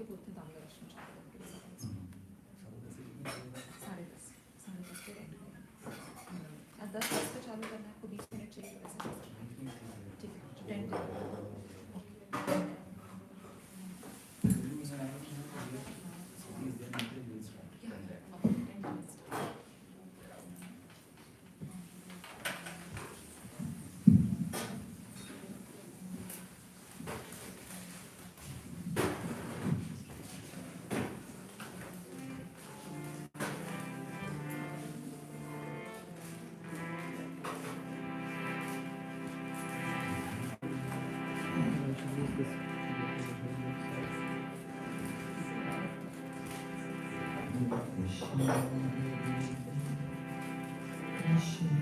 के बोलते हैं दामोदर आश्रम चालू करने के लिए 10:30 पे रेडी है। 10 पे चालू करना है, आपको 20 मिनट चाहिए तो वैसे ठीक है 10 Krishna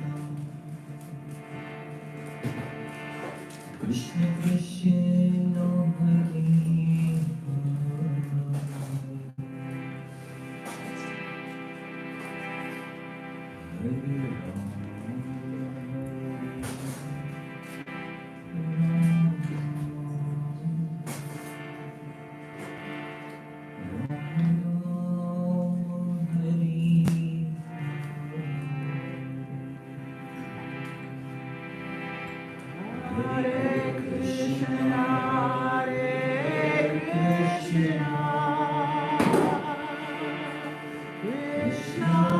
Krishna Hare Krishna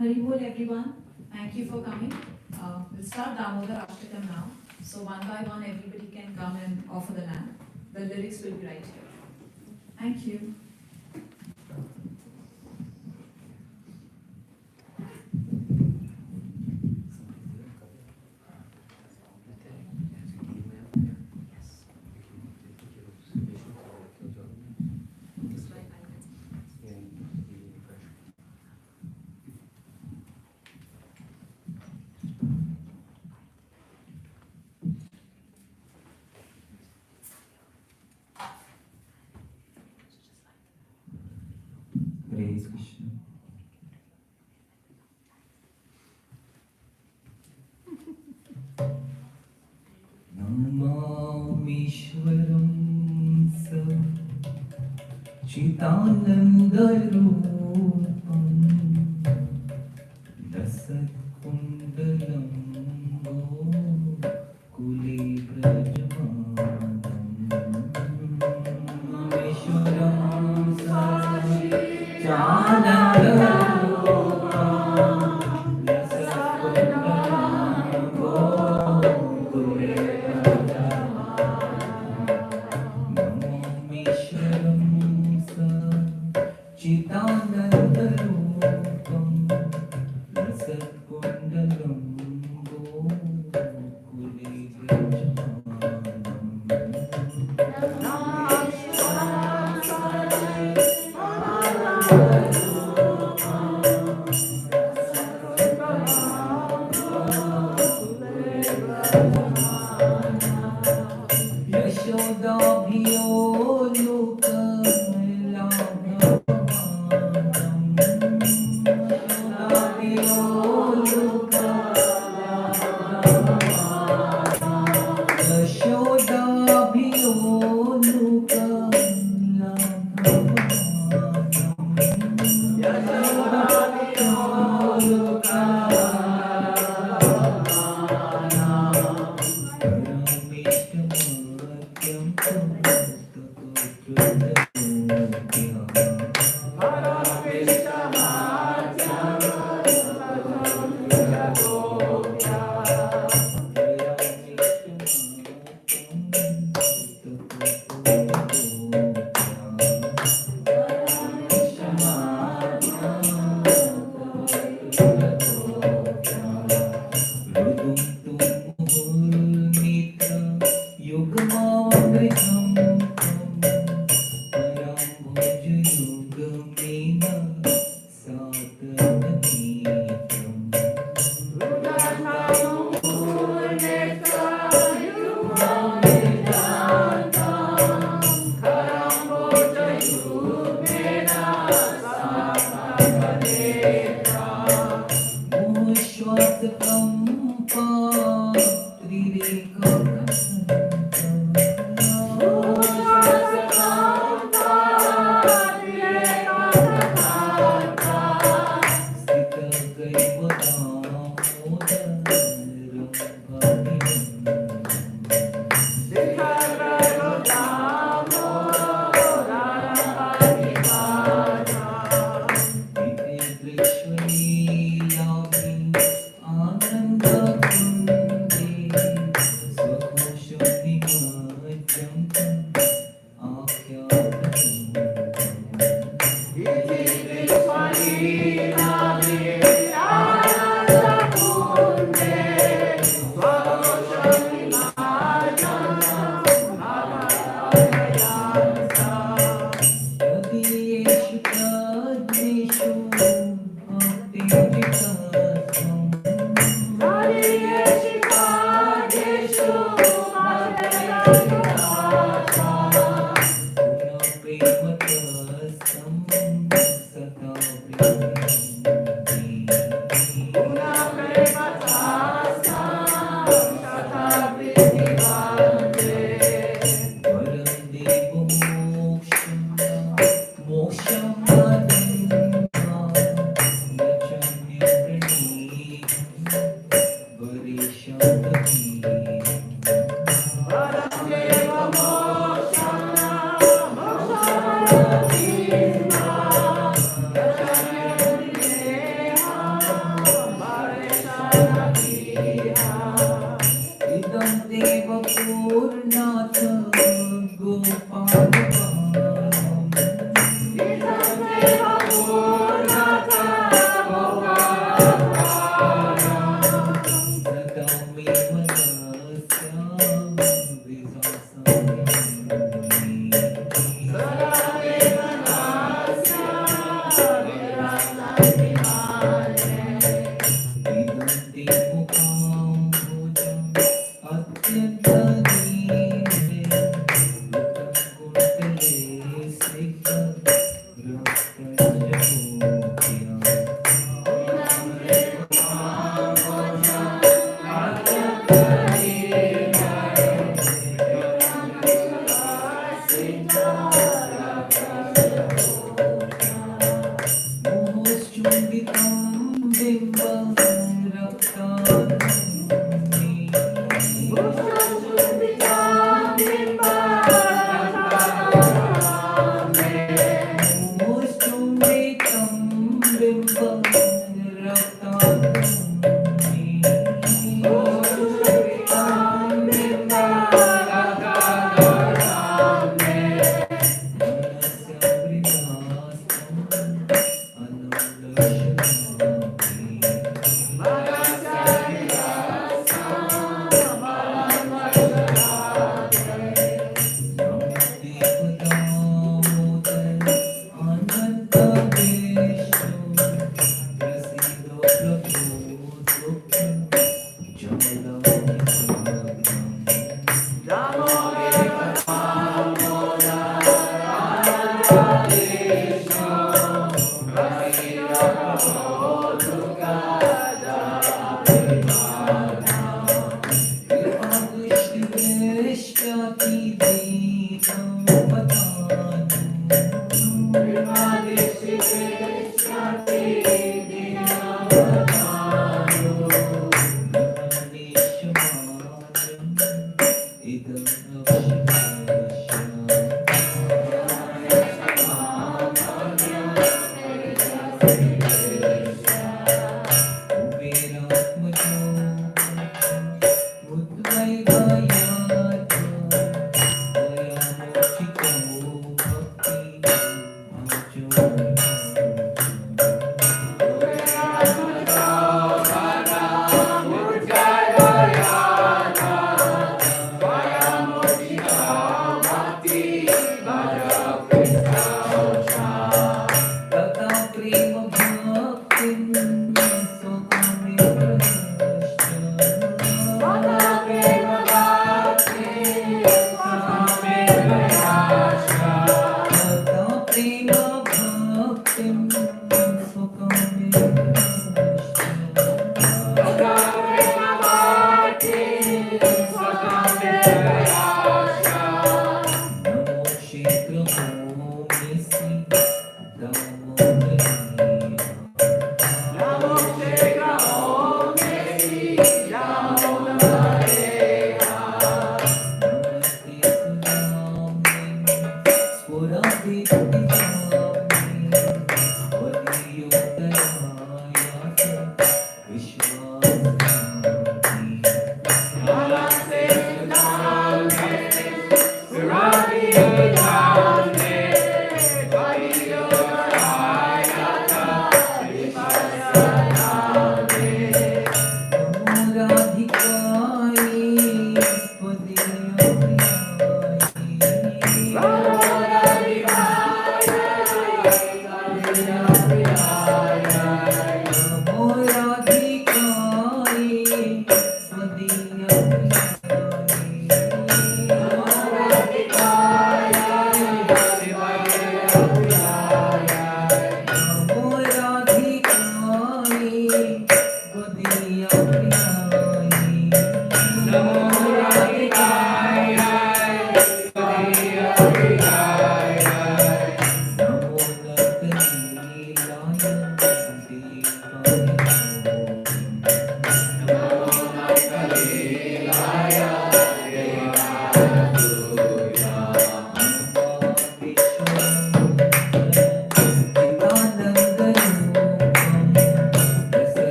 Haribol everyone, thank you for coming. We'll start Damodar Ashtakam now. So one by one everybody can come and offer the lamp. The lyrics will be right here. Thank you. Praise Krishna. Namamishwaram sa Chitanandarupam Dasatkundalam Gokule Prajamanam Namamishwaram sa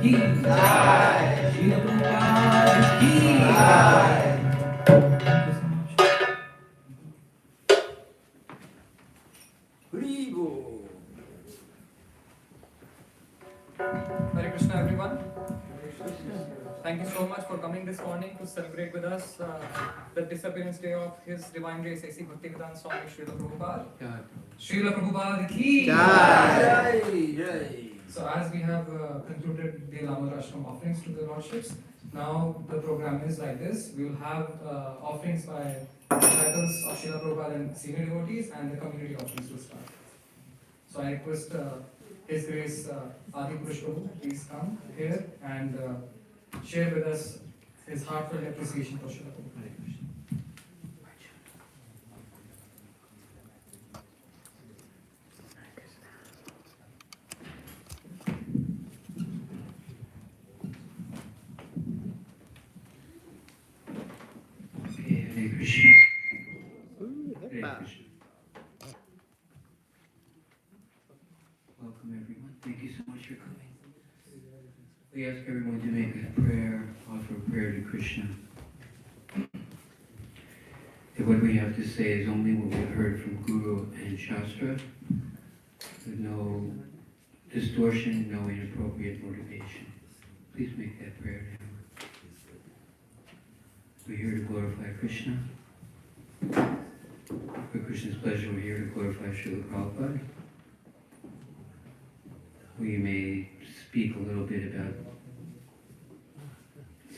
की जय, श्रील प्रभुपाद की जय। Thank you so much. Hare Krishna, everyone. Thank you so much for coming this morning to celebrate with us the disappearance day of His Divine Grace A.C. Bhaktivedanta Swami Srila Prabhupada. Srila Prabhupada ki Jai. So as we have concluded the Damodar Ashram offerings to the Lordships, now the program is like this. We will have offerings by disciples of Srila Prabhupada and senior devotees, and the community offerings will start. So I request His Grace Adi Purush Prabhu, please come here and share with us his heartfelt appreciation for Srila Prabhupada. Hare Krishna. Hare Krishna. Welcome everyone. Thank you so much for coming. We ask everyone to make a prayer, offer a prayer to Krishna. That what we have to say is only what we've heard from Guru and Shastra, with no distortion, no inappropriate motivation. Please make that prayer now. We're here to glorify Krishna. For Krishna's pleasure, we're here to glorify Srila Prabhupada. We may speak a little bit about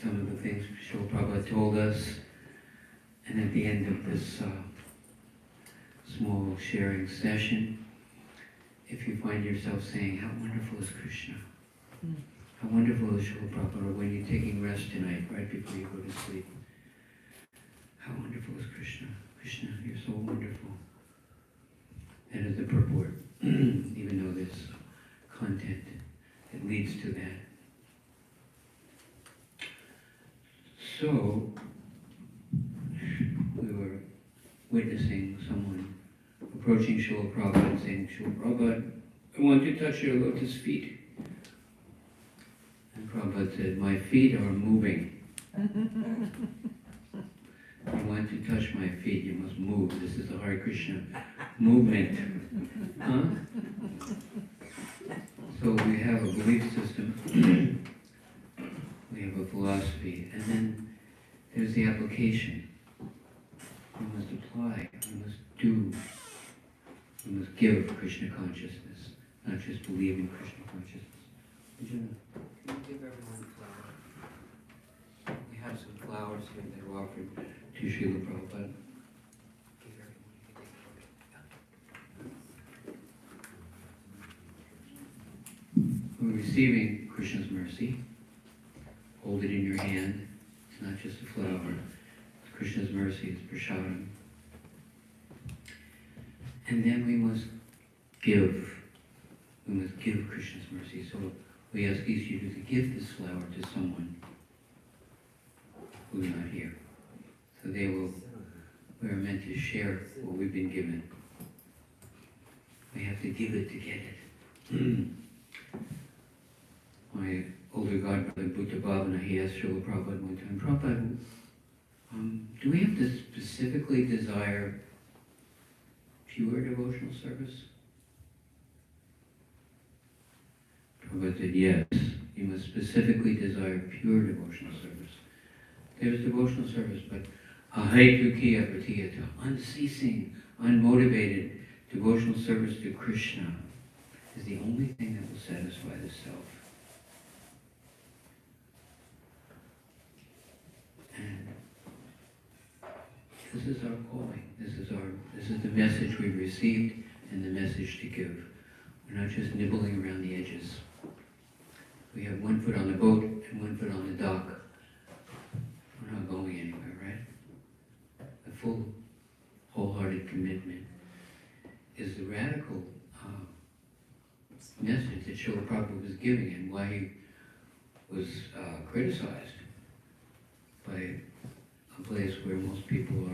some of the things Srila Prabhupada told us, and at the end of this small sharing session, if you find yourself saying, how wonderful is Krishna? How wonderful is Srila Prabhupada? Or when you're taking rest tonight, right before you go to sleep, how wonderful is Krishna? Krishna, you're so wonderful. That is the purport, even though there's content that leads to that. So, we were witnessing someone approaching Srila Prabhupada and saying, Srila Prabhupada, I want to touch your lotus feet. And Prabhupada said, my feet are moving. You want to touch my feet, you must move. This is the Hare Krishna movement. Huh? So we have a belief system, we have a philosophy, and then there's the application. We must apply, we must do, we must give Krishna consciousness, not just believe in Krishna consciousness. Can you give everyone a flower? We have some flowers here that are offered to Srila Prabhupada. Give everyone, you can take a look. We're receiving Krishna's mercy. Hold it in your hand. It's not just a flower. It's Krishna's mercy. It's Prasadam. And then we must give. We must give Krishna's mercy. So we ask each of you to give this flower to someone who's not here. So we are meant to share what we've been given. We have to give it to get it. My older godbrother, Bhutta Bhavana, he asked Srila Prabhupada one time, Prabhupada, do we have to specifically desire pure devotional service? Prabhupada said, yes, you must specifically desire pure devotional service. There's devotional service, but ahaitukya pratiyata, unceasing, unmotivated devotional service to Krishna is the only thing that will satisfy the self. And this is our calling. This is the message we've received and the message to give. We're not just nibbling around the edges. We have one foot on the boat and one foot on the dock. We're not going anywhere, right? A full, wholehearted commitment is the radical message that Srila Prabhupada was giving, and why he was criticized by a place where most people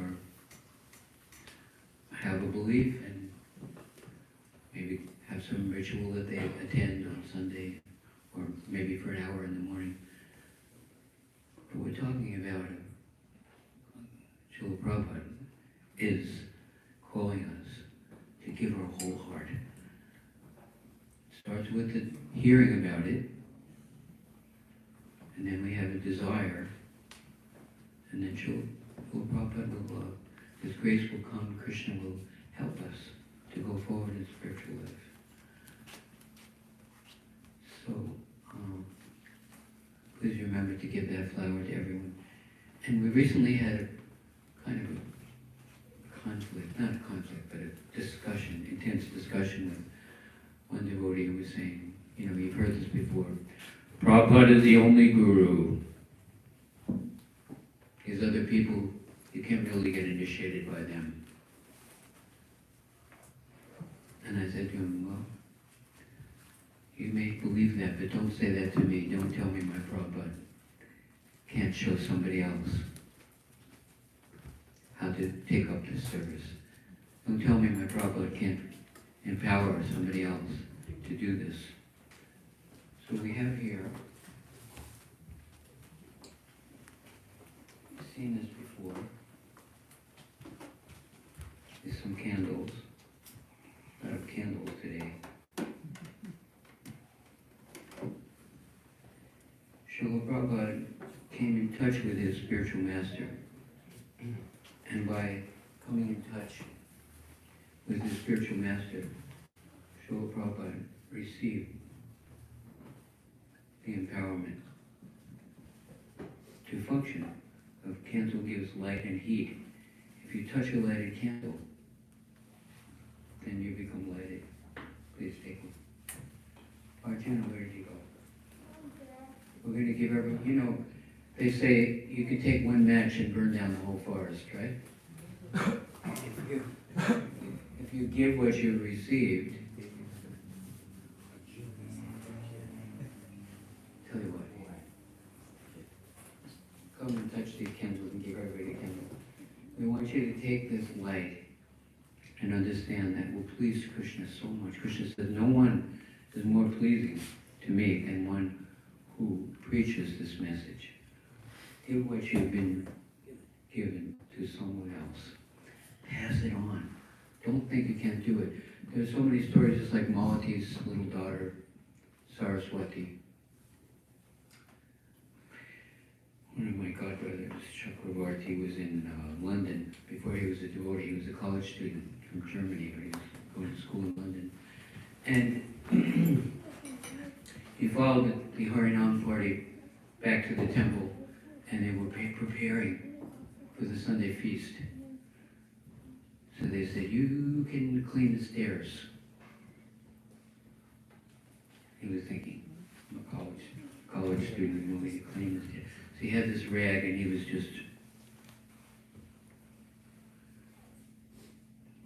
have a belief and maybe have some ritual that they attend on Sunday, or maybe for an hour in Srila Prabhupada is calling us to give our whole heart. Starts with the hearing about it, and then we have a desire, and then Srila Prabhupada will, His grace will come, Krishna will help us to go forward in spiritual life. So, please remember to give that flower to everyone. And we recently had a kind of a conflict, not a conflict, but a discussion, intense discussion with one devotee who was saying, you know, you've heard this before, Prabhupada is the only guru. These other people, you can't really get initiated by them. And I said to him, well, you may believe that, but don't say that to me. Don't tell me my Prabhupada can't show somebody else how to take up this service. Don't tell me my Prabhupada can't empower somebody else to do this. So we have here, you've seen this before. There's some candles. A lot of candles today. Srila Prabhupada came in touch with his spiritual master. And by coming in touch with his spiritual master, Srila Prabhupada received the empowerment to function. A candle gives light and heat. If you touch a lighted candle, then you become lighted. Please take one. Arjuna, where did he go? We're going to give everyone, you know, they say you can take one match and burn down the whole forest, right? If you give what you received, tell you what, come and touch these candles and give everybody a candle. We want you to take this light and understand that will please Krishna so much. Krishna says, no one is more pleasing to me than one who preaches this message. Give what you've been given to someone else. Pass it on. Don't think you can't do it. There's so many stories, just like Malati's little daughter, Saraswati. One of my godbrothers, Chakravarti, was in London. Before he was a devotee, he was a college student from Germany, but he was going to school in London. And he followed the Harinam party back to the temple, and they were preparing for the Sunday feast. So they said, you can clean the stairs. He was thinking, I'm a college student, you want me to clean the stairs. So he had this rag, and he was just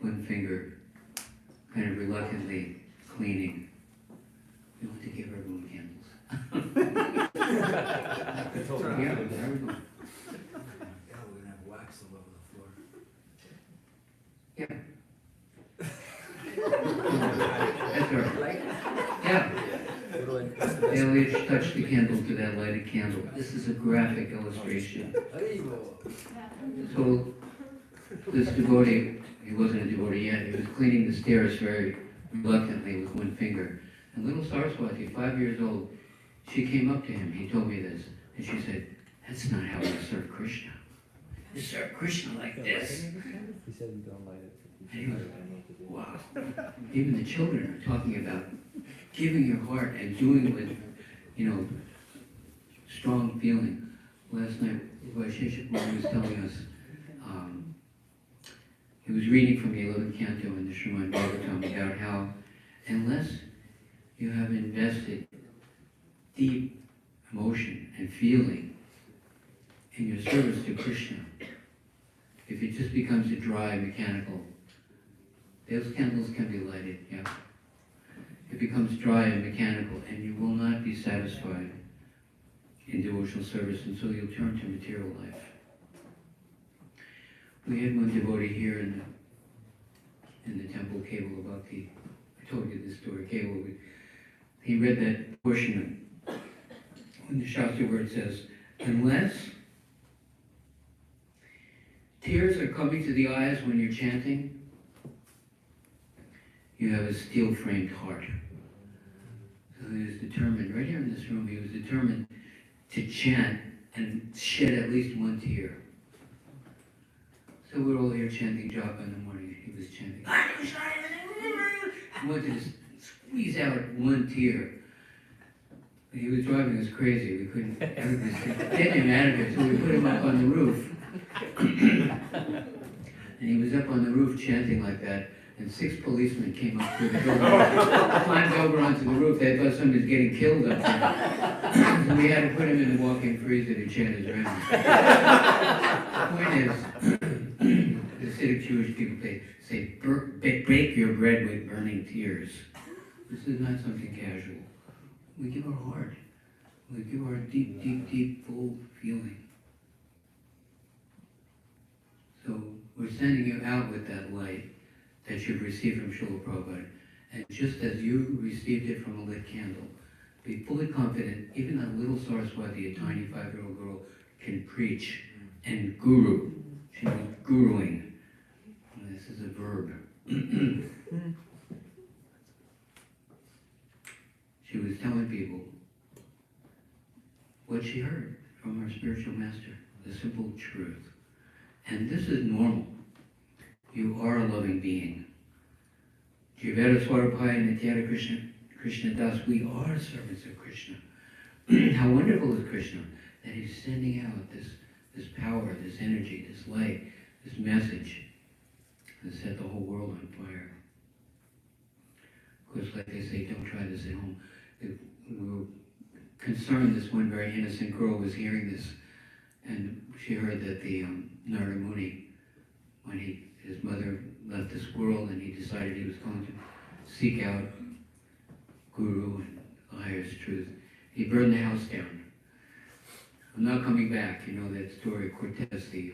one finger, kind of reluctantly cleaning. We want to give everyone candles. Yeah, everyone. Yeah, we're gonna have wax all over the floor. Yeah. That's all right. Yeah. They'll each touch the candle to that lighted candle. This is a graphic illustration. There you go. So this devotee, he wasn't a devotee yet, he was cleaning the stairs very reluctantly with one finger. And little Saraswati, 5 years old, she came up to him, he told me this, and she said, that's not how you serve Krishna. You serve Krishna like this. He said you don't light it. And he was, wow. Even the children are talking about giving your heart and doing with, you know, strong feeling. Last night, Vaisheshik was telling us, he was reading from the 11th canto in the Srimad Bhagavatam about how unless you have invested deep emotion and feeling in your service to Krishna, if it just becomes a dry, mechanical, those candles can be lighted, yeah. It becomes dry and mechanical, and you will not be satisfied in devotional service, and so you'll turn to material life. We had one devotee here in the temple, Cable Bhakti. I told you this story, Cable. He read that portion of when the Shastra word says, unless tears are coming to the eyes when you're chanting, you have a steel-framed heart. So he was determined, right here in this room, he was determined to chant and shed at least one tear. So we're all here chanting japa in the morning. He was chanting. He wanted to squeeze out one tear. He was driving us crazy. We couldn't get him out of it, so we put him up on the roof. And he was up on the roof chanting like that, and 6 policemen came up through the door, climbed over onto the roof. They thought somebody was getting killed up there. So we had to put him in the walk-in freezer to chant his rounds. The point is, the Hasidic Jewish people say, bake your bread with burning tears. This is not something casual. We give our heart. We give our deep, deep, deep, full feeling. So we're sending you out with that light that you've received from Srila Prabhupada. And just as you received it from a lit candle, be fully confident, even that little Saraswati, a tiny 5-year-old girl, can preach and guru. She was guruing. And this is a verb. She was telling people what she heard from her spiritual master, the simple truth. And this is normal. You are a loving being. Jivera Swarapaya Nityara Krishna, Krishna Das, we are servants of Krishna. How wonderful is Krishna that he's sending out this power, this energy, this light, this message to set the whole world on fire. Of course, like they say, don't try this at home. We were concerned this one very innocent girl was hearing this, and she heard that the Narada Muni, when his mother left this world and he decided he was going to seek out Guru and the highest truth, he burned the house down. I'm not coming back. You know that story, Cortez, the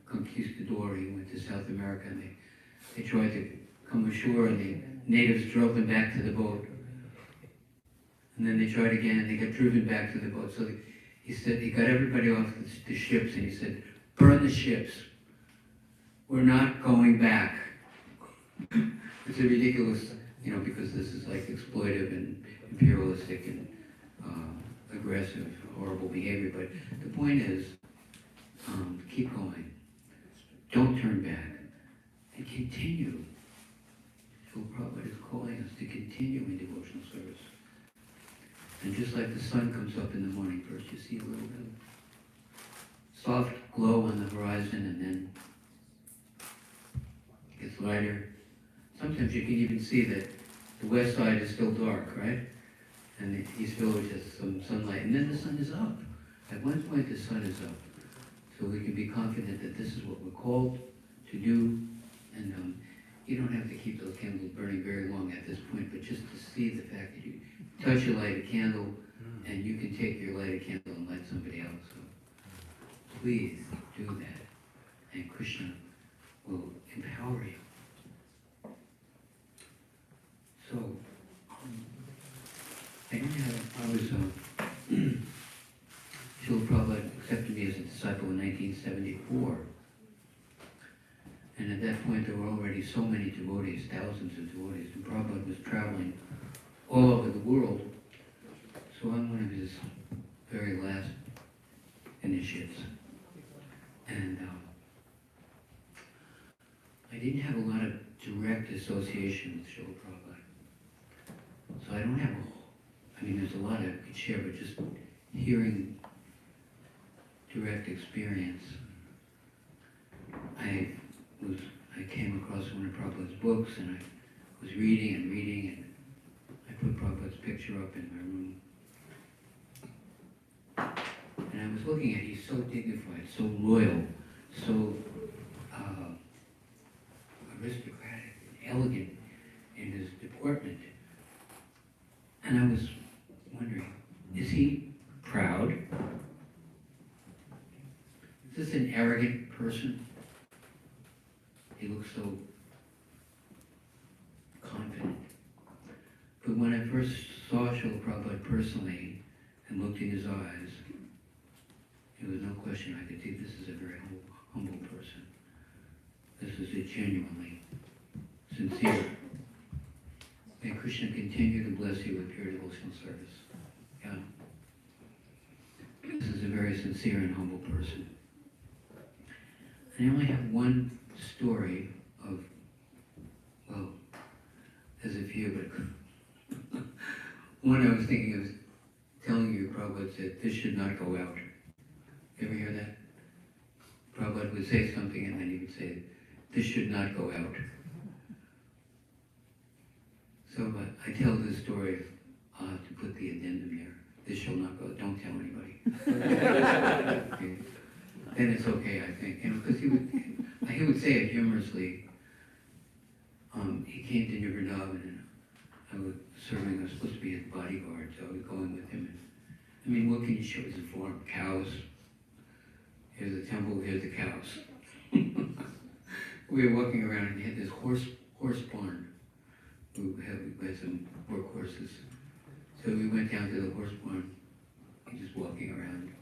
conquistador. He went to South America and they tried to come ashore and the natives drove them back to the boat. And then they tried again and they got driven back to the boat. So he said, he got everybody off the ships and he said, burn the ships. We're not going back. It's a ridiculous, because this is like exploitive and imperialistic and aggressive, horrible behavior. But the point is, keep going. Don't turn back. And continue. So Prabhupada is calling us to continue in devotional service. And just like the sun comes up in the morning, first you see a little bit of soft glow on the horizon and then it gets lighter. Sometimes you can even see that the west side is still dark, right? And the east village has some sunlight. And then the sun is up. At one point the sun is up. So we can be confident that this is what we're called to do. And you don't have to keep those candles burning very long at this point, but just to see the fact that you touch a lighted candle and you can take your lighted candle and light somebody else. So please do that. And Krishna will empower you. So, Srila Prabhupada accepted me as a disciple in 1974. And at that point there were already so many devotees, thousands of devotees, and Prabhupada was traveling all over the world. So I'm one of his very last initiates. And I didn't have a lot of direct association with Srila Prabhupada. So I don't have there's a lot I could share, but just hearing direct experience. I came across one of Prabhupada's books and I was reading and I put Prabhupada's picture up in my room. And I was looking at, he's so dignified, so loyal, so aristocratic, elegant in his deportment. And I was wondering, is he proud? Is this an arrogant person? He looks so confident. But when I first saw Srila Prabhupada personally and looked in his eyes, there was no question I could see this is a very humble person. This is a genuinely sincere. May Krishna continue to bless you with pure devotional service. Yeah. This is a very sincere and humble person. I only have one story of, well, there's a few, but one I was thinking of telling you, Prabhupada said, this should not go out. You ever hear that? Prabhupada would say something and then he would say, this should not go out. So I tell this story to put the addendum there. This shall not go, don't tell anybody. Okay. Then it's okay, I think. Because he would say it humorously. He came to New Vrindavan and I was supposed to be his bodyguard, so I was going with him. I mean, what can you show as a form? Cows. Here's the temple, here's the cows. We were walking around and he had this horse barn. We had some work horses. So we went down to the horse barn, just walking around.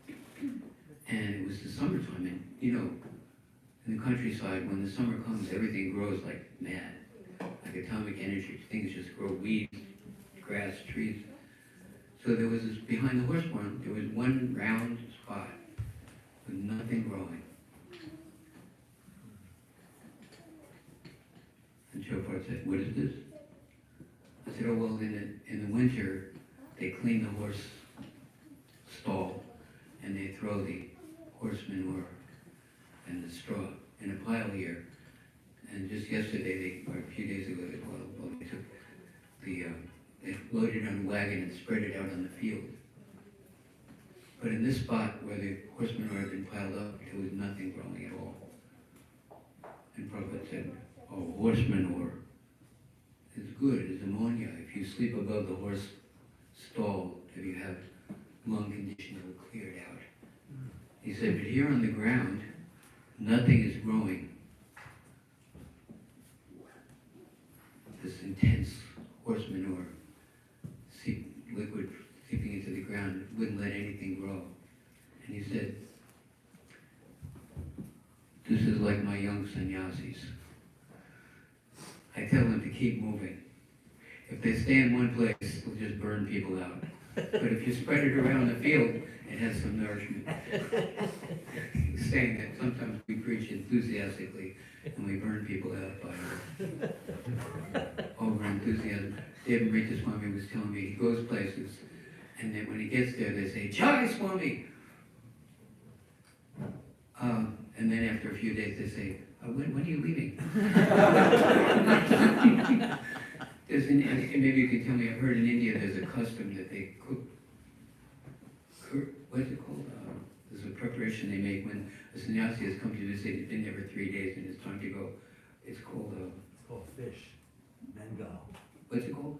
And it was the summertime, and you know, in the countryside, when the summer comes, everything grows like mad. Like atomic energy, things just grow, weeds, grass, trees. So there was this, behind the horse barn, there was one round spot with nothing growing. And Chopard said, what is this? I said, oh, well, in the winter, they clean the horse stall and they throw the horse manure and the straw in a pile here. And just yesterday, or a few days ago, they took they loaded it on a wagon and spread it out on the field. But in this spot where the horse manure had been piled up, there was nothing growing at all. And Prabhupada said, oh, horse manure is good, it's ammonia. If you sleep above the horse stall, if you have lung condition, it will clear it out. He said, but here on the ground, nothing is growing. This intense horse manure, liquid seeping into the ground, wouldn't let anything grow. And he said, this is like my young sannyasis. I tell them to keep moving. If they stay in one place, they'll just burn people out. But if you spread it around the field, it has some nourishment. Saying that sometimes we preach enthusiastically and we burn people out by over enthusiasm. David Rita Swami was telling me he goes places and then when he gets there they say, Jai Swami! And then after a few days they say, when are you leaving? And maybe you can tell me, I've heard in India there's a custom that they cook, what is it called? There's a preparation they make when a sannyasi has come to visit, he's been there for 3 days and it's time to go. It's called fish. Bengal. What's it called?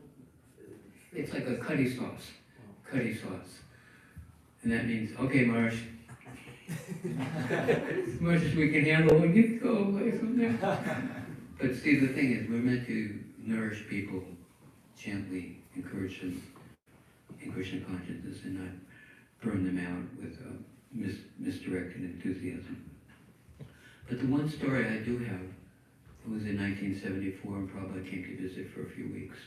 It's like a curry sauce. Curry sauce. And that means, okay, Marsh. As much as we can handle, we can go away from there. But see, the thing is, we're meant to nourish people gently, encourage them in Krishna consciousness and not burn them out with misdirected enthusiasm. But the one story I do have, it was in 1974 and Prabhupada came to visit for a few weeks.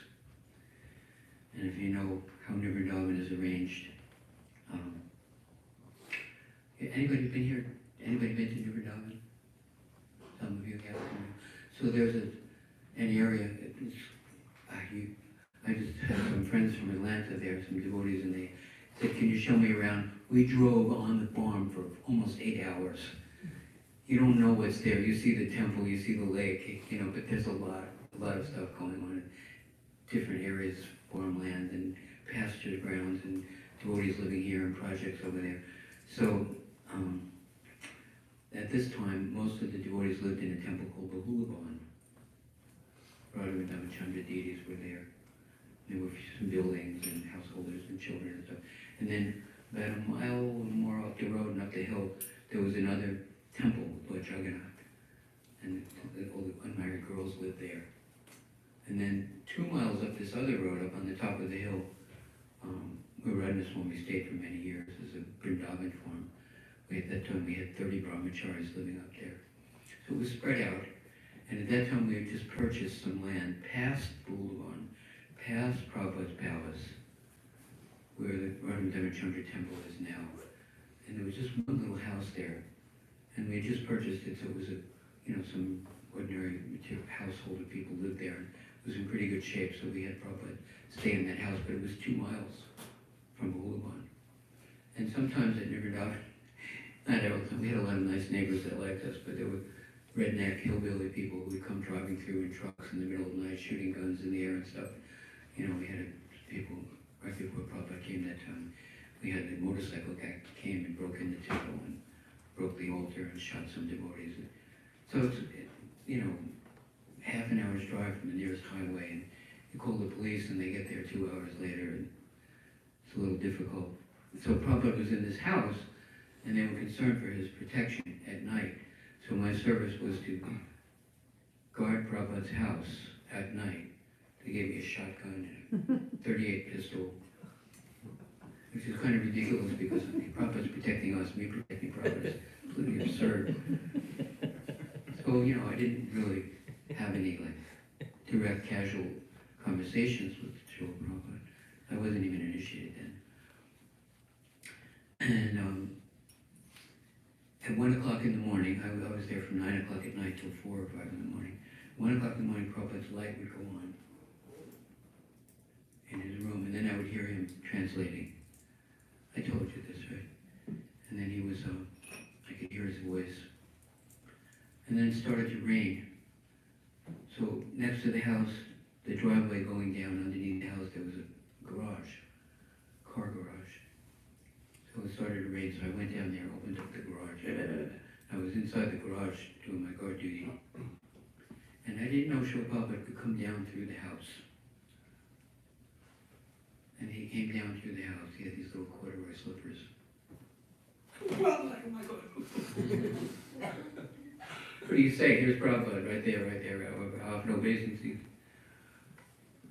And if you know how Vrindavan is arranged, anybody been here? Anybody been to Vrindavan? Some of you have. So there's an area, I just had some friends from Atlanta there, some devotees, and they said, can you show me around? We drove on the farm for almost 8 hours. You don't know what's there. You see the temple, you see the lake, you know, but there's a lot of stuff going on in different areas, farmland and pasture grounds and devotees living here and projects over there. So at this time, most of the devotees lived in a temple called Bahulavan. Radha Chandra deities were there. There were some buildings and householders and children and stuff. And then about a mile or more up the road and up the hill, there was another temple, Lord Jagannath. And all the unmarried girls lived there. And then 2 miles up this other road, up on the top of the hill, where Radha Swami stayed for many years as a Vrindavan farm. At that time we had 30 brahmacharis living up there. So it was spread out. And at that time, we had just purchased some land past Boulevard, past Prabhupada's palace, where the Ramachandra temple is now. And there was just one little house there. And we had just purchased it, so it was some ordinary householder people lived there. And it was in pretty good shape, so we had Prabhupada stay in that house, but it was 2 miles from Boulevard. And sometimes at Nirvana, not all the time, we had a lot of nice neighbors that liked us, but there were redneck hillbilly people who would come driving through in trucks in the middle of the night, shooting guns in the air and stuff. We had people, right before Prabhupada came that time, we had the motorcycle guy came and broke in the temple and broke the altar and shot some devotees. So it's, half an hour's drive from the nearest highway, and you call the police and they get there 2 hours later, and it's a little difficult. So Prabhupada was in this house, and they were concerned for his protection at night. So my service was to guard Prabhupada's house at night. They gave me a shotgun and a .38 pistol, which is kind of ridiculous because Prabhupada's protecting us, me protecting Prabhupada is completely absurd. So, I didn't really have any direct casual conversations with Srila Prabhupada. I wasn't even initiated then. And at 1 o'clock in the morning, I was there from 9 o'clock at night till 4 or 5 in the morning. 1 o'clock in the morning, Prabhupada's light would go on in his room, and then I would hear him translating. I told you this, right? And then he was, I could hear his voice. And then it started to rain. So next to the house, the driveway going down underneath the house, there was a garage, car garage. So it started to rain, so I went down there, opened up the garage. I was inside the garage doing my guard duty. And I didn't know Srila Prabhupada could come down through the house. And he came down through the house. He had these little corduroy slippers. What do you say? Here's Prabhupada, right there, off no bathing suit.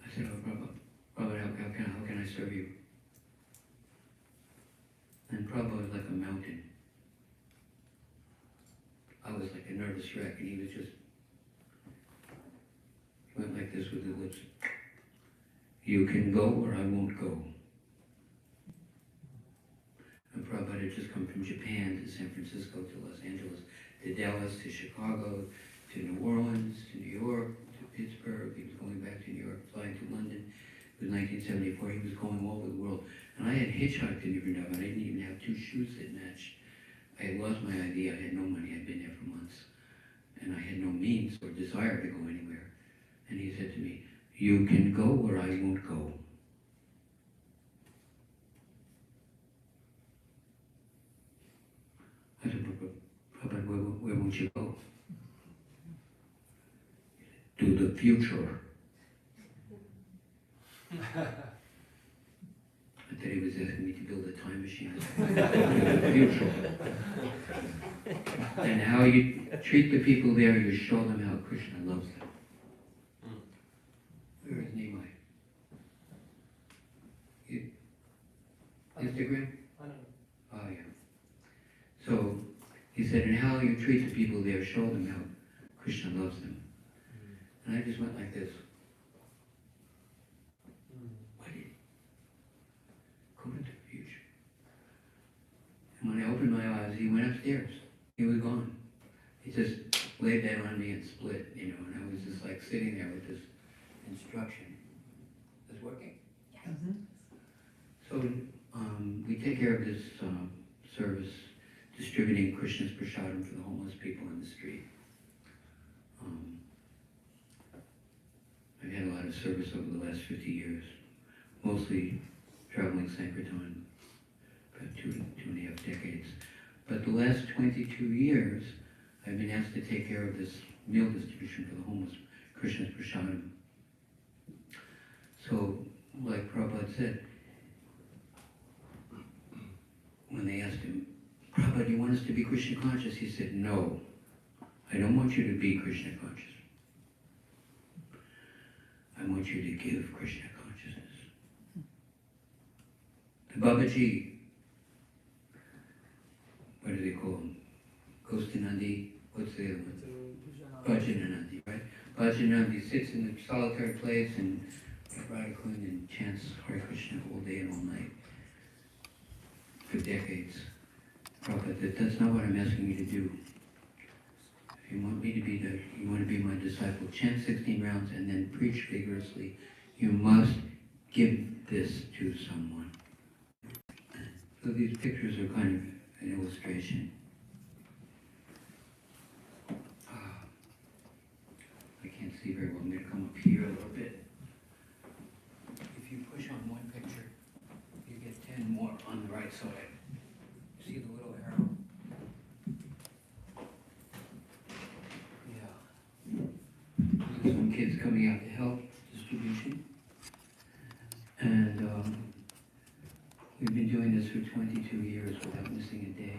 I said, oh, Prabhupada, how can I serve you? And Prabhupada was like a mountain. I was like a nervous wreck, and he was just, he went like this with his lips. You can go or I won't go. And Prabhupada had just come from Japan to San Francisco to Los Angeles, to Dallas, to Chicago, to New Orleans, to New York, to Pittsburgh. He was going back to New York, flying to London. It was 1974. He was going all over the world. And I had hitchhiked in Vrindavan. I didn't even have 2 shoes that matched. I had lost my ID. I had no money. I'd been there for months. And I had no means or desire to go anywhere. And he said to me, you can go or I won't go. I said, Prabhupada, where won't you go? To the future. I thought he was asking me to build a time machine. To the future. And how you treat the people there, you show them how Krishna loves them. Where is Nimai? Instagram? Oh, yeah. So, he said, and how you treat the people there, show them how Krishna loves them. And I just went like this. What did he? Go into the future. And when I opened my eyes, he went upstairs. He was gone. He just laid that on me and split, and I was just like sitting there with this instruction. Is it working? Yes. So we take care of this service, distributing Krishna's Prasadam for the homeless people in the street. I've had a lot of service over the last 50 years, mostly traveling Sankirtan, about two and a half decades. But the last 22 years, I've been asked to take care of this meal distribution for the homeless, Krishna's Prasadam. So, like Prabhupada said, when they asked him, Prabhupada, do you want us to be Krishna conscious? He said, no, I don't want you to be Krishna conscious. I want you to give Krishna consciousness. The Babaji, what do they call him? Gostanandi, what's the other one? Bhajananandi, right? Bhajananandi sits in a solitary place and Radha Kund and chants Hare Krishna all day and all night for decades. Prabhupada, that's not what I'm asking you to do. If you want me to be you want to be my disciple, chant 16 rounds and then preach vigorously. You must give this to someone. So these pictures are kind of an illustration. I can't see very well. I'm going to come up here a little bit. If you push on one picture, you get 10 more on the right side. See the little arrow? Yeah. There's some kids coming out to help distribution. And we've been doing this for 22 years without missing a day.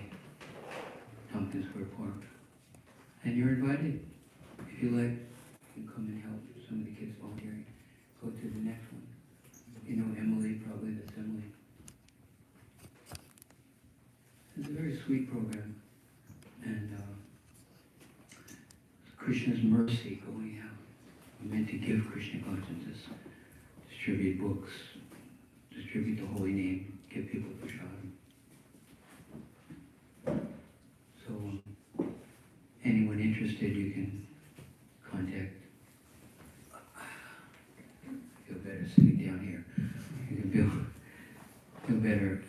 Tompkins Square Park. And you're invited. If you like, you come and help some of the kids volunteering. Go to the next one. You know Emily, probably that's Emily. It's a very sweet program. And Krishna's mercy going out. We're meant to give Krishna consciousness, distribute books, distribute the holy name, give people prasadam. So anyone interested, you can contact. I feel better sitting down here. You can feel better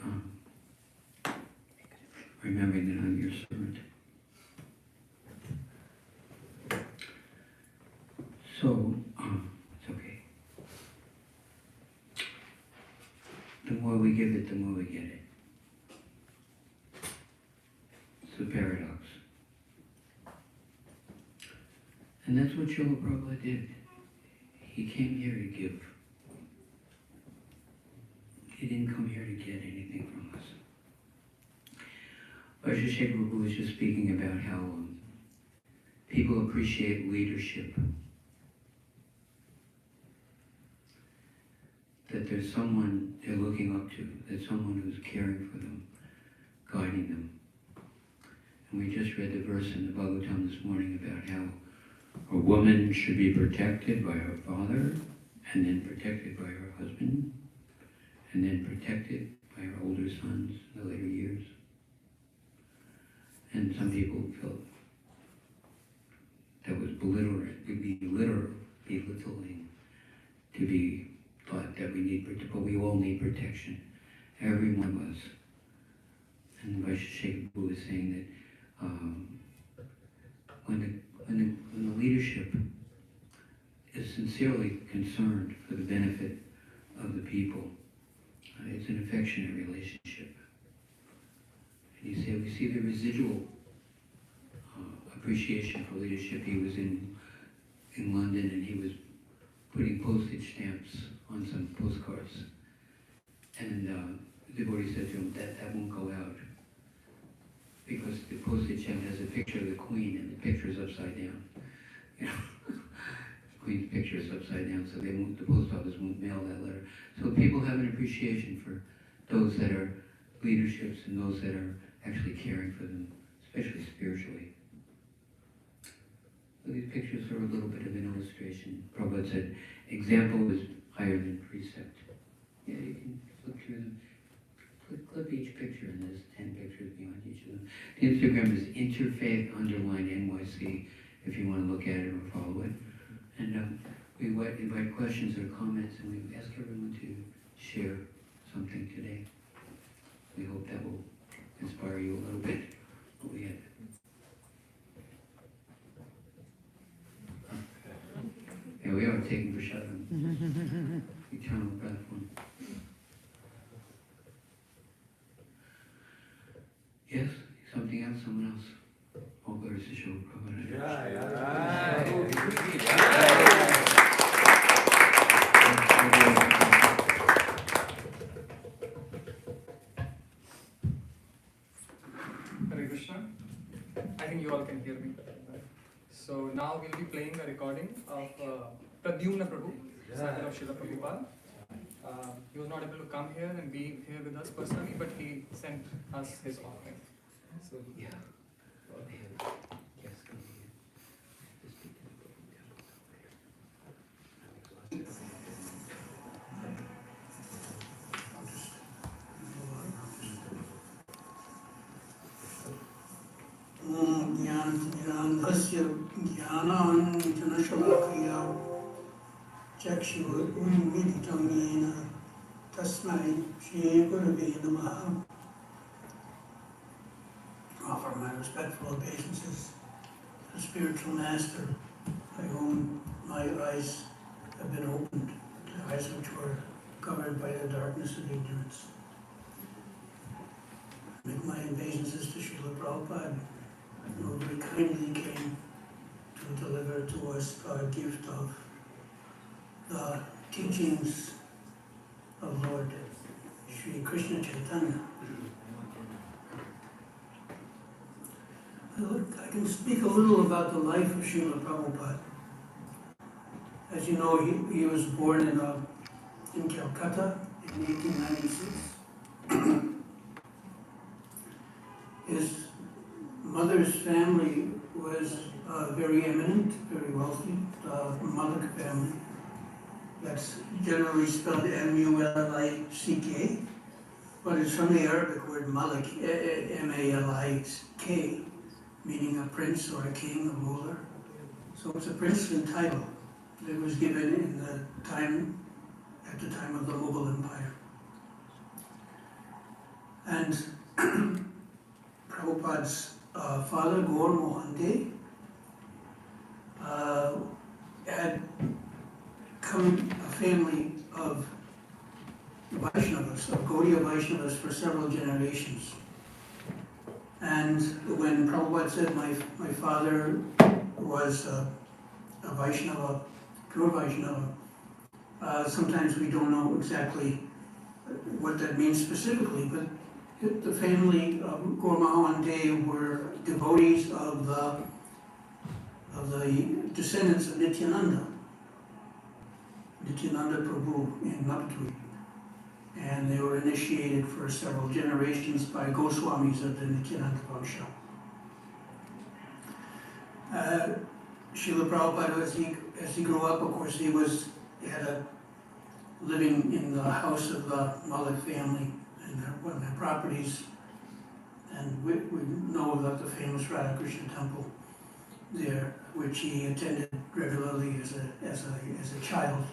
remembering that I'm your servant. So, it's okay. The more we give it, the more we get it. It's a paradox. And that's what Srila Prabhupada did. He came here to give. He didn't come here to get anything from us. Shri Prabhu was just speaking about how people appreciate leadership. That there's someone they're looking up to, there's someone who's caring for them, guiding them. And we just read the verse in the Bhagavatam this morning about how a woman should be protected by her father, and then protected by her husband, and then protected by her older sons in the later years. And some people felt that was belittling, to be thought that we need, but we all need protection. Every one of us. And Vaisheshika was saying that when the leadership is sincerely concerned for the benefit of the people, it's an affectionate relationship. And he said we see the residual appreciation for leadership. He was in London and he was putting postage stamps on some postcards. And the devotee said to him, that won't go out. Because the postage stamp has a picture of the Queen and the picture is upside down. You know, the Queen's picture is upside down, so the post office won't mail that letter. So people have an appreciation for those that are leaderships and those that are actually caring for them, especially spiritually. So these pictures are a little bit of an illustration. Prabhupada said, example is higher than precept. Yeah, you can flip through them. Clip each picture, and there's 10 pictures behind each of them. The Instagram is interfaith_NYC if you want to look at it or follow it. And we invite questions or comments, and we ask everyone to share something today. We hope that will inspire you a little bit. What we had. Here we are taking Prasadam. Eternal platform. Yes? Something else? Someone else? All glory to Srila Prabhupada. Hare Krishna. I think you all can hear me. So now we'll be playing a recording of Pradyumna Prabhu, disciple of Srila Prabhupada. He was not able to come here and be here with us personally, but he sent us his offering. So Yeah. Yes, come here. Just ज्ञानतिमिरान्धस्य ज्ञानाञ्जनशलाकया चक्षुरुन्मिलितं येन तस्मै श्रीगुरवे नमः. Offer my respectful obeisances to the spiritual master by whom my eyes have been opened, the eyes which were covered by the darkness of ignorance. Make my obeisances to Srila Prabhupada, who very kindly came to deliver to us a gift of the teachings of Lord Sri Krishna Chaitanya. I can speak a little about the life of Srila Prabhupada. As you know, he was born in Calcutta in 1896. His mother's family was very eminent, very wealthy, Malik family. That's generally spelled M-U-L-I-C-K, but it's from the Arabic word Malik, M-A-L-I-K, meaning a prince or a king, a ruler. So it's a princely title that was given at the time of the Mughal Empire. And Prabhupada's father, Gaur Mohan De, had come a family of Vaishnavas, of Gaudiya Vaishnavas for several generations. And when Prabhupada said my father was a Vaishnava, pure Vaishnava, sometimes we don't know exactly what that means specifically, but the family of Gaur Mohan De were devotees of the descendants of Nityananda Prabhu in Navadvip. And they were initiated for several generations by Goswamis of the Nityananda Vansha. Srila Prabhupada, as he grew up, of course, he had a living in the house of the Malik family and one of their properties. And we know about the famous Radha Krishna temple there, which he attended regularly as a child.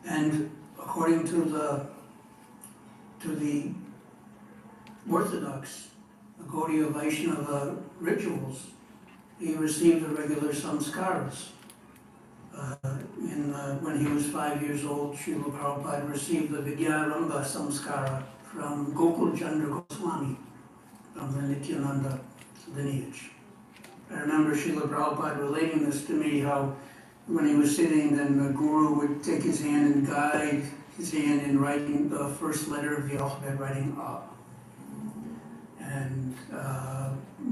And according to the Orthodox, the Gaudiya Vaishnava rituals, he received the regular samskaras. When he was 5 years old, Srila Prabhupada received the Vidyarambha samskara from Gokul Chandra Goswami, from the Nityananda lineage. I remember Srila Prabhupada relating this to me, how when he was sitting, then the guru would take his hand and guide his hand in writing the first letter of the alphabet, writing A. And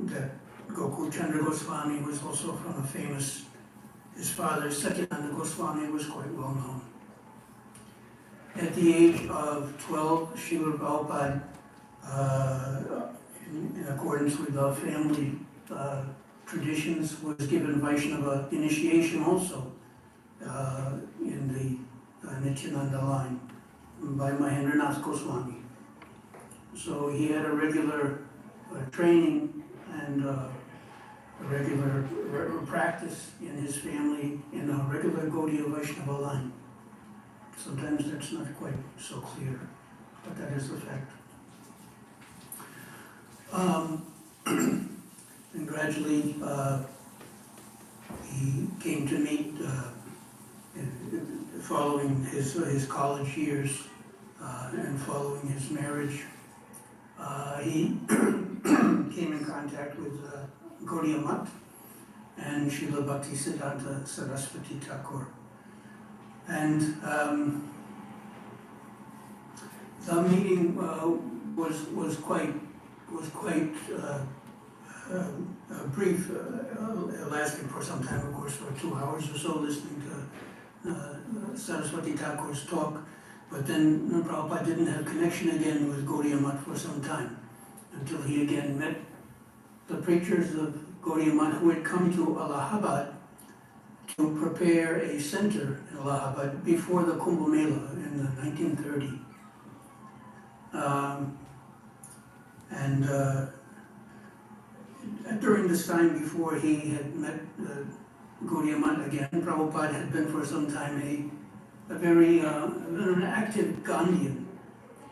that Gokul Chandra Goswami was also from a famous, his father Satyananda Goswami was quite well known. At the age of 12, Srila Prabhupada, in accordance with the family traditions, was given Vaishnava initiation also in the Nityananda line by Mahendranath Goswami. So he had a regular training and a regular practice in his family in a regular Gaudiya Vaishnava line. Sometimes that's not quite so clear, but that is the fact. And gradually he came to meet, following his college years and following his marriage, he came in contact with Gaudiya Math and Srila Bhaktisiddhanta Saraswati Thakur. And the meeting was quite brief, lasting for some time, of course, for 2 hours or so, listening to Saraswati Thakur's talk. But then Prabhupada didn't have connection again with Gaudiya Math for some time, until he again met the preachers of Gaudiya Math who had come to Allahabad to prepare a center in Allahabad before the Kumbh Mela in 1930. during this time before he had met Gaudiya Math again, Prabhupada had been for some time a very an active Gandhian.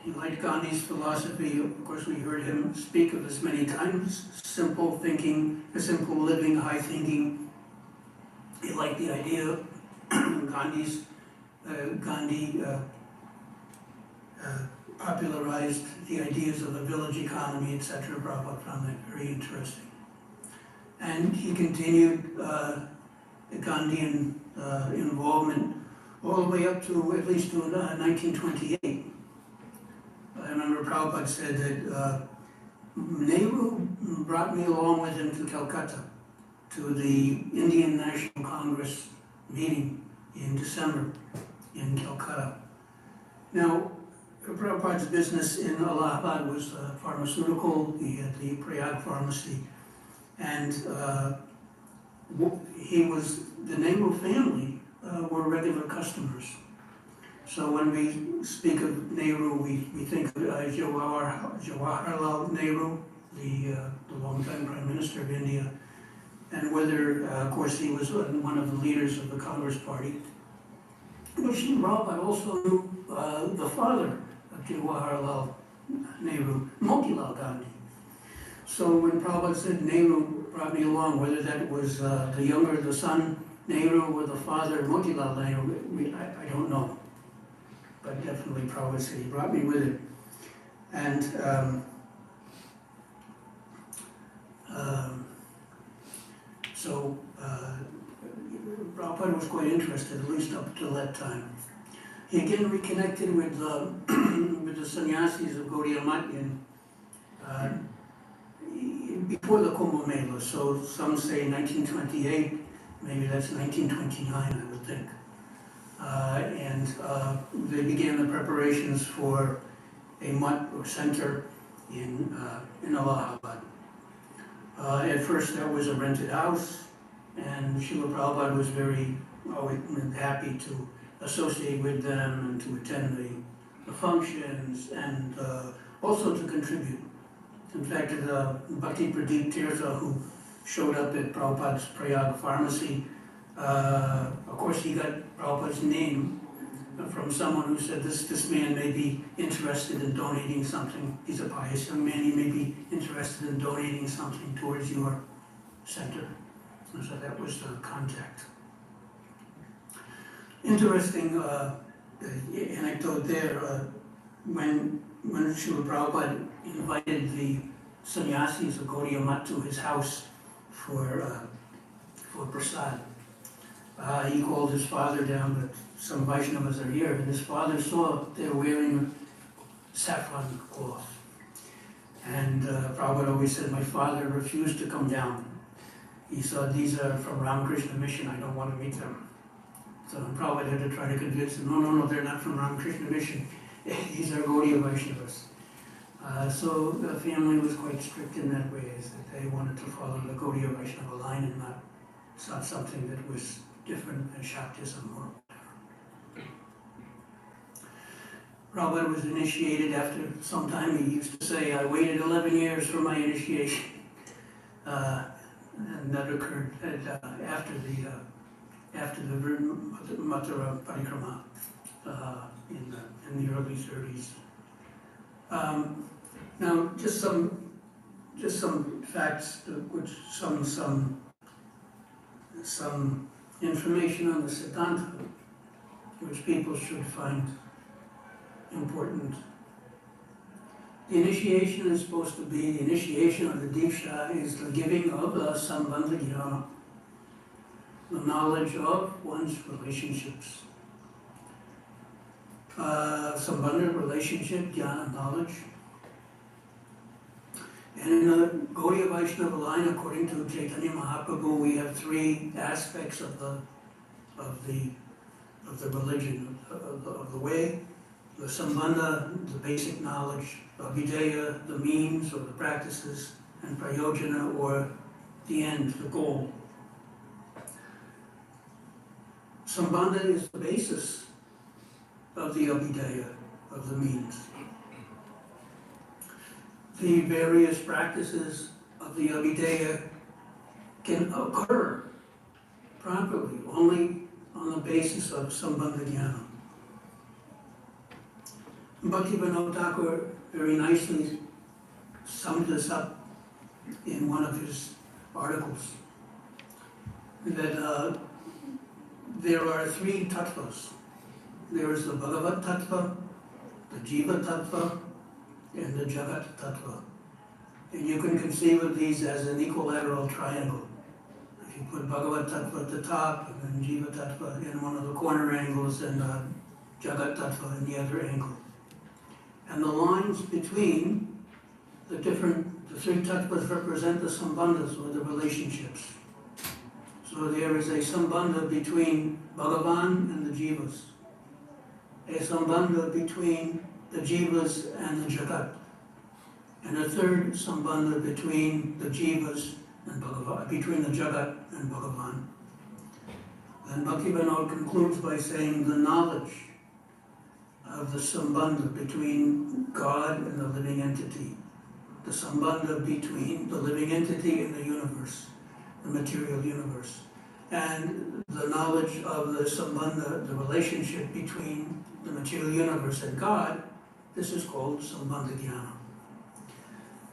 He liked Gandhi's philosophy. Of course, we heard him speak of this many times. Simple thinking, simple living, high thinking. He liked the idea of Gandhi popularized the ideas of the village economy, etc. Prabhupada found that very interesting. And he continued the Gandhian involvement all the way up to at least to 1928. I remember Prabhupada said that Nehru brought me along with him to Calcutta, to the Indian National Congress meeting in December in Calcutta. Now, Prabhupada's business in Allahabad was pharmaceutical. He had the Prayag pharmacy, and the Nehru family were regular customers. So when we speak of Nehru, we think of Jawaharlal Nehru, the longtime Prime Minister of India, and whether, of course, he was one of the leaders of the Congress Party. But Srila Prabhupada also knew the father of Jawaharlal Nehru, Motilal Gandhi. So when Prabhupada said Nehru brought me along, whether that was the son Nehru or the father Motilal Nehru, I don't know. But definitely Prabhupada said he brought me with him. And so Prabhupada was quite interested, at least up till that time. He again reconnected with the sannyasis of Gaudiya Math before the Kumbh Mela. So some say 1928, maybe that's 1929, I would think. And they began the preparations for a mutt or center in Allahabad. At first that was a rented house, and Srila Prabhupada was very happy to associate with them and to attend the functions and also to contribute. In fact, Bhakti Pradeep Tirtha, who showed up at Prabhupada's Prayag pharmacy, of course he got Prabhupada's name from someone who said this man may be interested in donating something. He's a pious young man, he may be interested in donating something towards your center. And so that was the contact. Interesting anecdote there, when Srila Prabhupada invited the sannyasis of Gaudiya Math to his house for Prasad. He called his father down, but some Vaishnavas are here, and his father saw they were wearing saffron cloth. And Prabhupada always said, my father refused to come down. He said, these are from Ramakrishna Mission, I don't want to meet them. So Prabhupada had to try to convince him, no, they're not from Ramakrishna Mission. These are Gaudiya Vaishnavas. So the family was quite strict in that way, is that they wanted to follow the Gaudiya Vaishnava line and it's not something that was different than Shaktism or whatever. Prabhupada was initiated after some time. He used to say, I waited 11 years for my initiation. And that occurred after the Mathura Parikrama in the early 30s. Now, just some facts, which some information on the Siddhanta, which people should find important. The initiation is supposed to be, the initiation of the Diksha is the giving of the Sambandha Jnana, the knowledge of one's relationships. Sambandha, relationship, jnana, knowledge. And in the Gaudiya Vaishnava line, according to Chaitanya Mahaprabhu, we have three aspects of the religion, of the way: the Sambandha, the basic knowledge; Abhideya, the means or the practices; and Prayojana, or the end, the goal. Sambandha is the basis of the Abhideya, of the means. The various practices of the Abhideya can occur properly only on the basis of Sambandha Jnana. Bhaktivinoda Thakur very nicely summed this up in one of his articles, that there are three tattvas. There is the Bhagavat tattva, the Jiva tattva, and the Jagat tattva. And you can conceive of these as an equilateral triangle. If you put Bhagavat tattva at the top, and then Jiva tattva in one of the corner angles, and Jagat tattva in the other angle. And the lines between the three tattvas represent the sambandhas, or the relationships. So there is a sambandha between Bhagavan and the jivas, a sambandha between the jivas and the jagat, and a third sambandha between the jivas and Bhagavan, between the jagat and Bhagavan. And Bhaktivinoda concludes by saying the knowledge of the sambandha between God and the living entity, the sambandha between the living entity and the universe, the material universe, and the knowledge of the sambandha, the relationship between the material universe and God, this is called Sambandha Jnana.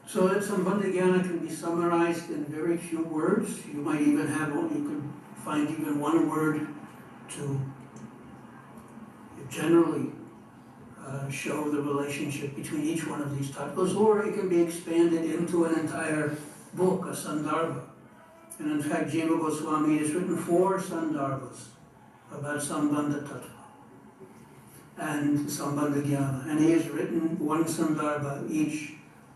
So that Sambandha Jnana can be summarized in very few words. You might even you could find even one word to generally show the relationship between each one of these tattvas, or it can be expanded into an entire book, a sandarbha. And in fact, Jiva Goswami has written 4 sandarbhas about Sambandha tattva and Sambandha Jnana. And he has written 1 sandarbha each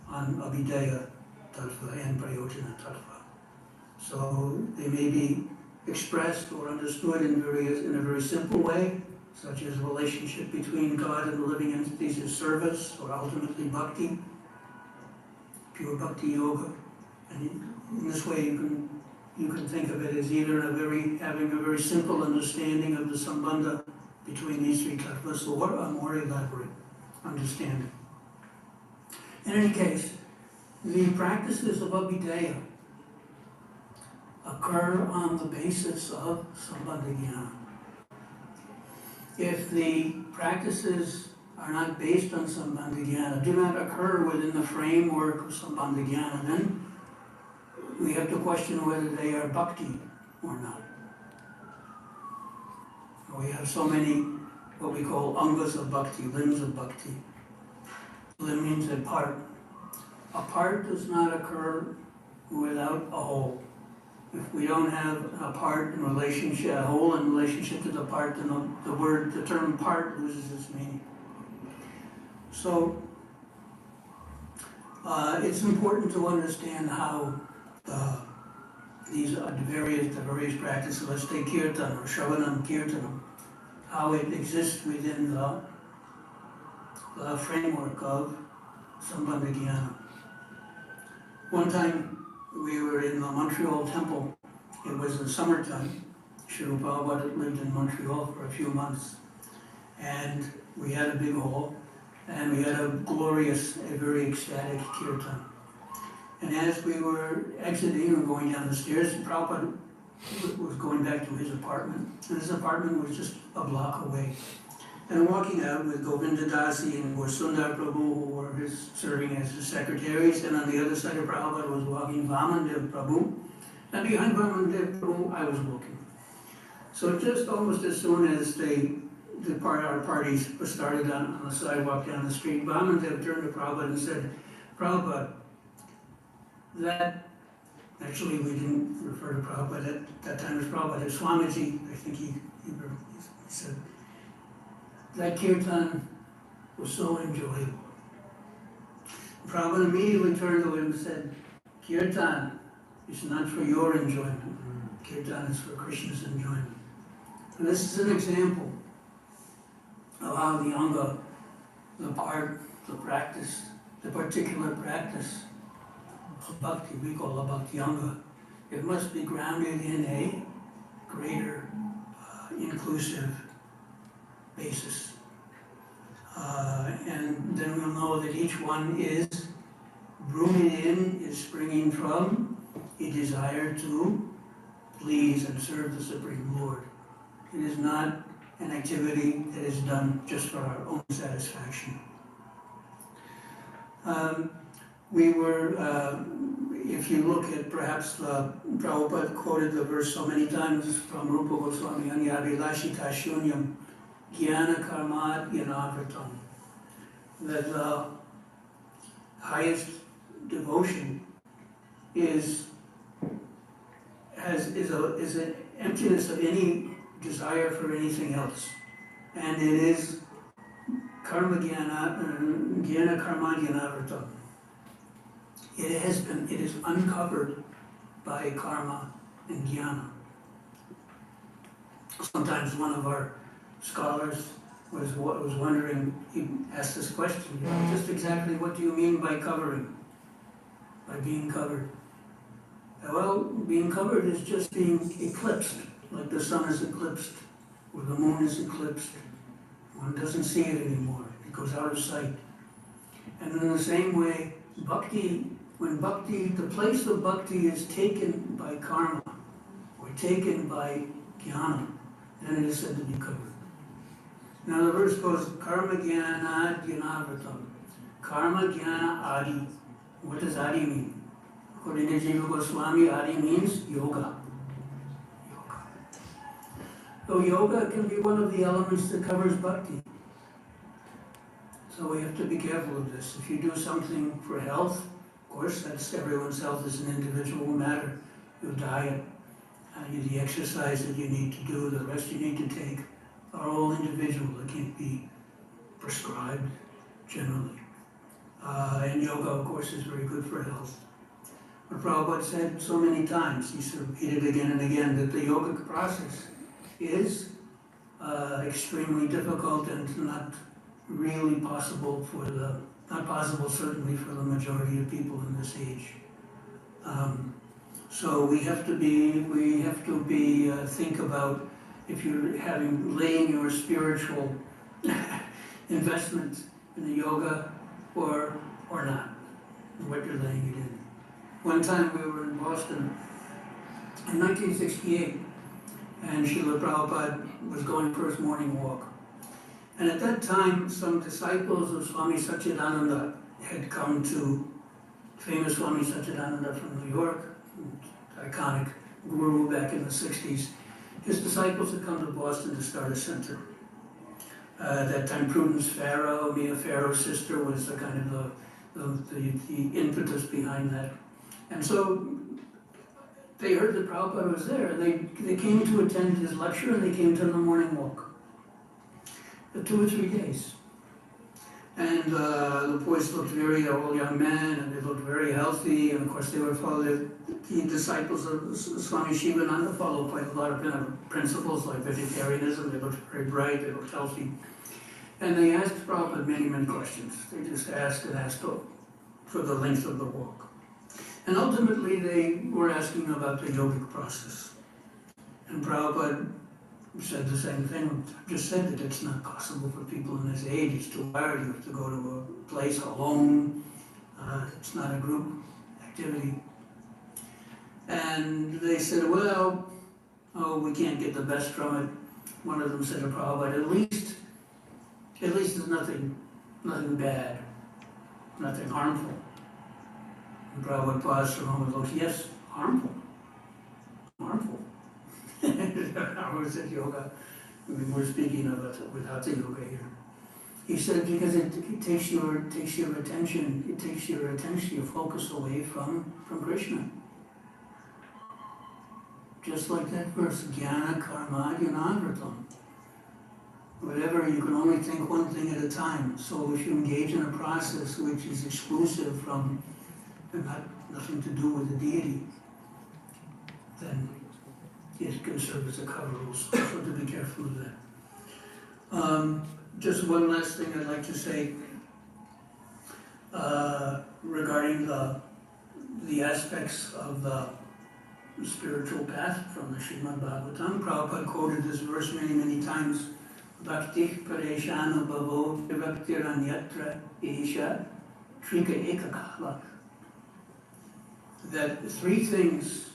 on Abhideya tattva and Prayojana tattva. So they may be expressed or understood in a very simple way, such as relationship between God and the living entities is service, or ultimately bhakti, pure bhakti yoga. And in this way you can think of it as either having a very simple understanding of the sambandha between these 3 tattvas, or a more elaborate understanding. In any case, the practices of Abhideya occur on the basis of Sambandha Jnana. If the practices are not based on Sambandha Jnana, do not occur within the framework of Sambandha Jnana, then we have to question whether they are bhakti or not. We have so many what we call angas of bhakti, limbs of bhakti. Limb means a part. A part does not occur without a whole. If we don't have a part in relationship, a whole in relationship to the part, then the term part loses its meaning. So it's important to understand how the various practices. Let's take kirtan or shravanam kirtanam, how it exists within the framework of Sambandha Jnana. One time we were in the Montreal temple. It was in summertime. Srila Prabhupada lived in Montreal for a few months. And we had a big hall, and we had a very ecstatic kirtan. And as we were exiting or going down the stairs, Prabhupada was going back to his apartment. And his apartment was just a block away. And walking out with Govinda Dasi and Sundar Prabhu, who were serving as his secretaries, and on the other side of Prabhupada was walking Vamandev Prabhu, and behind Vamandev Prabhu I was walking. So just almost as soon as our parties were started on the sidewalk down the street, Vamandev turned to Prabhupada and said, Prabhupada, actually we didn't refer to Prabhupada at that time as Prabhupada, as Swamiji, I think he said, that kirtan was so enjoyable. Prabhupada immediately turned to him and said, kirtan is not for your enjoyment. Kirtan is for Krishna's enjoyment. And this is an example of how the anga, the part, the practice, the particular practice of bhakti, we call a bhakti anga, it must be grounded in a greater inclusive basis. And then we'll know that each one is rooted in, is springing from a desire to please and serve the Supreme Lord. It is not an activity that is done just for our own satisfaction. If you look at perhaps Prabhupada quoted the verse so many times from Rupa Goswami, Anyabhilashita Shunyam, Jnana Karmat Yanavritam, that the highest devotion is an emptiness of any desire for anything else. And it is karma jnana karma jnanavritam. It is uncovered by karma and jnana. Sometimes one of our scholars was wondering, he asked this question, just exactly what do you mean by covering? By being covered? Well, being covered is just being eclipsed, like the sun is eclipsed, or the moon is eclipsed. One doesn't see it anymore, it goes out of sight. And in the same way, bhakti, the place of bhakti is taken by karma, or taken by jnana, then it is said to be covered. Now the verse goes, karma jnana jnanavritam, karma jnana adi. What does adi mean? According to Jiva Goswami, adi means yoga. So yoga can be one of the elements that covers bhakti. So we have to be careful of this. If you do something for health, of course, that's everyone's health is an individual matter. Your diet, the exercise that you need to do, the rest you need to take, are all individual. They can't be prescribed generally. And yoga, of course, is very good for health. But Prabhupada said so many times, he's repeated again and again, that the yogic process is extremely difficult and not really possible not possible certainly for the majority of people in this age. So we have to think about if you're laying your spiritual investment in the yoga or not, what you're laying it in. One time we were in Boston in 1968, and Srila Prabhupada was going for his morning walk. And at that time, some disciples of Swami Satchidananda had come to, famous Swami Satchidananda from New York, iconic guru back in the 60s. His disciples had come to Boston to start a center. At that time, Prudence Farrow, Mia Farrow's sister, was the kind of the impetus behind that. And so they heard that Prabhupada was there, and they came to attend his lecture, and they came to the morning walk. For 2 or 3 days. And the boys looked all young men, and they looked very healthy, and of course they were the disciples of Swami Shivananda followed quite a lot of principles like vegetarianism. They looked very bright, they looked healthy. And they asked Prabhupada many questions. They just asked and asked for the length of the walk. And ultimately they were asking about the yogic process. And Prabhupada said the same thing, just said that it's not possible for people in this age, it's too hard, you have to go to a place alone, it's not a group activity. And they said, well, we can't get the best from it. One of them said to Prabhupada, at least there's nothing bad, nothing harmful. And Prabhupada paused for a moment and looked, yes, harmful. How is it yoga? I mean, we're speaking of it without the yoga here. He said because it takes your attention, your focus away from Krishna. Just like that verse, Jnana Karma Jnanavritam. Whatever, you can only think one thing at a time. So if you engage in a process which is exclusive from, nothing to do with the deity, then it can serve as a cover also, so to be careful of that. Just one last thing I'd like to say regarding the aspects of the spiritual path from the Srimad Bhagavatam. Prabhupada quoted this verse many times. Bhakti pareshana bhavo vibhaktir anyatra esha trika ekakala. that three things,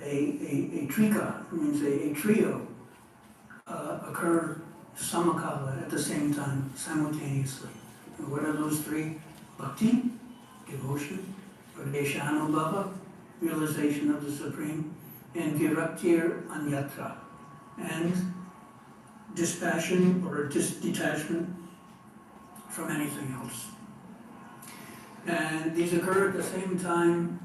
a trika, means a trio, occur samakala, at the same time, simultaneously. And what are those three? Bhakti, devotion, pradeshanubhava, realization of the Supreme, and viraktir anyatra, and dispassion or detachment from anything else. And these occur at the same time,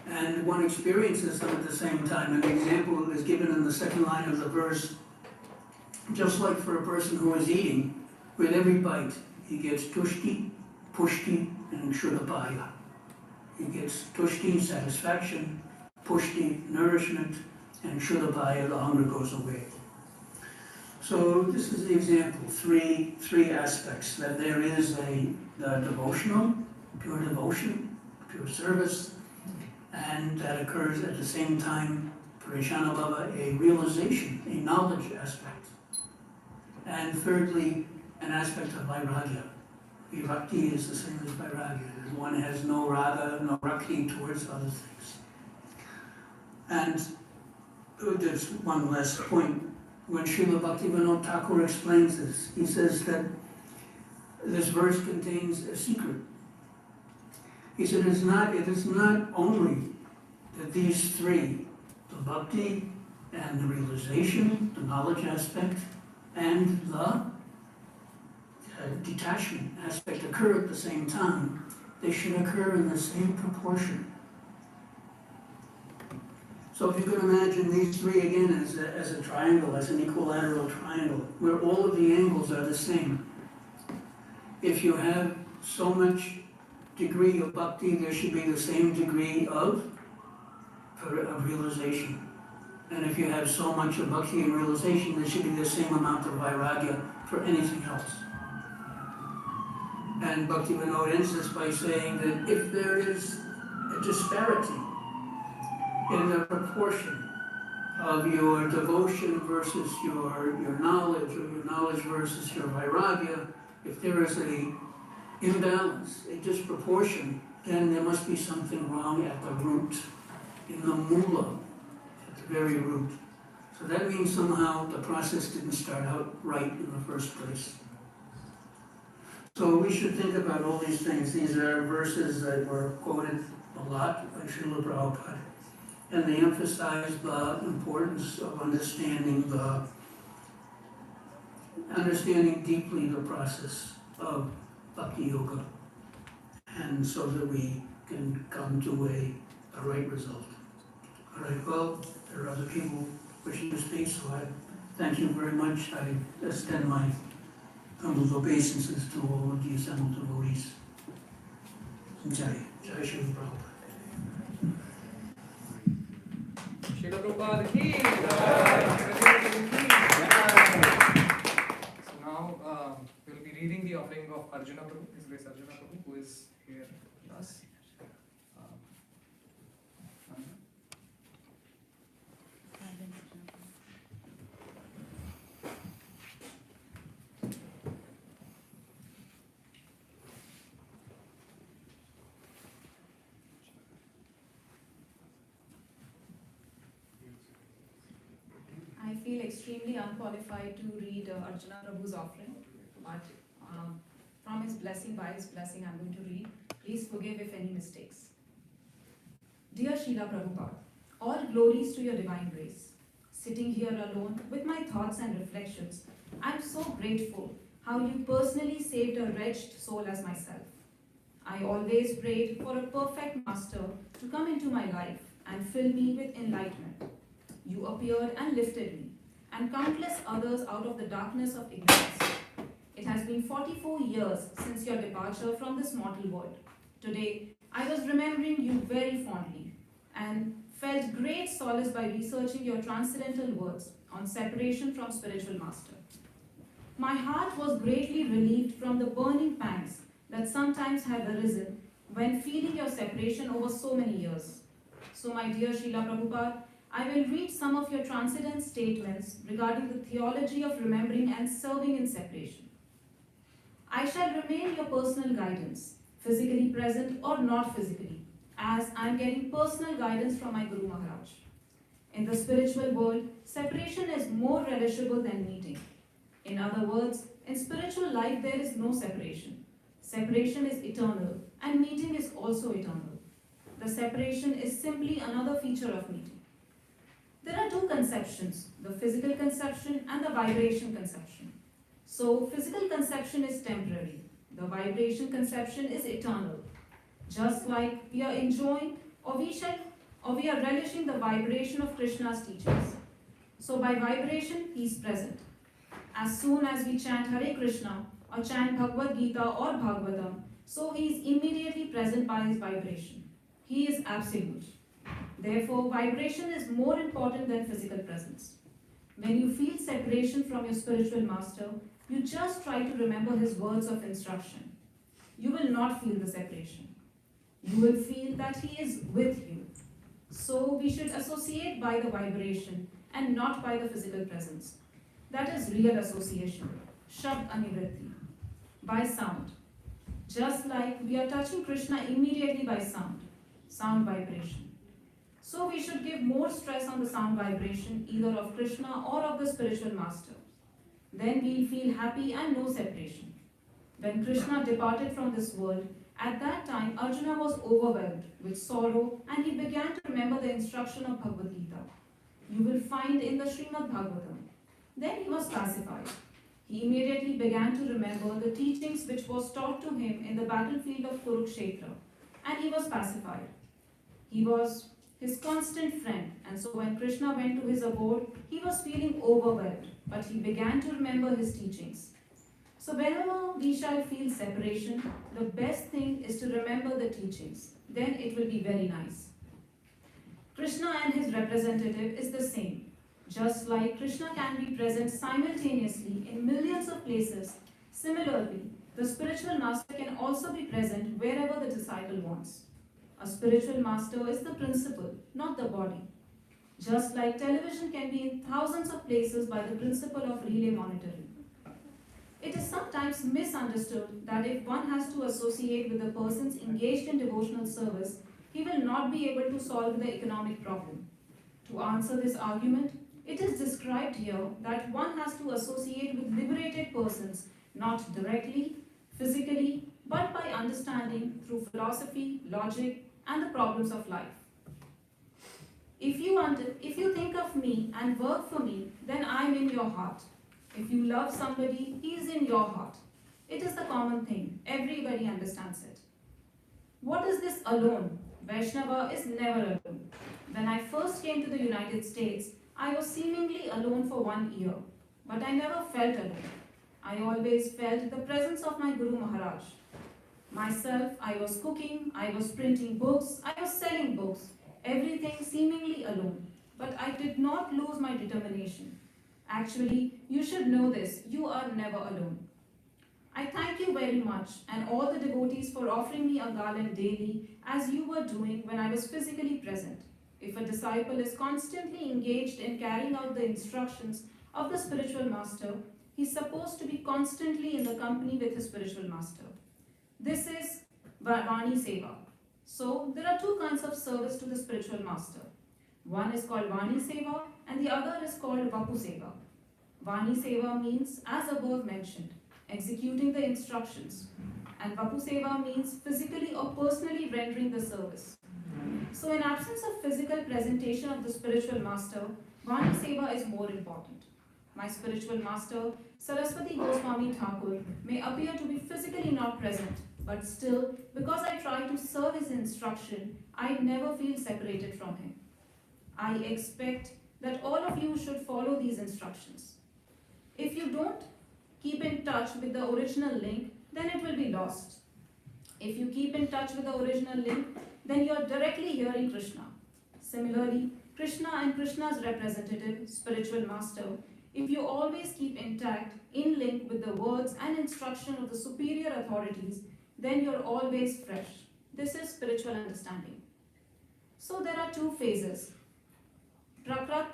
and one experiences them at the same time. An example is given in the second line of the verse. Just like for a person who is eating, with every bite, he gets tushti, pushti, and kshudapaya. He gets tushti, satisfaction, pushti, nourishment, and kshudapaya, the hunger goes away. So this is the example, three aspects, that there is the devotional, pure devotion, pure service, and that occurs at the same time, Parishanabhava, a realization, a knowledge aspect. And thirdly, an aspect of vairagya. Virakti is the same as vairagya. One has no raga, no rakti towards other things. And there's one last point. When Srila Bhaktivinoda Thakur explains this, he says that this verse contains a secret. He said it is not only that these three, the bhakti and the realization, the knowledge aspect, and the detachment aspect occur at the same time, they should occur in the same proportion. So if you can imagine these three again as a triangle, as an equilateral triangle, where all of the angles are the same. If you have so much degree of bhakti, there should be the same degree of realization. And if you have so much of bhakti and realization, there should be the same amount of vairagya for anything else. And Bhaktivinoda ends this by saying that if there is a disparity in the proportion of your devotion versus your knowledge, or your knowledge versus your vairagya, if there is a imbalance, a disproportion, then there must be something wrong at the root, in the mula, at the very root. So that means somehow the process didn't start out right in the first place. So we should think about all these things. These are verses that were quoted a lot by Srila Prabhupada. And they emphasize the importance of understanding deeply the process of Bhakti Yoga, and so that we can come to a right result. All right, well, there are other people wishing to speak, so I thank you very much. I extend my humble obeisances to all of the assembled devotees. Jai Srila Prabhupada. Srila Prabhupada Ghee! So now we'll be reading the offering of Arjuna Prabhu, His Grace Arjuna Prabhu, who is here with us. I feel extremely unqualified to read Arjuna Prabhu's offering, but from his blessing, by his blessing, I'm going to read. Please forgive if any mistakes. Dear Srila Prabhupada, all glories to your divine grace. Sitting here alone with my thoughts and reflections, I'm so grateful how you personally saved a wretched soul as myself. I always prayed for a perfect master to come into my life and fill me with enlightenment. You appeared and lifted me, and countless others out of the darkness of ignorance. It has been 44 years since your departure from this mortal world. Today, I was remembering you very fondly, and felt great solace by researching your transcendental words on separation from spiritual master. My heart was greatly relieved from the burning pangs that sometimes have arisen when feeling your separation over so many years. So my dear Srila Prabhupada, I will read some of your transcendent statements regarding the theology of remembering and serving in separation. I shall remain your personal guidance, physically present or not physically, as I'm getting personal guidance from my Guru Maharaj. In the spiritual world, separation is more relishable than meeting. In other words, in spiritual life there is no separation. Separation is eternal and meeting is also eternal. The separation is simply another feature of meeting. There are two conceptions, the physical conception and the vibration conception. So, physical conception is temporary. The vibration conception is eternal. Just like we are enjoying or we are relishing the vibration of Krishna's teachings. So by vibration, he is present. As soon as we chant Hare Krishna or chant Bhagavad Gita or Bhagavatam, so he is immediately present by his vibration. He is absolute. Therefore, vibration is more important than physical presence. When you feel separation from your spiritual master, you just try to remember his words of instruction. You will not feel the separation. You will feel that he is with you. So we should associate by the vibration and not by the physical presence. That is real association, Shabd Anivritti, by sound. Just like we are touching Krishna immediately by sound vibration. So we should give more stress on the sound vibration either of Krishna or of the spiritual master. Then we feel happy and no separation. When Krishna departed from this world, at that time Arjuna was overwhelmed with sorrow and he began to remember the instruction of Bhagavad Gita. You will find in the Srimad Bhagavatam. Then he was pacified. He immediately began to remember the teachings which was taught to him in the battlefield of Kurukshetra, and he was pacified. He was his constant friend, and so when Krishna went to his abode, he was feeling overwhelmed, but he began to remember his teachings. So whenever we shall feel separation, the best thing is to remember the teachings. Then it will be very nice. Krishna and his representative is the same. Just like Krishna can be present simultaneously in millions of places, similarly, the spiritual master can also be present wherever the disciple wants. A spiritual master is the principle, not the body. Just like television can be in thousands of places by the principle of relay monitoring. It is sometimes misunderstood that if one has to associate with the persons engaged in devotional service, he will not be able to solve the economic problem. To answer this argument, it is described here that one has to associate with liberated persons, not directly, physically, but by understanding through philosophy, logic, and the problems of life. If you think of me and work for me, then I am in your heart. If you love somebody, he is in your heart. It is the common thing. Everybody understands it. What is this alone? Vaishnava is never alone. When I first came to the United States, I was seemingly alone for 1 year, but I never felt alone. I always felt the presence of my Guru Maharaj. Myself, I was cooking, I was printing books, I was selling books, everything seemingly alone. But I did not lose my determination. Actually, you should know this, you are never alone. I thank you very much and all the devotees for offering me a garland daily as you were doing when I was physically present. If a disciple is constantly engaged in carrying out the instructions of the spiritual master, he is supposed to be constantly in the company with his spiritual master. This is Vani Seva. So, there are two kinds of service to the spiritual master. One is called Vani Seva and the other is called Vapu Seva. Vani Seva means, as above mentioned, executing the instructions. And Vapu Seva means physically or personally rendering the service. So in absence of physical presentation of the spiritual master, Vani Seva is more important. My spiritual master, Saraswati Goswami Thakur, may appear to be physically not present, but still, because I try to serve his instruction, I never feel separated from him. I expect that all of you should follow these instructions. If you don't keep in touch with the original link, then it will be lost. If you keep in touch with the original link, then you are directly hearing Krishna. Similarly, Krishna and Krishna's representative, spiritual master, if you always keep intact, in link with the words and instruction of the superior authorities, then you are always fresh. This is spiritual understanding. So there are two phases, Prakat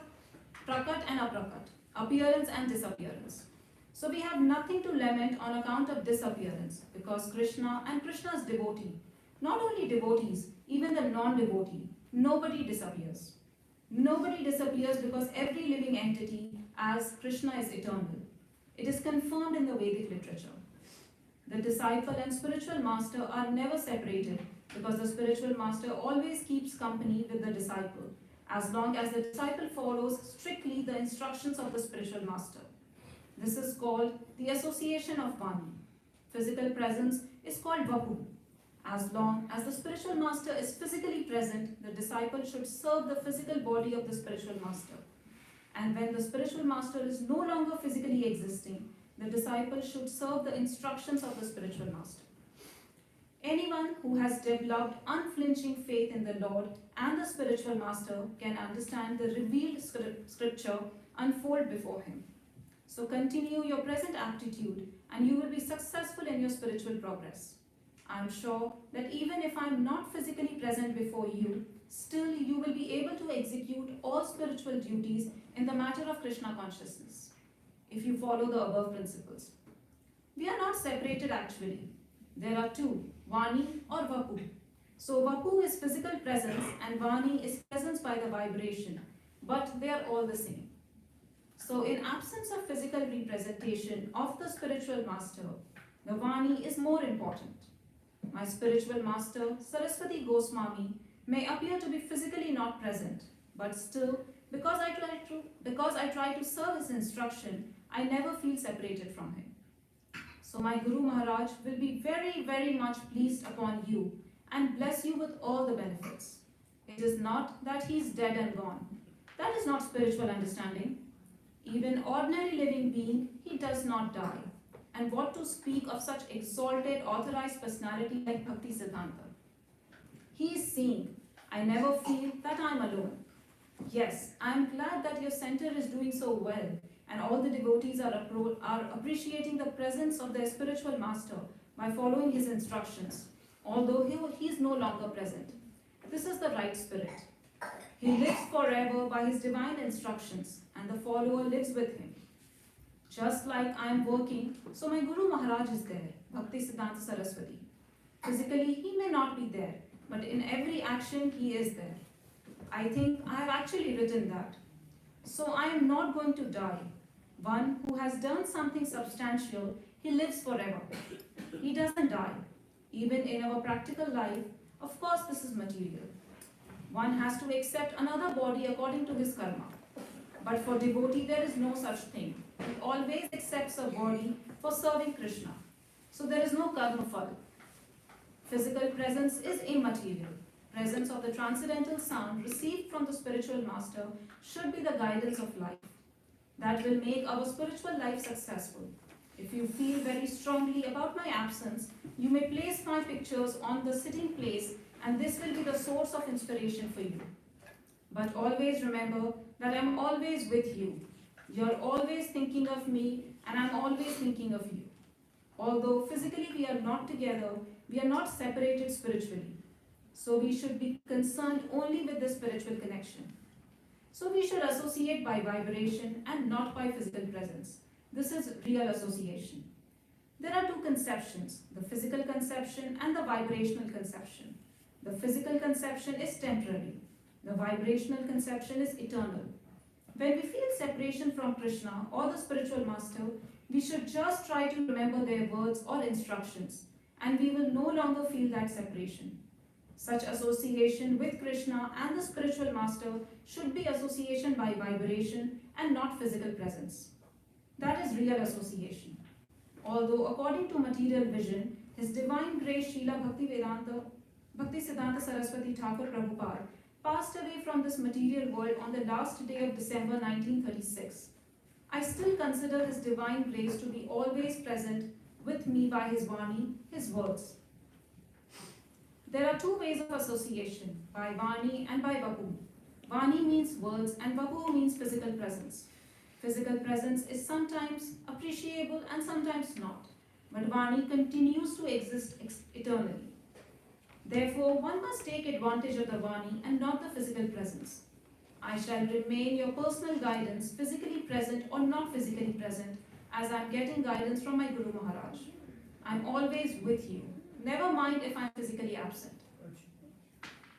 and Aprakat, appearance and disappearance. So we have nothing to lament on account of disappearance because Krishna and Krishna's devotee, not only devotees, even the non-devotee, nobody disappears. Nobody disappears because every living entity, as Krishna, is eternal. It is confirmed in the Vedic literature. The disciple and spiritual master are never separated because the spiritual master always keeps company with the disciple as long as the disciple follows strictly the instructions of the spiritual master. This is called the association of Vani. Physical presence is called Vapu. As long as the spiritual master is physically present, the disciple should serve the physical body of the spiritual master. And when the spiritual master is no longer physically existing, the disciple should serve the instructions of the spiritual master. Anyone who has developed unflinching faith in the Lord and the spiritual master can understand the revealed scripture unfold before him. So continue your present aptitude and you will be successful in your spiritual progress. I am sure that even if I am not physically present before you, still you will be able to execute all spiritual duties in the matter of Krishna consciousness, if you follow the above principles. We are not separated actually. There are two, Vani or Vapu. So Vapu is physical presence and Vani is presence by the vibration, but they are all the same. So in absence of physical representation of the spiritual master, the Vani is more important. My spiritual master, Saraswati Goswami, may appear to be physically not present, but still, because I try to serve his instruction, I never feel separated from him. So my Guru Maharaj will be very, very much pleased upon you and bless you with all the benefits. It is not that he is dead and gone. That is not spiritual understanding. Even ordinary living being, he does not die. And what to speak of such exalted, authorized personality like Bhakti Siddhanta? He is seeing. I never feel that I am alone. Yes, I am glad that your center is doing so well and all the devotees are appreciating the presence of their spiritual master by following his instructions, although he is no longer present. This is the right spirit. He lives forever by his divine instructions and the follower lives with him. Just like I am working, so my Guru Maharaj is there, Bhakti Siddhanta Saraswati. Physically, he may not be there, but in every action, he is there. I think I have actually written that. So I am not going to die. One who has done something substantial, he lives forever. He doesn't die. Even in our practical life, of course this is material. One has to accept another body according to his karma. But for devotee, there is no such thing. He always accepts a body for serving Krishna. So there is no karma phala. Physical presence is immaterial. Presence of the transcendental sound received from the spiritual master should be the guidance of life. That will make our spiritual life successful. If you feel very strongly about my absence, you may place my pictures on the sitting place and this will be the source of inspiration for you. But always remember that I am always with you. You are always thinking of me and I am always thinking of you. Although physically we are not together, we are not separated spiritually. So we should be concerned only with the spiritual connection. So we should associate by vibration and not by physical presence. This is real association. There are two conceptions, the physical conception and the vibrational conception. The physical conception is temporary. The vibrational conception is eternal. When we feel separation from Krishna or the spiritual master, we should just try to remember their words or instructions, and we will no longer feel that separation. Such association with Krishna and the spiritual master should be association by vibration and not physical presence. That is real association. Although according to material vision, His Divine Grace Srila Bhakti Siddhanta Saraswati Thakur Prabhupada passed away from this material world on the last day of December 1936. I still consider His Divine Grace to be always present with me by His Vani, His words. There are two ways of association, by Vani and by Vapu. Vani means words and Vapu means physical presence. Physical presence is sometimes appreciable and sometimes not, but Vani continues to exist eternally. Therefore, one must take advantage of the Vani and not the physical presence. I shall remain your personal guidance, physically present or not physically present, as I am getting guidance from my Guru Maharaj. I am always with you. Never mind if I am physically absent.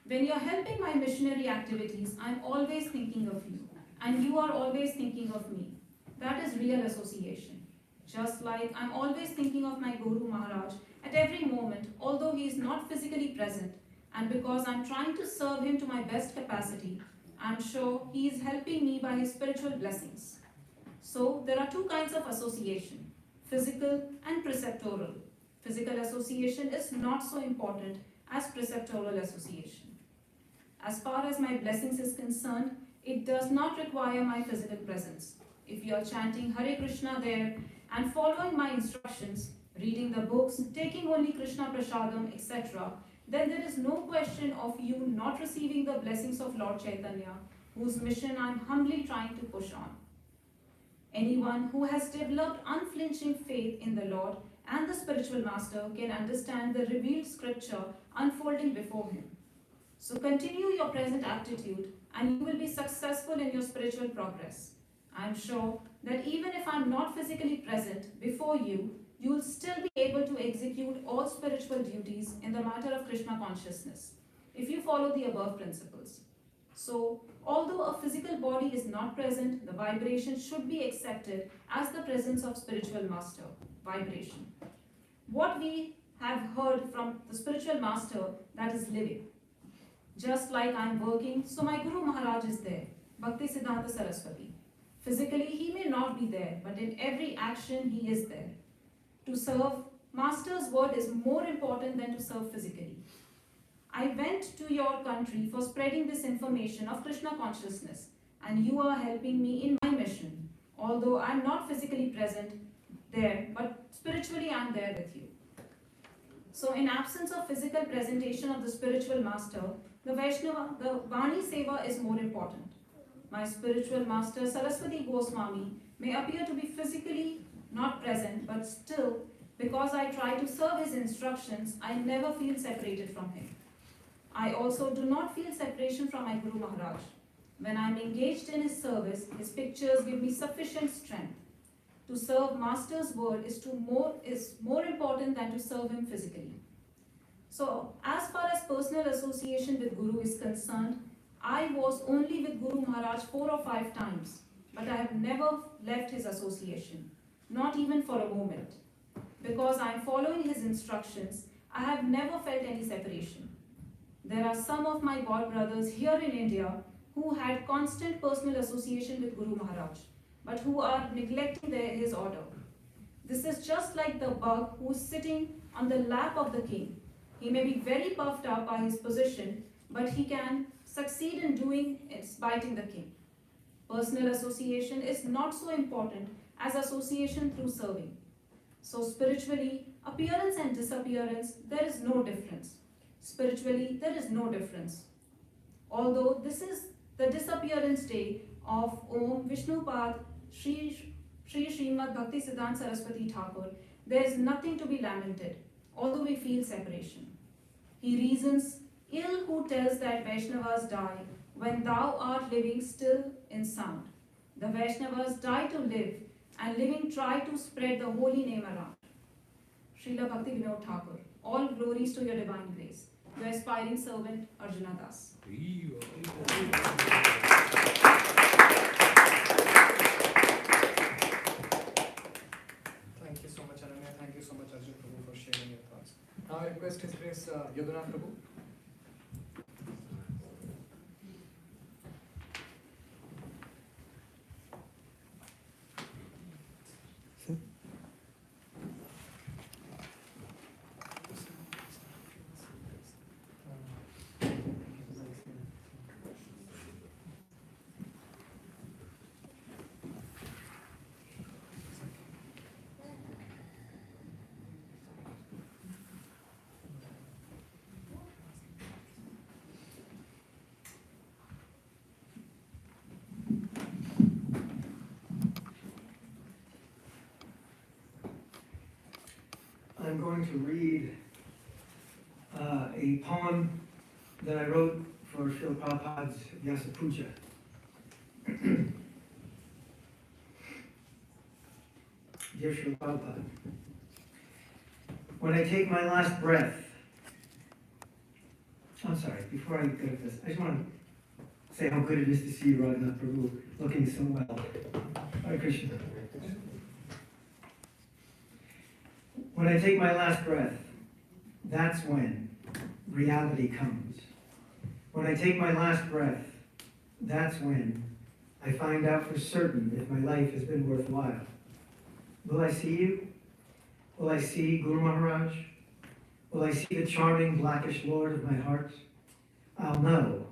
When you're helping my missionary activities, I'm always thinking of you, and you are always thinking of me. That is real association. Just like I'm always thinking of my Guru Maharaj at every moment, although he is not physically present, and because I'm trying to serve him to my best capacity, I'm sure he is helping me by his spiritual blessings. So there are two kinds of association, physical and preceptoral. Physical association is not so important as preceptoral association. As far as my blessings is concerned, it does not require my physical presence. If you are chanting Hare Krishna there and following my instructions, reading the books, taking only Krishna Prasadam, etc., then there is no question of you not receiving the blessings of Lord Chaitanya, whose mission I am humbly trying to push on. Anyone who has developed unflinching faith in the Lord and the spiritual master can understand the revealed scripture unfolding before him. So continue your present aptitude and you will be successful in your spiritual progress. I am sure that even if I am not physically present before you, you will still be able to execute all spiritual duties in the matter of Krishna consciousness, if you follow the above principles. So, although a physical body is not present, the vibration should be accepted as the presence of spiritual master, vibration. What we have heard from the spiritual master, that is living. Just like I am working, so my Guru Maharaj is there, Bhakti Siddhanta Saraswati. Physically, he may not be there, but in every action, he is there. To serve, Master's word is more important than to serve physically. I went to your country for spreading this information of Krishna consciousness, and you are helping me in my mission. Although I am not physically present there, but spiritually I am there with you. So in absence of physical presentation of the spiritual master, the Vaishnava, the Vani Seva is more important. My spiritual master Saraswati Goswami may appear to be physically not present, but still, because I try to serve his instructions, I never feel separated from him. I also do not feel separation from my Guru Maharaj. When I am engaged in his service, his pictures give me sufficient strength. To serve Master's word is more important than to serve him physically. So, as far as personal association with Guru is concerned, I was only with Guru Maharaj 4 or 5 times, but I have never left his association, not even for a moment. Because I am following his instructions, I have never felt any separation. There are some of my god brothers here in India who had constant personal association with Guru Maharaj, but who are neglecting his order. This is just like the bug who is sitting on the lap of the king. He may be very puffed up by his position, but he can succeed in biting the king. Personal association is not so important as association through serving. So spiritually, appearance and disappearance, there is no difference. Spiritually, there is no difference. Although this is the disappearance day of Om Vishnupad Sri Srimad Bhakti Siddhanta Saraswati Thakur, there is nothing to be lamented, although we feel separation. He reasons, ill who tells that Vaishnavas die when thou art living still in sound. The Vaishnavas die to live, and living try to spread the holy name around. Srila Bhakti Vinod Thakur, all glories to your divine grace. Your aspiring servant, Arjuna Das. Thank you so much, Ananya. Thank you so much, Arjun Prabhu, for sharing your thoughts. Now I request His Grace Yaduna Prabhu. I'm going to read a poem that I wrote for Srila Prabhupada's Vyasa Puja. Dear Srila Prabhupada, when I take my last breath, I'm sorry, before I go to this, I just want to say how good it is to see you, Raghunath Prabhu, looking so well. Hare Krishna. When I take my last breath, that's when reality comes. When I take my last breath, that's when I find out for certain if my life has been worthwhile. Will I see you? Will I see Guru Maharaj? Will I see the charming blackish Lord of my heart? I'll know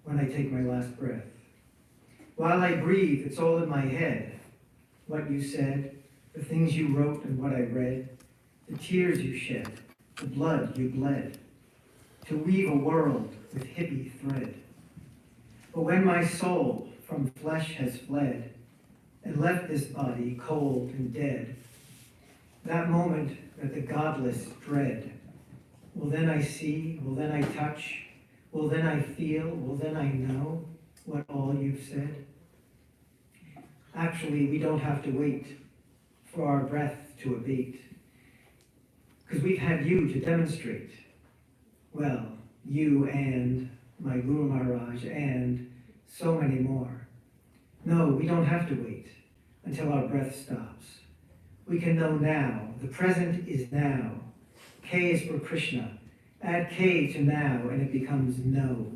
when I take my last breath. While I breathe, it's all in my head. What you said, the things you wrote and what I read, the tears you shed, the blood you bled, to weave a world with hippie thread. But when my soul from flesh has fled and left this body cold and dead, that moment that the godless dread, will then I see, will then I touch, will then I feel, will then I know what all you've said? Actually, we don't have to wait for our breath to abate, because we've had you to demonstrate. Well, you and my Guru Maharaj and so many more. No, we don't have to wait until our breath stops. We can know now. The present is now. K is for Krishna. Add K to now and it becomes know.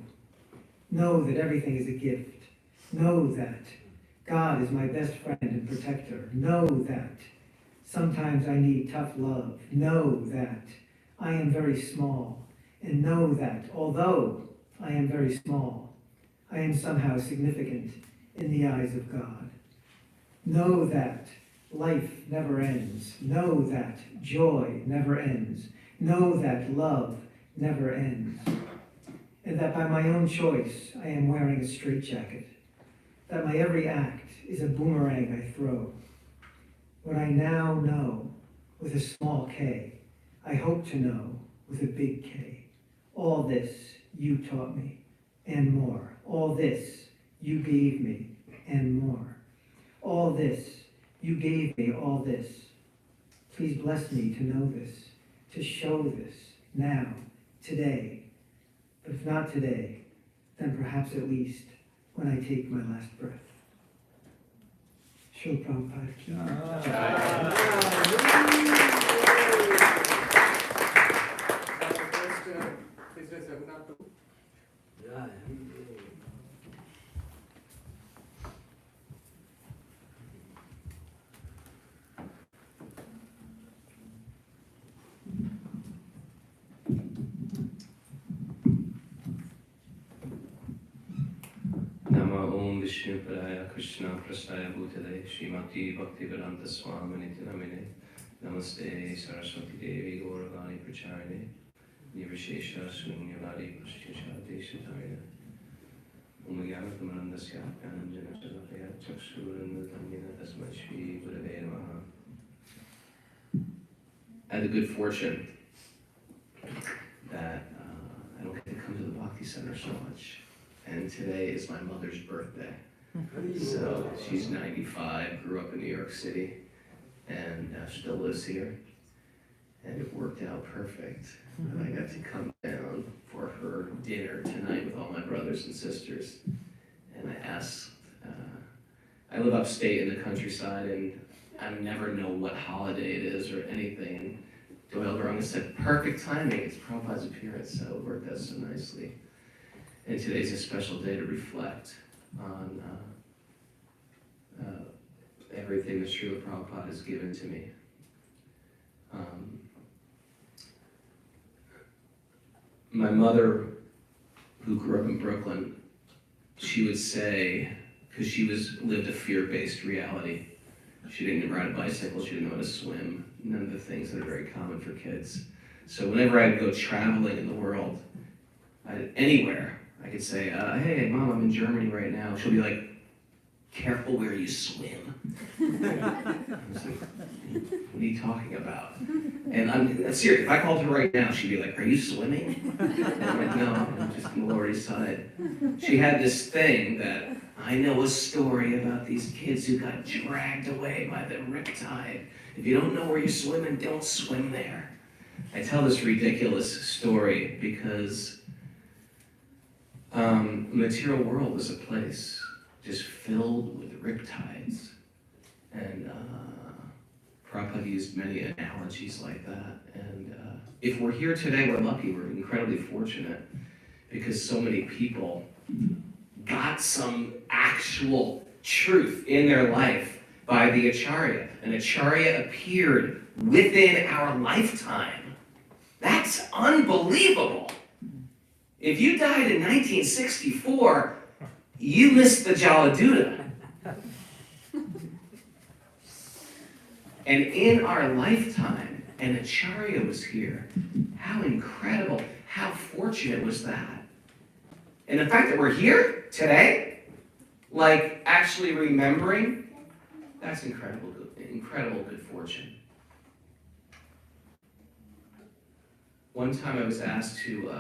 Know that everything is a gift. Know that God is my best friend and protector. Know that sometimes I need tough love. Know that I am very small. And know that although I am very small, I am somehow significant in the eyes of God. Know that life never ends. Know that joy never ends. Know that love never ends. And that by my own choice, I am wearing a straitjacket. That my every act is a boomerang I throw. What I now know with a small k, I hope to know with a big K. All this you taught me, and more. All this you gave me, and more. All this you gave me, all this. Please bless me to know this, to show this, now, today. But if not today, then perhaps at least when I take my last breath. Srila Prabhupada ki Yeah, Nama Om Vishnu Padaya Krishna Prasaya Bhutale Srimati Bhaktivedanta Swamini Namine Namaste Saraswati Devi Gauravani Pracharine Nirvishesha Sunyavadi Prasthishati Shataya Umayanatamandasya Anjana Salataya Chaksurandamina Tasmai Shri Gurave Namaha. I had the good fortune that I don't get to come to the Bhakti Center so much. And today is my mother's birthday. So she's 95, grew up in New York City, and still lives here. And it worked out perfect. And I got to come down for her dinner tonight with all my brothers and sisters. And I asked, I live upstate in the countryside, and I never know what holiday it is or anything. And Doyle Duranga said, perfect timing, it's Prabhupada's appearance, so it worked out so nicely. And today's a special day to reflect on everything that Srila Prabhupada has given to me. My mother, who grew up in Brooklyn, she would say, because she lived a fear-based reality. She didn't ride a bicycle, she didn't know how to swim, none of the things that are very common for kids. So whenever I'd go traveling in the world, anywhere, I could say, hey, Mom, I'm in Germany right now. She'll be like, careful where you swim. I was like, what are you talking about? And I'm serious. If I called her right now, she'd be like, are you swimming? I'm like, no, I'm just on the Lower East Side. She had this thing that, I know a story about these kids who got dragged away by the riptide. If you don't know where you're swimming, don't swim there. I tell this ridiculous story because material world is a place just filled with riptides. And Prabhupada used many analogies like that. And if we're here today, we're lucky, we're incredibly fortunate, because so many people got some actual truth in their life by the Acharya. An Acharya appeared within our lifetime. That's unbelievable. If you died in 1964, you missed the Jaladuta. And in our lifetime, an Acharya was here. How incredible, how fortunate was that? And the fact that we're here today, like actually remembering, that's incredible good fortune. One time I was asked to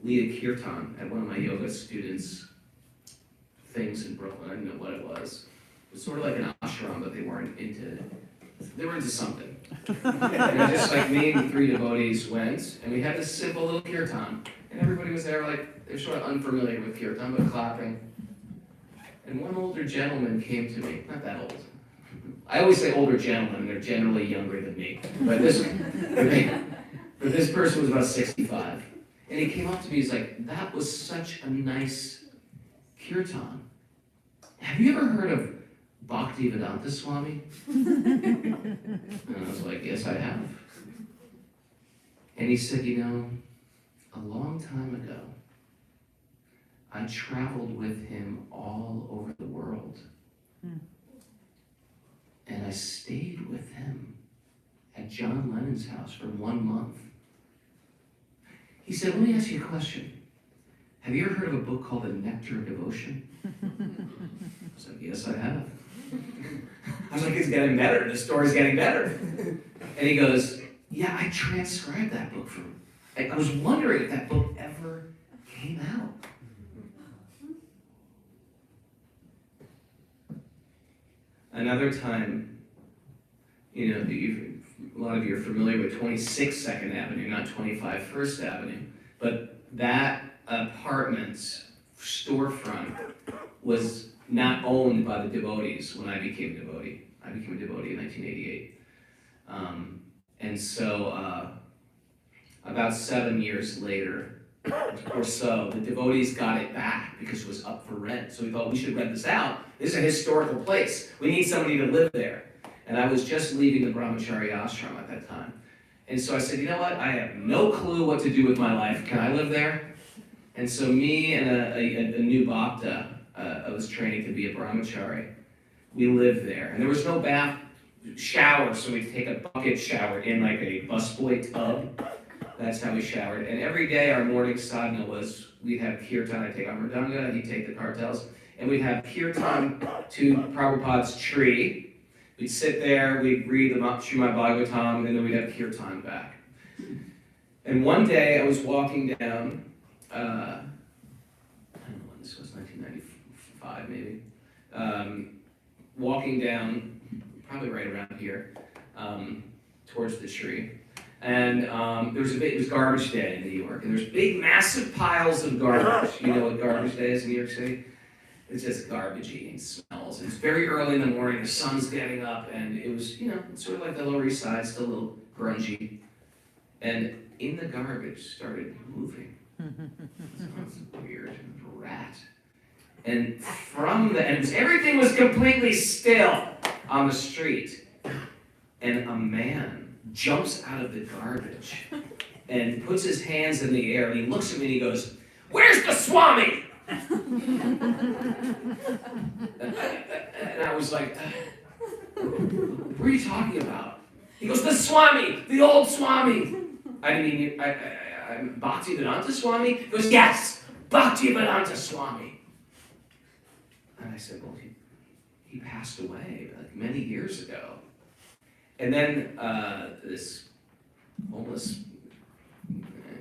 lead a kirtan at one of my yoga students' things in Brooklyn. I didn't know what it was. It was sort of like an ashram, but they were into something. And just like me and 3 devotees went, and we had this simple little kirtan. And everybody was there, like, they're sort of unfamiliar with kirtan, but clapping. And one older gentleman came to me, not that old. I always say older gentlemen, they're generally younger than me. But this person was about 65. And he came up to me, he's like, that was such a nice kirtan. Have you ever heard of Bhaktivedanta Swami? And I was like, yes, I have. And he said, you know, a long time ago, I traveled with him all over the world. And I stayed with him at John Lennon's house for 1 month. He said, let me ask you a question. Have you ever heard of a book called The Nectar of Devotion? I was like, yes, I have. I was like, it's getting better. The story's getting better. And he goes, yeah, I transcribed that book for him. I was wondering if that book ever came out. Another time, you know, a lot of you are familiar with 26 2nd Avenue, not 25 1st Avenue. But that apartment storefront was not owned by the devotees when I became a devotee. I became a devotee in 1988. And so about 7 years later or so, the devotees got it back because it was up for rent. So we thought we should rent this out. This is a historical place. We need somebody to live there. And I was just leaving the Brahmacharya ashram at that time. And so I said, you know what? I have no clue what to do with my life. Can I live there? And so me and a new bhakta, I was training to be a brahmachari. We lived there. And there was no bath shower, so we'd take a bucket shower in like a busboy tub. That's how we showered. And every day our morning sadhana was, we'd have kirtan, I'd take Amridanga, he'd take the cartels, and we'd have kirtan to Prabhupada's tree. We'd sit there, we'd read the Srimad Bhagavatam, and then we'd have kirtan back. And one day I was walking down, I don't know when this was, 1995 maybe, walking down, probably right around here, towards the tree. And it was garbage day in New York, and there's big, massive piles of garbage. You know what garbage day is in New York City? It's just garbagey and smells. It's very early in the morning, the sun's getting up, and it was, you know, sort of like the Lower East Side, still a little grungy. And in the garbage started moving. Sounds weird, rat. And everything was completely still on the street. And a man jumps out of the garbage and puts his hands in the air, and he looks at me and he goes, "Where's the Swami?" And I was like, what are you talking about? He goes, the Swami, the old Swami. I mean, Bhaktivedanta Swami? He goes, yes, Bhaktivedanta Swami. And I said, well, he passed away like many years ago. And then this homeless,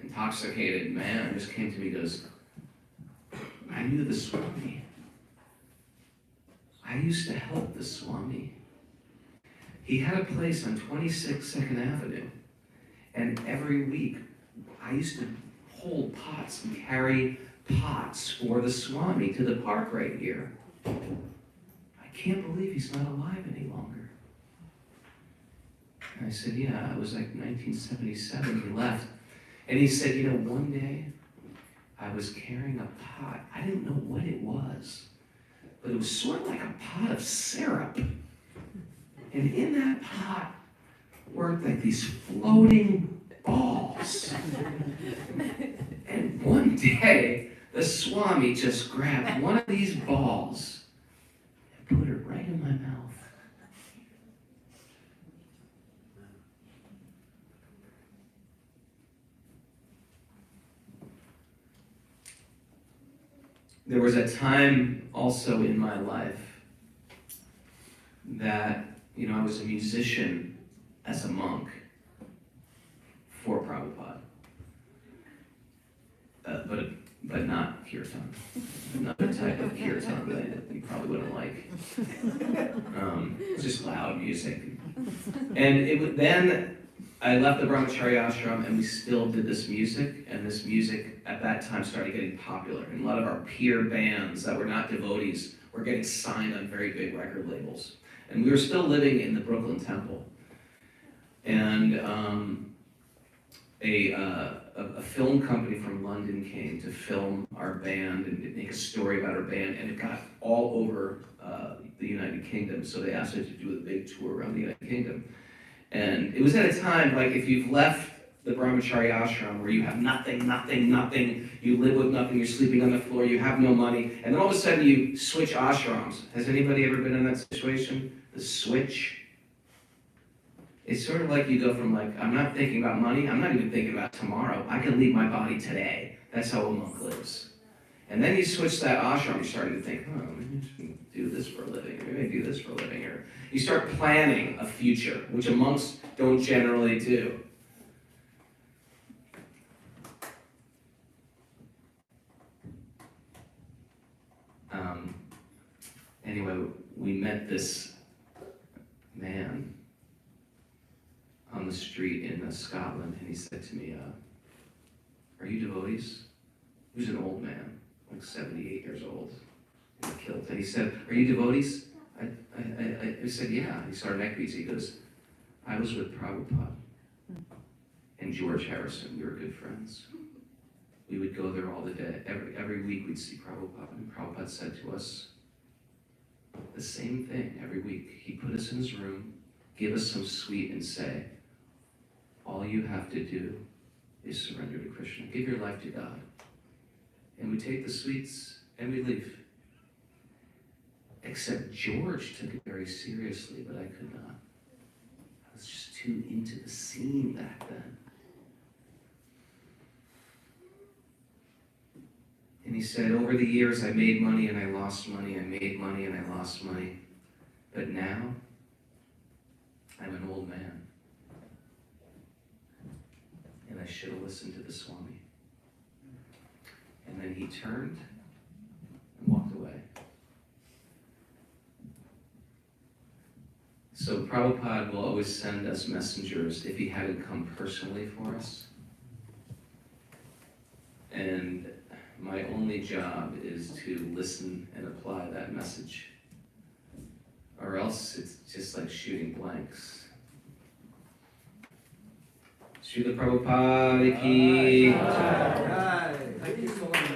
intoxicated man just came to me and goes, I knew the Swami. I used to help the Swami. He had a place on 26 2nd Avenue. And every week, I used to hold pots and carry pots for the Swami to the park right here. I can't believe he's not alive any longer. And I said, yeah, it was like 1977 he left. And he said, you know, one day I was carrying a pot. I didn't know what it was, but it was sort of like a pot of syrup. And in that pot were like these floating balls. And one day, the Swami just grabbed one of these balls and put it right in my mouth. There was a time also in my life that, you know, I was a musician as a monk for Prabhupada. But not kirtan. Another type of kirtan that you probably wouldn't like. It's just loud music. And then I left the brahmacharya ashram and we still did this music, and this music at that time started getting popular. And a lot of our peer bands that were not devotees were getting signed on very big record labels. And we were still living in the Brooklyn Temple. And a film company from London came to film our band and make a story about our band, and it got all over the United Kingdom. So they asked us to do a big tour around the United Kingdom. And it was at a time, like, if you've left the brahmacharya ashram where you have nothing, you live with nothing, you're sleeping on the floor, you have no money, and then all of a sudden you switch ashrams. Has anybody ever been in that situation? The switch? It's sort of like you go from like, I'm not thinking about money, I'm not even thinking about tomorrow, I can leave my body today. That's how a monk lives. And then you switch that ashram, you're starting to think, oh, maybe I should do this for a living, or maybe I do this for a living, or you start planning a future, which monks don't generally do. Anyway, we met this man on the street in Scotland, and he said to me, are you devotees? He was an old man, like 78 years old, in a kilt. And he said, are you devotees? I said, yeah. He started neck beats. He goes, I was with Prabhupada and George Harrison. We were good friends. We would go there all the day. Every week we'd see Prabhupada. And Prabhupada said to us the same thing every week. He'd put us in his room, give us some sweet, and say, all you have to do is surrender to Krishna. Give your life to God. And we take the sweets and we leave. Except George took it very seriously, but I could not. I was just too into the scene back then. And he said, over the years I made money and I lost money, I made money and I lost money. But now, I'm an old man. And I should have listened to the Swami. And then he turned and walked away. So Prabhupada will always send us messengers if he hadn't come personally for us. And my only job is to listen and apply that message. Or else it's just like shooting blanks. Srila Prabhupada ki. Thank you so much.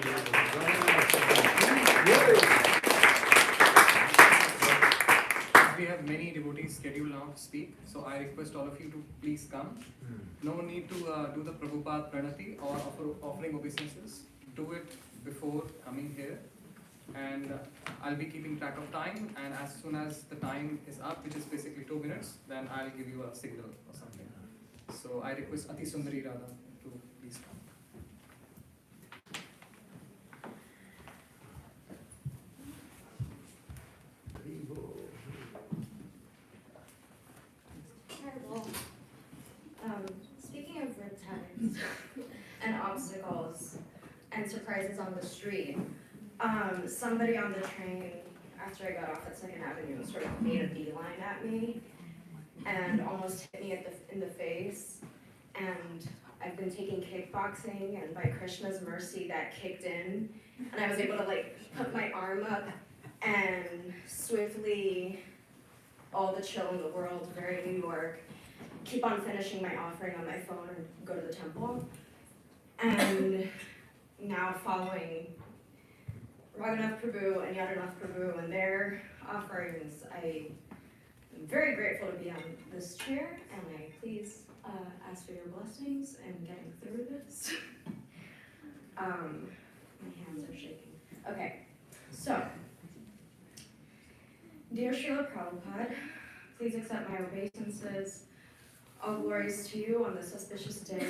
We have many devotees scheduled now to speak, so I request all of you to please come. No need to do the Prabhupada Pranati or offering obeisances. Do it before coming here, and I'll be keeping track of time, and as soon as the time is up, which is basically 2 minutes, then I'll give you a signal or something. So I request Ati Sundari Radha to please come. Speaking of riptides and obstacles and surprises on the street, somebody on the train, after I got off at 2nd Avenue, sort of made a beeline at me and almost hit me in the face. And I've been taking kickboxing, and by Krishna's mercy that kicked in, and I was able to like put my arm up and swiftly, all the chill in the world, very New York, keep on finishing my offering on my phone and go to the temple. And now following Raghunath Prabhu and Yadanath Prabhu and their offerings, I am very grateful to be on this chair, and I please ask for your blessings in getting through this. My hands are shaking. Okay, so, dear Srila Prabhupada, please accept my obeisances. All glories to you on this auspicious day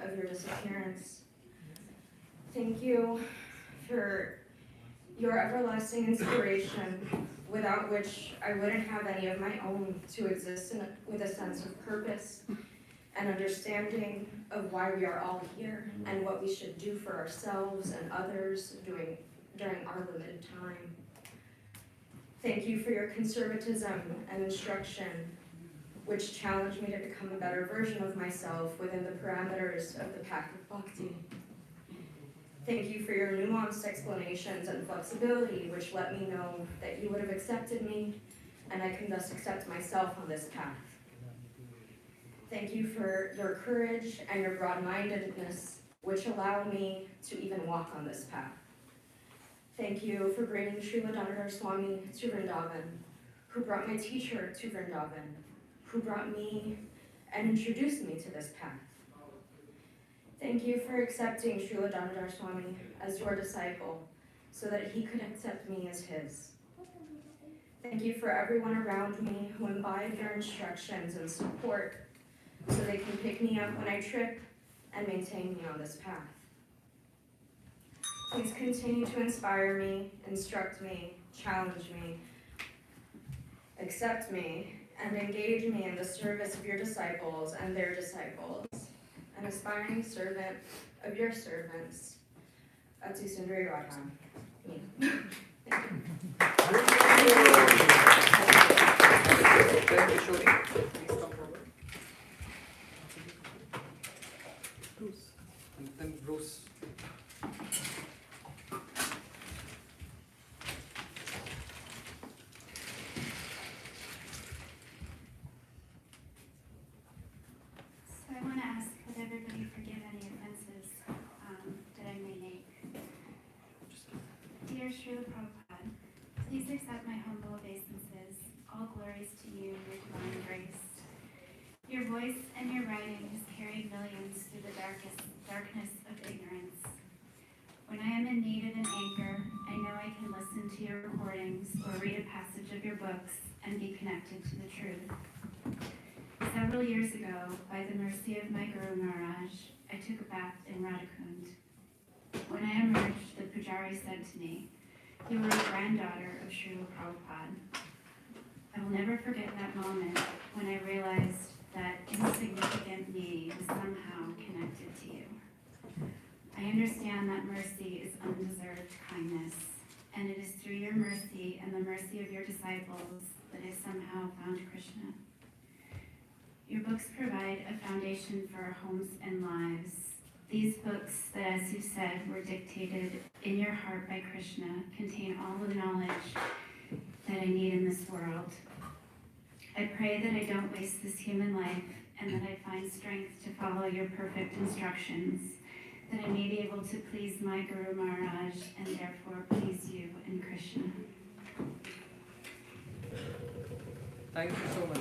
of your disappearance. Thank you for your everlasting inspiration, without which I wouldn't have any of my own to exist with a sense of purpose and understanding of why we are all here and what we should do for ourselves and others during our limited time. Thank you for your conservatism and instruction, which challenged me to become a better version of myself within the parameters of the path of bhakti. Thank you for your nuanced explanations and flexibility, which let me know that you would have accepted me, and I can thus accept myself on this path. Thank you for your courage and your broad-mindedness, which allow me to even walk on this path. Thank you for bringing Srila Damodar Swami to Vrindavan, who brought my teacher to Vrindavan, who brought me and introduced me to this path. Thank you for accepting Srila Damodar Swami as your disciple, so that he could accept me as his. Thank you for everyone around me who imbibe your instructions and support, so they can pick me up when I trip and maintain me on this path. Please continue to inspire me, instruct me, challenge me, accept me, and engage me in the service of your disciples and their disciples, an aspiring servant of your servants, Atu Sundari Radha. Me. Thank you. Then Kishori, please come forward. Bruce. And then Bruce. So I want to ask that everybody forgive any offenses that I may make. Dear Srila Prabhupada, please accept my humble obeisances. All glories to you and your divine grace. Your voice and your writing has carried millions through the darkness of ignorance. When I am in need of an anchor, I know I can listen to your recordings or read a passage of your books and be connected to the truth. Several years ago, by the mercy of my Guru Maharaj, I took a bath in Radhakund. When I emerged, the Pujari said to me, "You are a granddaughter of Srila Prabhupada." I will never forget that moment when I realized that insignificant me was somehow connected to you. I understand that mercy is undeserved kindness, and it is through your mercy and the mercy of your disciples that I somehow found Krishna. Your books provide a foundation for our homes and lives. These books that, as you said, were dictated in your heart by Krishna, contain all the knowledge that I need in this world. I pray that I don't waste this human life and that I find strength to follow your perfect instructions, that I may be able to please my Guru Maharaj and therefore please you and Krishna. Thank you so much.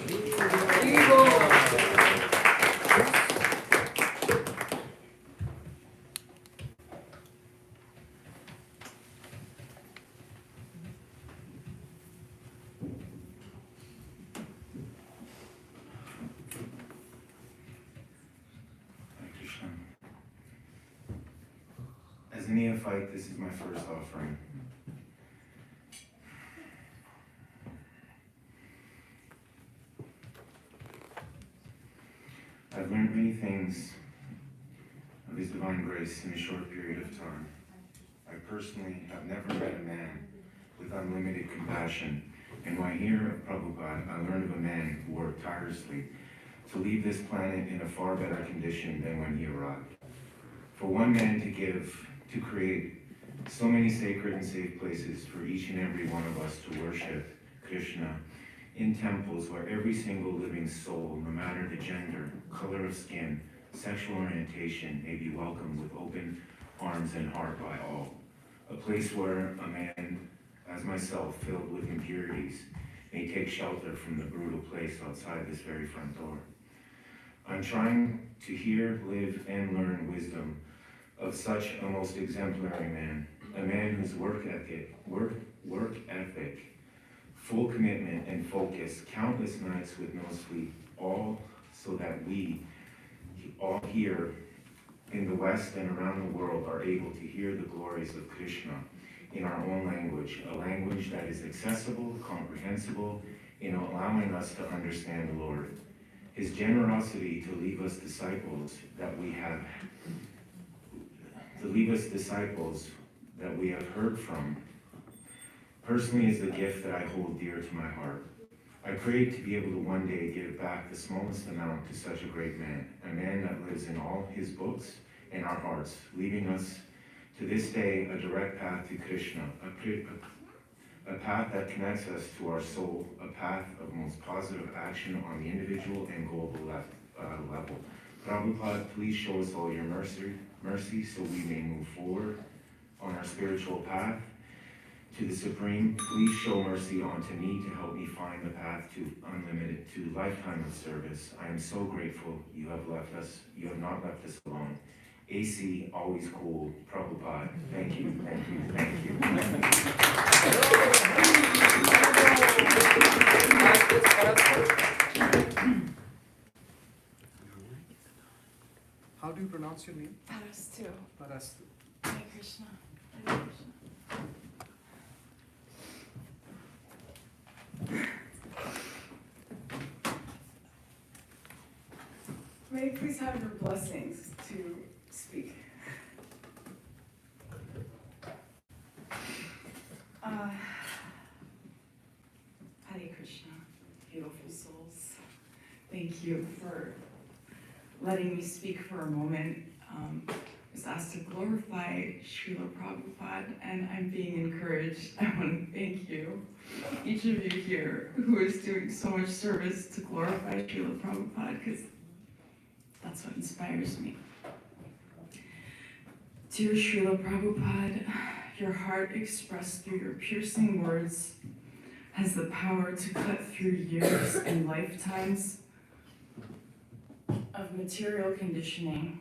As a neophyte, this is my first offering. I've learned many things of His divine grace in a short period of time. I personally have never met a man with unlimited compassion, and when I hear of Prabhupada, I learn of a man who worked tirelessly to leave this planet in a far better condition than when he arrived. For one man to create so many sacred and safe places for each and every one of us to worship Krishna in temples where every single living soul, no matter the gender, color of skin, sexual orientation, may be welcomed with open arms and heart by all. A place where a man, as myself, filled with impurities, may take shelter from the brutal place outside this very front door. I'm trying to hear, live, and learn wisdom of such a most exemplary man, a man whose work ethic, full commitment and focus, countless nights with no sleep, all so that we all here in the West and around the world are able to hear the glories of Krishna in our own language, a language that is accessible, comprehensible, in allowing us to understand the Lord. His generosity to leave us disciples that we have heard from, personally is the gift that I hold dear to my heart. I pray to be able to one day give back the smallest amount to such a great man, a man that lives in all his books and our hearts, leaving us to this day a direct path to Krishna, a path that connects us to our soul, a path of most positive action on the individual and global level. Prabhupada, please show us all your mercy so we may move forward on our spiritual path to the Supreme. Please show mercy onto me to help me find the path to lifetime of service. I am so grateful you have not left us alone. AC, always cool. Prabhupada, thank you, thank you, thank you. How do you pronounce your name? Parastu. Parastu. Hare Krishna. Hare Krishna. May I please have your blessings to speak? Hare Krishna, beautiful souls. Thank you for letting me speak for a moment. I was asked to glorify Srila Prabhupada, and I'm being encouraged. I want to thank you, each of you here, who is doing so much service to glorify Srila Prabhupada, because that's what inspires me. Dear Srila Prabhupada, your heart expressed through your piercing words has the power to cut through years and lifetimes of material conditioning.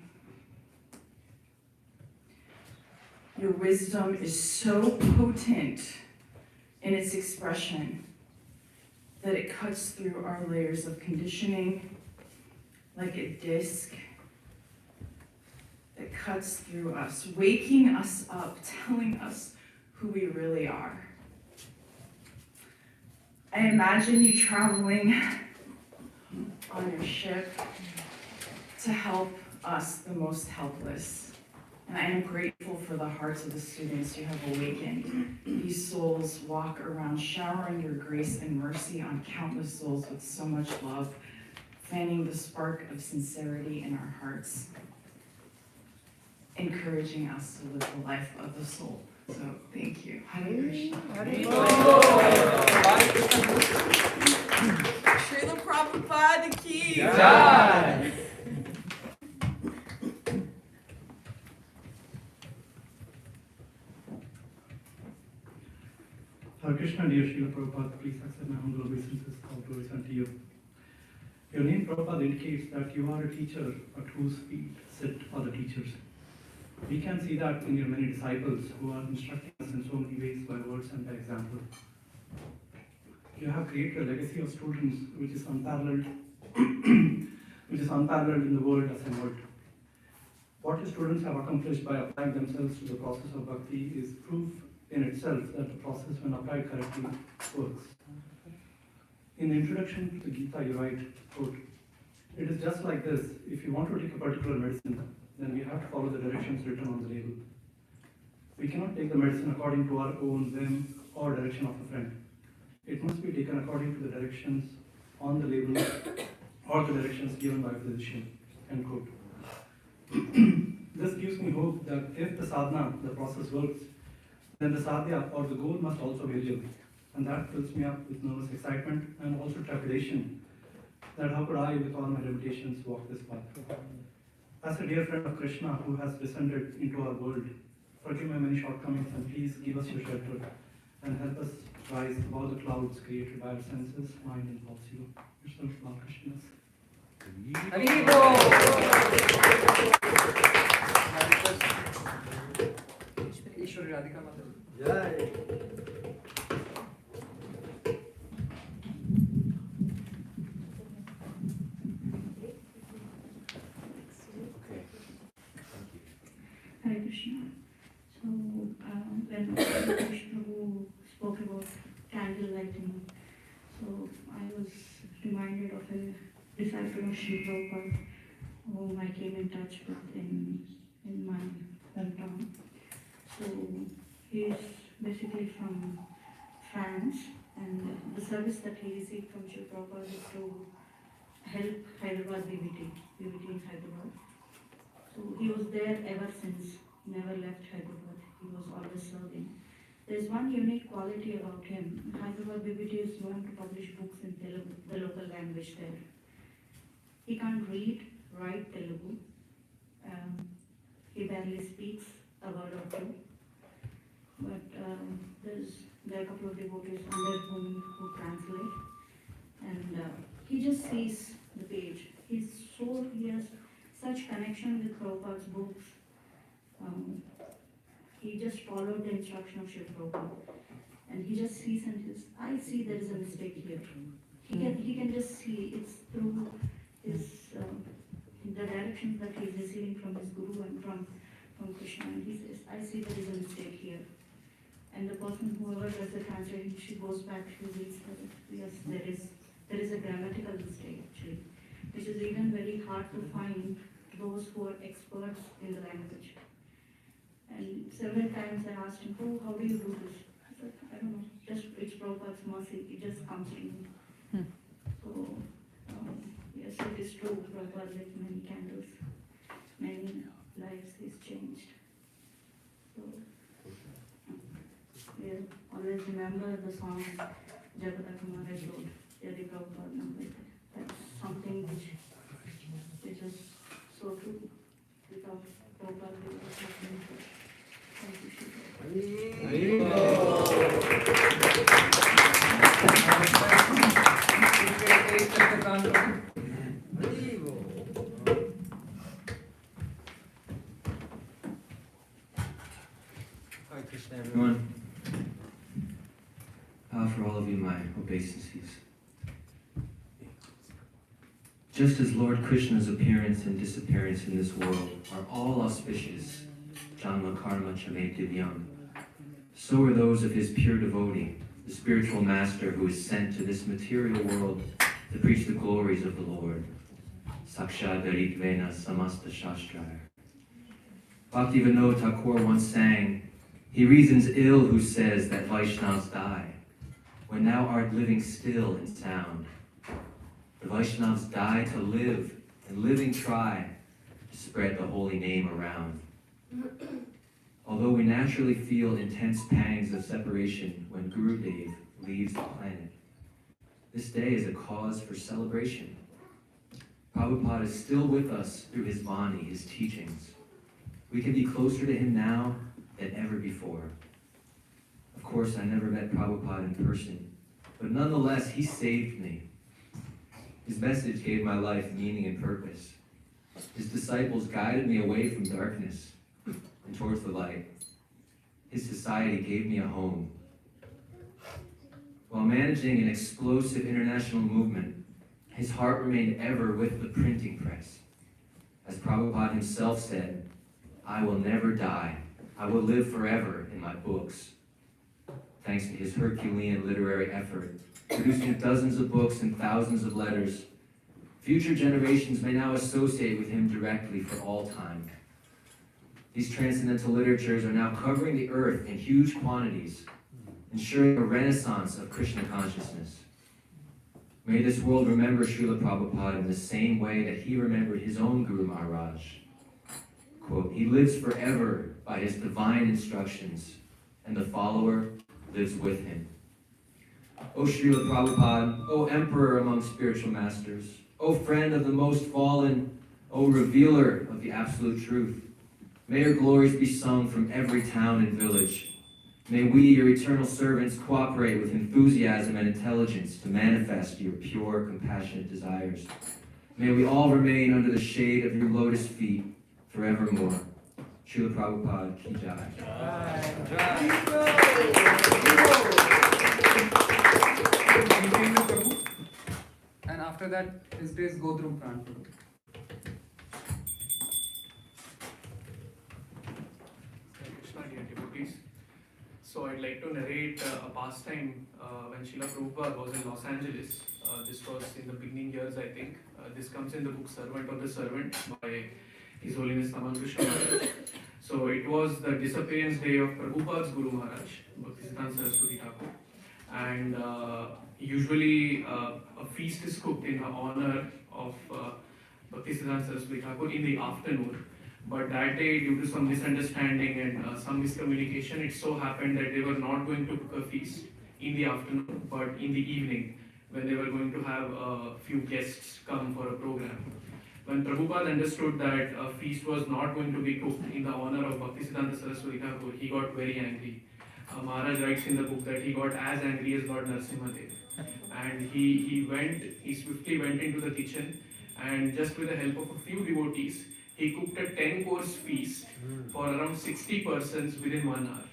Your wisdom is so potent in its expression that it cuts through our layers of conditioning like a disc that cuts through us, waking us up, telling us who we really are. I imagine you traveling on your ship to help us, the most helpless. And I am grateful for the hearts of the students you have awakened. These souls walk around showering your grace and mercy on countless souls with so much love, fanning the spark of sincerity in our hearts, encouraging us to live the life of the soul. So thank you. Hare Krishna. Srila Prabhupada Ki Jai. Hare Krishna, dear Srila Prabhupada, please accept my humble obeisances, all glories unto you. Your name, Prabhupada, indicates that you are a teacher at whose feet sit other teachers. We can see that in your many disciples who are instructing us in so many ways by words and by example. You have created a legacy of students which is unparalleled, in the world as a world. What your students have accomplished by applying themselves to the process of bhakti is proof in itself that the process, when applied correctly, works. In the introduction to the Gita, you write, quote, "It is just like this. If you want to take a particular medicine, then we have to follow the directions written on the label. We cannot take the medicine according to our own whim or direction of a friend. It must be taken according to the directions on the label or the directions given by a physician, end quote. This gives me hope that if the sadhana, the process works, then the sadhya or the goal must also be real. And that fills me up with nervous excitement and also trepidation that how could I, with all my limitations, walk this path. As a dear friend of Krishna who has descended into our world, forgive my many shortcomings and please give us your shelter and help us rise above the clouds created by our senses, mind and thoughts. You yourself, Lord Krishnas. Ishwari Radhika Mata. Jai. Hare Krishna. So, when Krishna spoke about candle lighting, so I was reminded of a disciple of Sri Prabhupada whom I came in touch with in my hometown. So, he is basically from France, and the service that he received from Sri Prabhupada is to help Hyderabad BBT in Hyderabad. So he was there ever since, never left Hyderabad. He was always serving. There's one unique quality about him. Hyderabad BBT is known to publish books in Telugu, the local language there. He can't read, write Telugu. He barely speaks a word or two. But there are a couple of devotees under whom who translate. And he just sees the page. He has such connection with Prabhupada's books. He just followed the instruction of Shiv Prabhupada. And he just sees and I see there is a mistake here. He can just see it's through his the directions that he is receiving from his guru and from Krishna. And he says, I see there is a mistake here. And the person, whoever does the translation, she goes back, she reads that yes, there is a grammatical mistake actually, which is even very hard to find those who are experts in the language. And several times I asked him, oh, how do you do this? I said, I don't know, just it's Prabhupada's mercy, it just comes to me. So, yes, it is true, Prabhupada lit many candles, many lives he's changed. So, we'll always remember the song Jagata Kumara wrote, Yadi Prabhupada Namrita. That's something which is so true. Without Prabhupada, we would have been here. Thank you, Hi Krishna, everyone. For all of you, my obeisances. Just as Lord Krishna's appearance and disappearance in this world are all auspicious, Janma Karma Chame Divyam, so are those of his pure devotee, the spiritual master who is sent to this material world to preach the glories of the Lord. Saksha Daritvena Samasta Shastraya. Bhaktivinoda Thakur once sang, he reasons ill who says that Vaishnavas die, when thou art living still and sound. The Vaishnavas die to live, and living try to spread the holy name around. Although we naturally feel intense pangs of separation when Gurudev leaves the planet, this day is a cause for celebration. Prabhupada is still with us through his Vani, his teachings. We can be closer to him now than ever before. Of course, I never met Prabhupada in person, but nonetheless, he saved me. His message gave my life meaning and purpose. His disciples guided me away from darkness and towards the light. His society gave me a home. While managing an explosive international movement, his heart remained ever with the printing press. As Prabhupada himself said, I will never die. I will live forever in my books. Thanks to his Herculean literary effort, producing dozens of books and thousands of letters, future generations may now associate with him directly for all time. These transcendental literatures are now covering the earth in huge quantities, ensuring a renaissance of Krishna consciousness. May this world remember Srila Prabhupada in the same way that he remembered his own Guru Maharaj. Quote, he lives forever by his divine instructions, and the follower lives with him. O Srila Prabhupada, O Emperor among spiritual masters, O friend of the most fallen, O revealer of the absolute truth, may your glories be sung from every town and village. May we, your eternal servants, cooperate with enthusiasm and intelligence to manifest your pure, compassionate desires. May we all remain under the shade of your lotus feet forevermore. Srila Prabhupada ki jai. He came to Prabhu, and after that, his days go through Pran Prabhu. Krishna dear devotees. So I'd like to narrate a pastime when Srila Prabhupada was in Los Angeles. This was in the beginning years, I think. This comes in the book Servant of the Servant by His Holiness Tamal Krishna Maharaj. So it was the disappearance day of Prabhupada's Guru Maharaj, Bhaktisiddhanta Saraswati Thakur. And usually a feast is cooked in the honor of Bhaktisiddhanta Saraswati Thakur in the afternoon. But that day, due to some misunderstanding and some miscommunication, it so happened that they were not going to cook a feast in the afternoon, but in the evening, when they were going to have a few guests come for a program. When Prabhupada understood that a feast was not going to be cooked in the honor of Bhaktisiddhanta Saraswati Thakur, he got very angry. Maharaj writes in the book that he got as angry as Lord Narasimhadev. And he swiftly went into the kitchen, and just with the help of a few devotees, he cooked a 10-course feast for around 60 persons within 1 hour.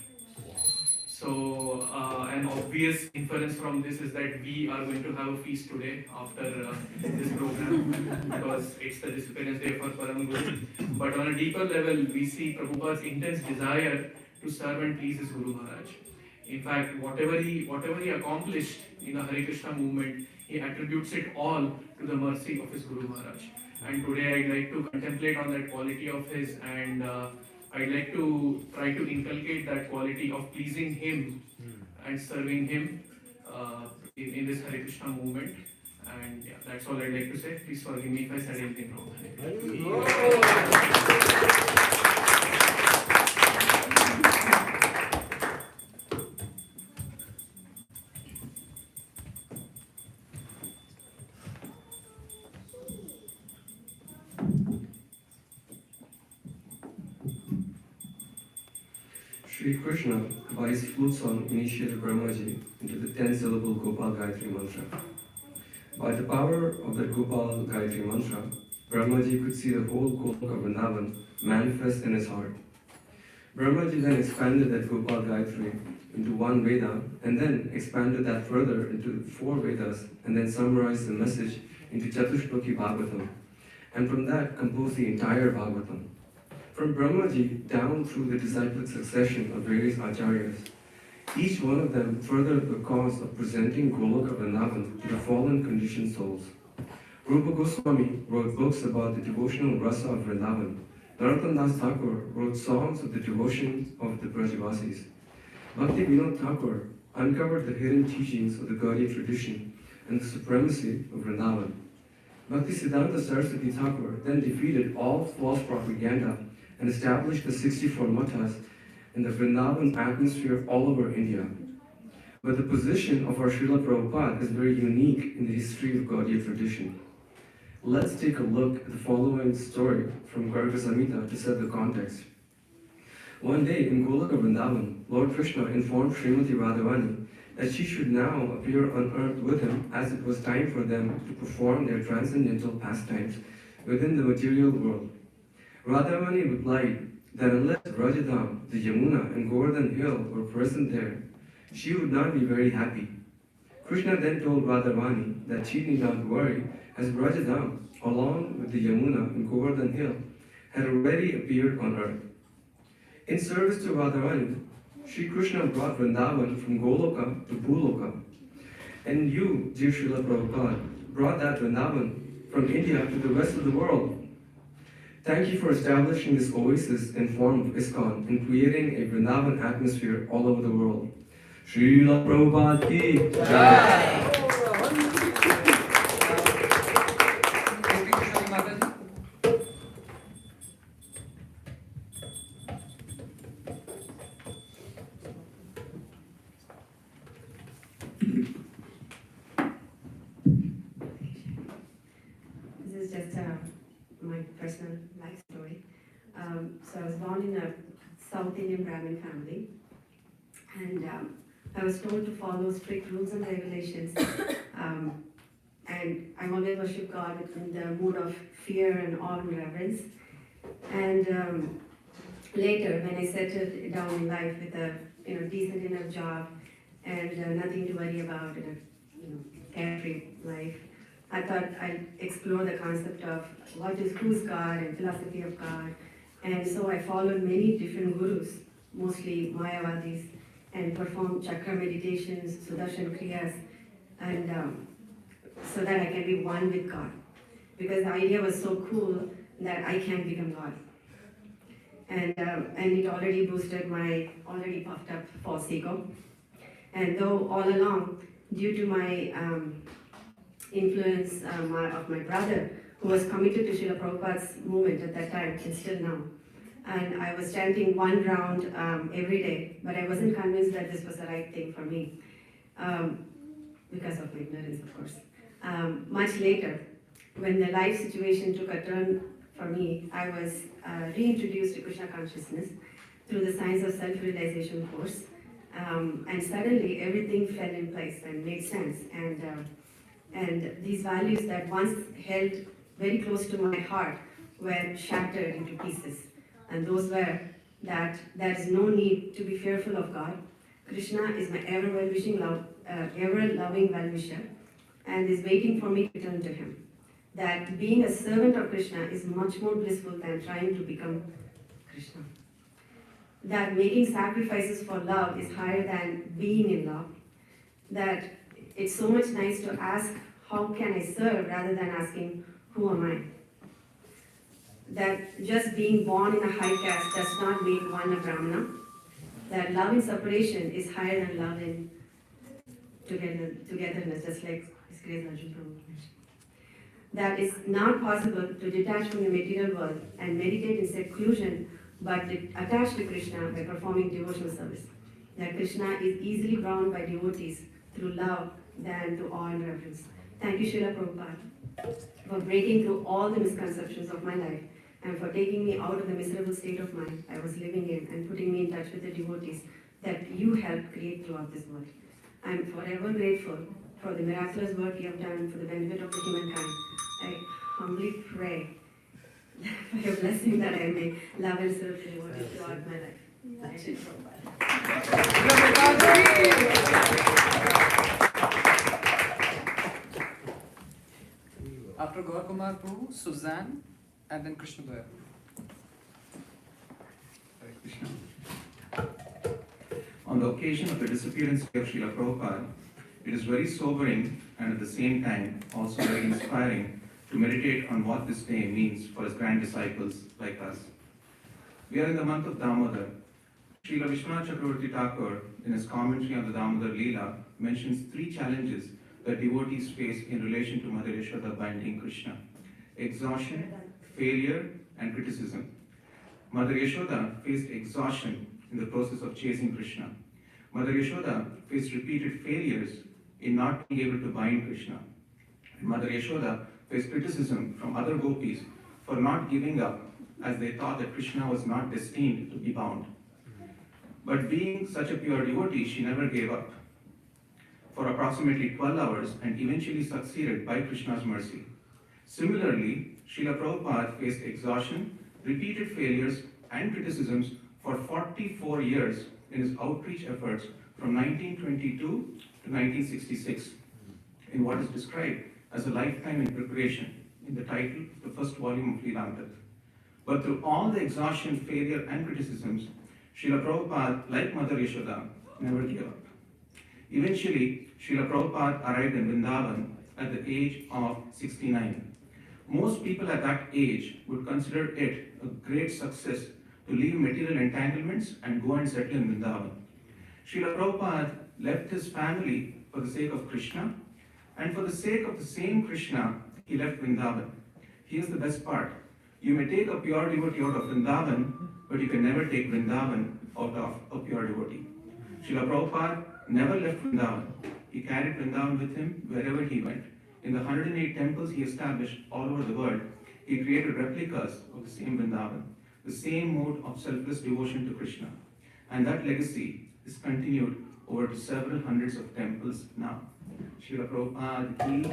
So, an obvious inference from this is that we are going to have a feast today after this program, because it's the disappearance day for Param Guru. But on a deeper level, we see Prabhupada's intense desire to serve and please his Guru Maharaj. In fact, whatever he accomplished in the Hare Krishna movement, he attributes it all to the mercy of his Guru Maharaj. And today I'd like to contemplate on that quality of his, and I'd like to try to inculcate that quality of pleasing him and serving him in this Hare Krishna movement. And yeah, that's all I'd like to say. Please forgive me if I said anything wrong. Sri Krishna, by his flute song, initiated Brahmaji into the 10-syllable Gopal Gayatri mantra. By the power of that Gopal Gayatri mantra, Brahmaji could see the whole Goloka of Vrindavan manifest in his heart. Brahmaji then expanded that Gopal Gayatri into one Veda, and then expanded that further into 4 Vedas, and then summarized the message into Chatushloki Bhagavatam, and from that composed the entire Bhagavatam. From Brahmaji down through the disciplic succession of various acharyas, each one of them furthered the cause of presenting Goloka Vrindavan to the fallen conditioned souls. Rupa Goswami wrote books about the devotional rasa of Vrindavan. Narottam Das Thakur wrote songs of the devotion of the Brajavasis. Bhakti Vinod Thakur uncovered the hidden teachings of the Gaudiya tradition and the supremacy of Vrindavan. Bhaktisiddhanta Saraswati Thakur then defeated all false propaganda and established the 64 mathas in the Vrindavan atmosphere all over India. But the position of our Srila Prabhupada is very unique in the history of Gaudiya tradition. Let's take a look at the following story from Garga Samhita to set the context. One day in Goloka Vrindavan, Lord Krishna informed Srimati Radhavani that she should now appear on earth with him, as it was time for them to perform their transcendental pastimes within the material world. Radhavani replied that unless Rajadam, the Yamuna, and Govardhan Hill were present there, she would not be very happy. Krishna then told Radhavani that she need not worry, as Rajadam, along with the Yamuna and Govardhan Hill, had already appeared on earth. In service to Radharani, Sri Krishna brought Vrindavan from Goloka to Bhuloka. And you, dear Srila Prabhupada, brought that Vrindavan from India to the rest of the world. Thank you for establishing this oasis in form of ISKCON and creating a Vrindavan atmosphere all over the world. Srila Prabhupada ki Jai. South Indian Brahmin family. And I was told to follow strict rules and regulations. And I always worship God in the mood of fear and awe and reverence. And later, when I settled down in life with a decent enough job and nothing to worry about in a carefree life, I thought I'd explore the concept of who's God and philosophy of God. And so I followed many different gurus, mostly Mayavadis, and performed chakra meditations, Sudarshan Kriyas, and so that I can be one with God. Because the idea was so cool that I can become God. And it already boosted my already puffed up false ego. And though all along, due to my influence of my brother, who was committed to Srila Prabhupada's movement at that time, and still now, and I was chanting one round every day, but I wasn't convinced that this was the right thing for me, because of my ignorance, of course. Much later, when the life situation took a turn for me, I was reintroduced to Krishna consciousness through the Science of Self-Realization course, and suddenly everything fell in place and made sense. And these values that once held very close to my heart were shattered into pieces. And those were that there is no need to be fearful of God. Krishna is my ever-well-wishing ever-loving well-wisher, and is waiting for me to turn to him. That being a servant of Krishna is much more blissful than trying to become Krishna. That making sacrifices for love is higher than being in love. That it's so much nice to ask, how can I serve, rather than asking, who am I? That just being born in a high caste does not make one a Brahmana. That love in separation is higher than love in togetherness, just like His Grace Arjun Prabhu. That it's not possible to detach from the material world and meditate in seclusion, but attach to Krishna by performing devotional service. That Krishna is easily bound by devotees through love than to awe and reverence. Thank you, Srila Prabhupada, for breaking through all the misconceptions of my life and for taking me out of the miserable state of mind I was living in and putting me in touch with the devotees that you helped create throughout this world. I am forever grateful for the miraculous work you have done for the benefit of the humankind. I humbly pray for your blessing that I may love and serve the devotees throughout my life. Thank you, After Gaur Kumar Prabhu, Suzanne, and then Krishna Daya. Hare Krishna. On the occasion of the disappearance of Srila Prabhupada, it is very sobering and at the same time also very inspiring to meditate on what this day means for his grand disciples like us. We are in the month of Damodar. Srila Vishwanath Chakravarti Thakur, in his commentary on the Damodar Leela, mentions 3 challenges that devotees face in relation to Mother Yashoda binding Krishna: exhaustion, failure, and criticism. Mother Yashoda faced exhaustion in the process of chasing Krishna. Mother Yashoda faced repeated failures in not being able to bind Krishna. And Mother Yashoda faced criticism from other gopis for not giving up, as they thought that Krishna was not destined to be bound. But being such a pure devotee, she never gave up for approximately 12 hours and eventually succeeded by Krishna's mercy. Similarly, Srila Prabhupada faced exhaustion, repeated failures, and criticisms for 44 years in his outreach efforts from 1922 to 1966, in what is described as a lifetime in preparation in the title of the first volume of Leelamrit. But through all the exhaustion, failure, and criticisms, Srila Prabhupada, like Mother Yashoda, never gave up. Eventually, Srila Prabhupada arrived in Vrindavan at the age of 69. Most people at that age would consider it a great success to leave material entanglements and go and settle in Vrindavan. Srila Prabhupada left his family for the sake of Krishna, and for the sake of the same Krishna, he left Vrindavan. Here's the best part. You may take a pure devotee out of Vrindavan, but you can never take Vrindavan out of a pure devotee. Srila Prabhupada never left Vrindavan. He carried Vrindavan with him wherever he went. In the 108 temples he established all over the world, he created replicas of the same Vrindavan, the same mode of selfless devotion to Krishna. And that legacy is continued over to several hundreds of temples now. Srila Prabhupada Ghee.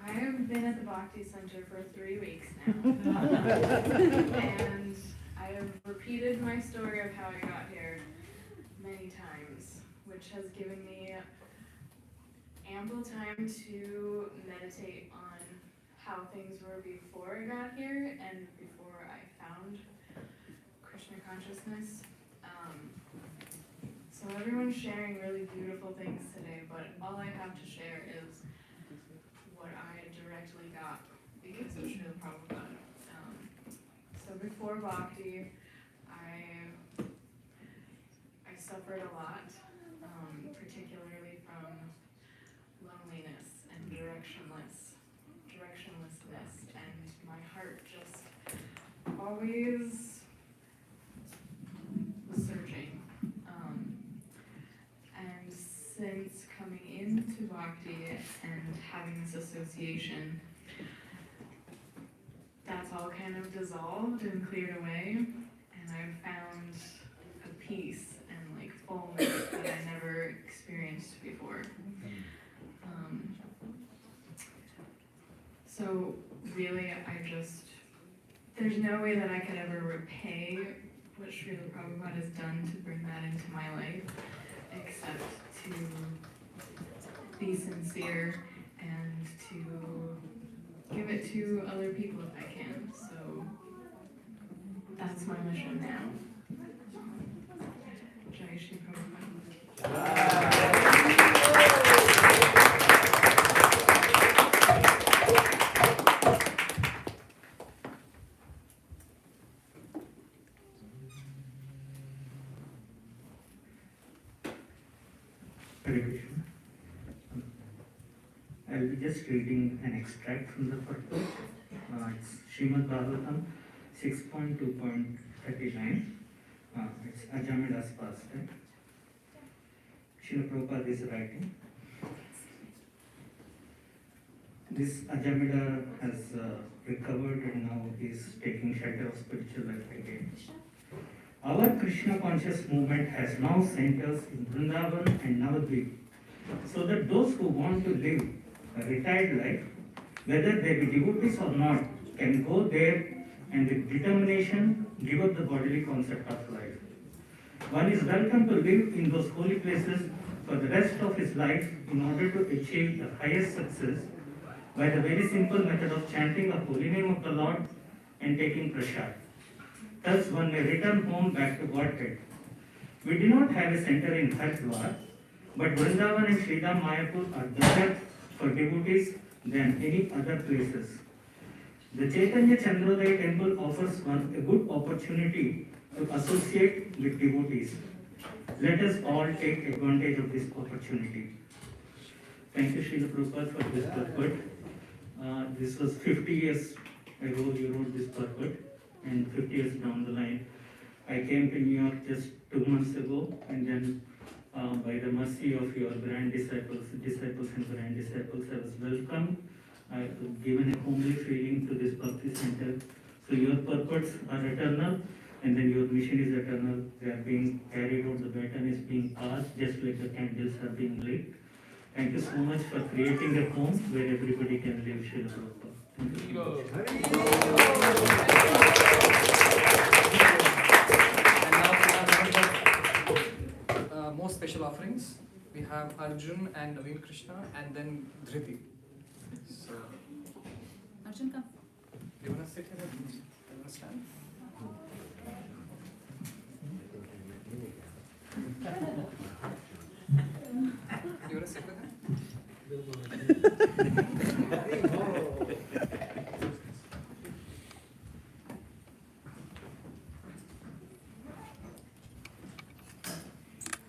I have been at the Bhakti Center for 3 weeks now. And I have repeated my story of how I got here many times, which has given me ample time to meditate on how things were before I got here and before I found Krishna consciousness. So everyone's sharing really beautiful things today, but all I have to share is what I directly got because of Srila Prabhupada. So before Bhakti, I suffered a lot, particularly from loneliness and directionlessness, and my heart just always was searching. And since coming into Bhakti and having this association, that's all kind of dissolved and cleared away, and I've found a peace and like fullness that I never experienced before. So really, there's no way that I could ever repay what Srila Prabhupada has done to bring that into my life, except to be sincere and to give it to other people if I can. So that's my mission now. Jai Shri Prabhupada. Hare Krishna. I'll be just reading an extract from the purport. It's Srimad Bhagavatam 6.2.39. It's Ajamida's pastime. Srila Prabhupada is writing. This Ajamida has recovered and now is taking shelter of spiritual life again. Our Krishna conscious movement has now centers in Vrindavan and Navadvip, so that those who want to live a retired life, whether they be devotees or not, can go there and with determination give up the bodily concept of life. One is welcome to live in those holy places for the rest of his life in order to achieve the highest success by the very simple method of chanting the holy name of the Lord and taking prasad. Thus one may return home back to Godhead. We do not have a center in Haridwar, but Vrindavan and Sridham Mayapur are better for devotees than any other places. The Chaitanya Chandrodaya temple offers one a good opportunity to associate with devotees. Let us all take advantage of this opportunity. Thank you, Srila Prabhupada, for this purport. This was 50 years ago you wrote this purport, and 50 years down the line. I came to New York just 2 months ago, and then by the mercy of your grand disciples and grand disciples, I was welcomed. I was given a homely feeling to this Bhakti Center. So your purports are eternal, and then your mission is eternal. They are being carried out, the baton is being passed, just like the candles are being lit. Thank you so much for creating a home where everybody can live, Srila Prabhupada. Thank you. More special offerings. We have Arjun and Naveen Krishna, and then Dhriti. So, Arjun, come. you wanna sit here? You wanna stand? You wanna sit with him?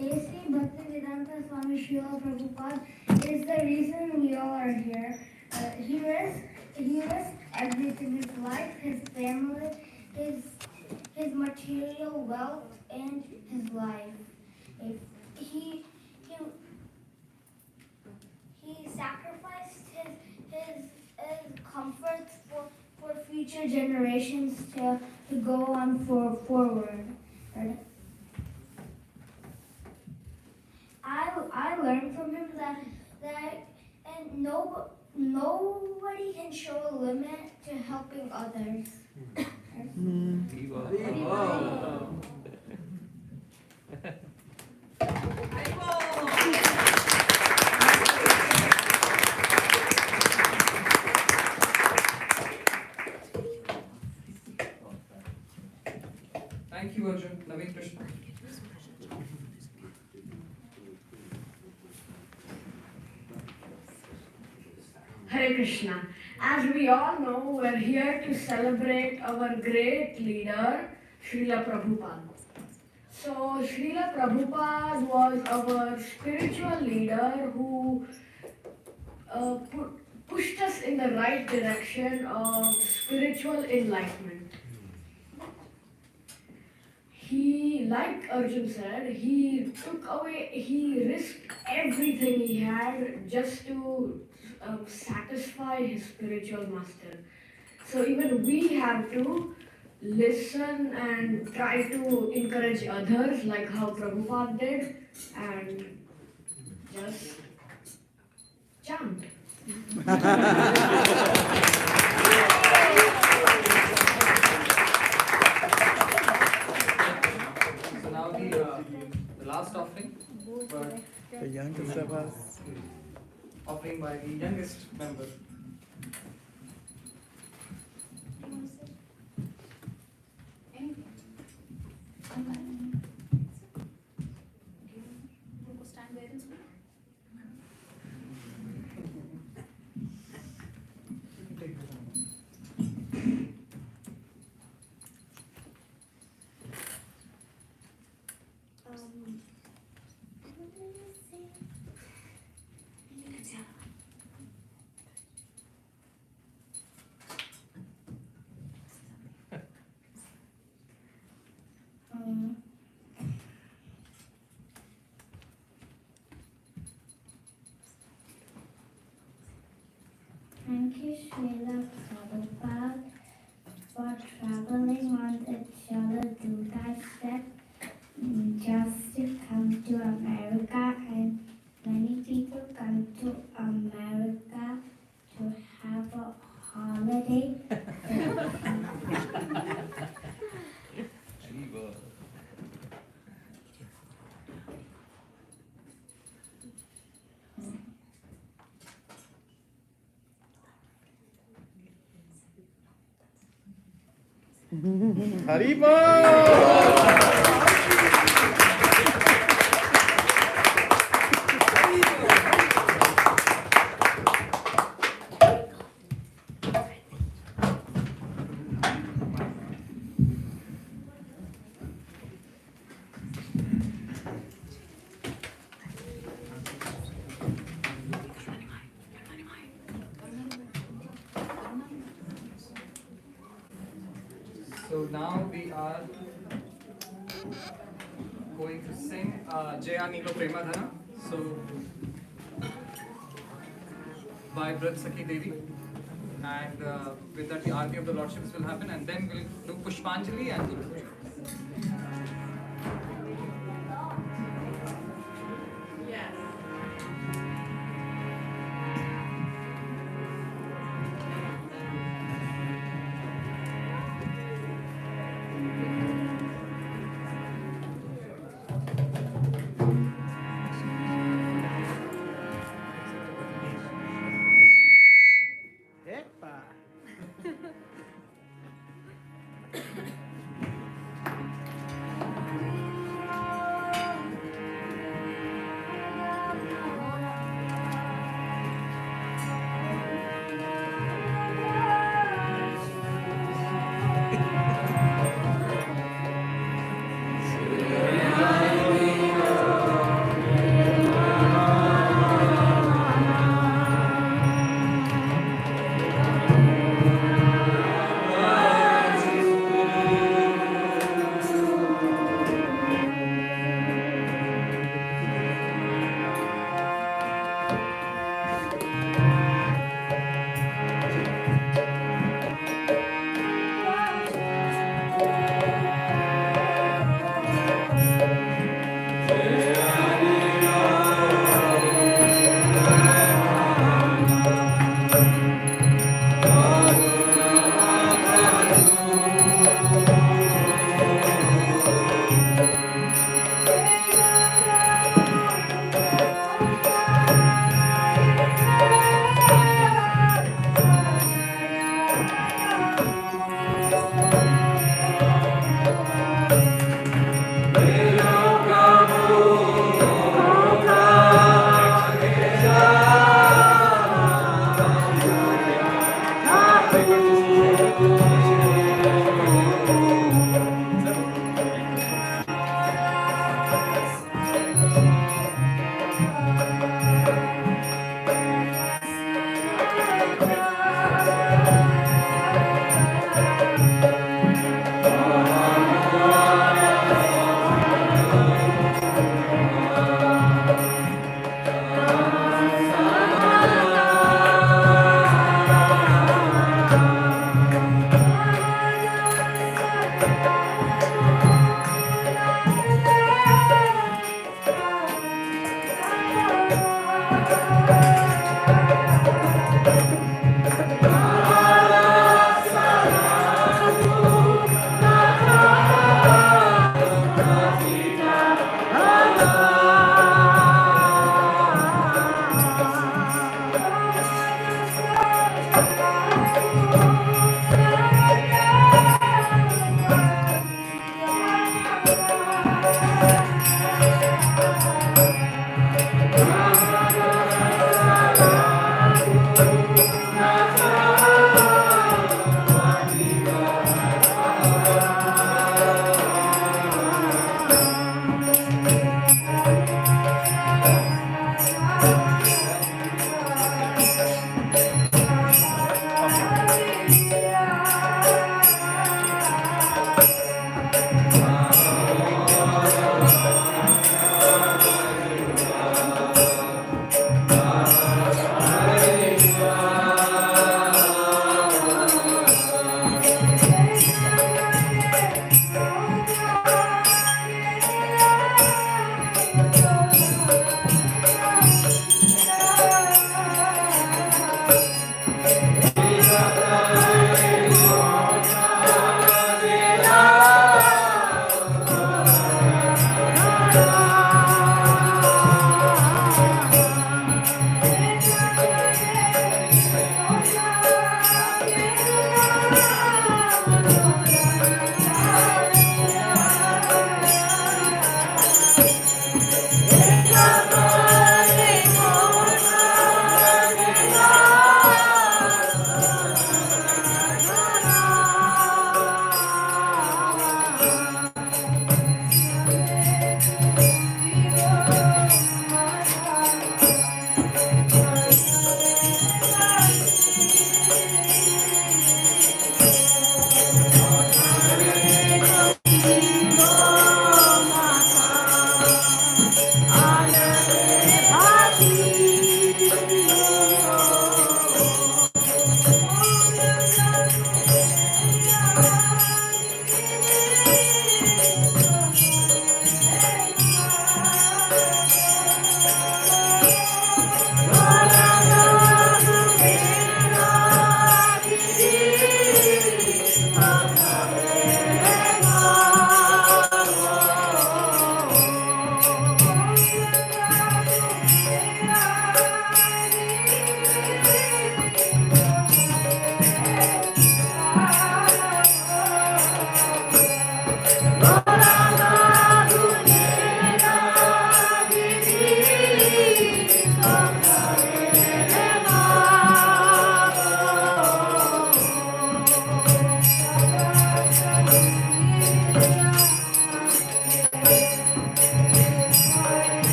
A.C. Bhaktivedanta Swami Srila Prabhupada is the reason we all are here. He risks everything, his life, his family, his his material wealth and his life. If he sacrificed his comforts for future generations to go on forward. I learned from him that and nobody can show a limit to helping others. Thank you, Arjun. Naveen Krishna. Hare Krishna. As we all know, we're here to celebrate our great leader, Srila Prabhupada. So, Srila Prabhupada was our spiritual leader who pushed us in the right direction of spiritual enlightenment. He, like Arjun said, he risked everything he had just to satisfy his spiritual master. So even we have to listen and try to encourage others like how Prabhupada did and just chant. So now the last offering, The youngest of us. offering by the youngest member. Thank you, Srila Prabhupada, for traveling on the Jala step just to come to America, and many people come to America to have a holiday. Haribo! So now we are going to sing Jaya Nilo Premadhana. So by Braj Sakhi Devi. And with that the Aarti of the Lordships will happen, and then we'll do Pushpanjali and Guru Puja.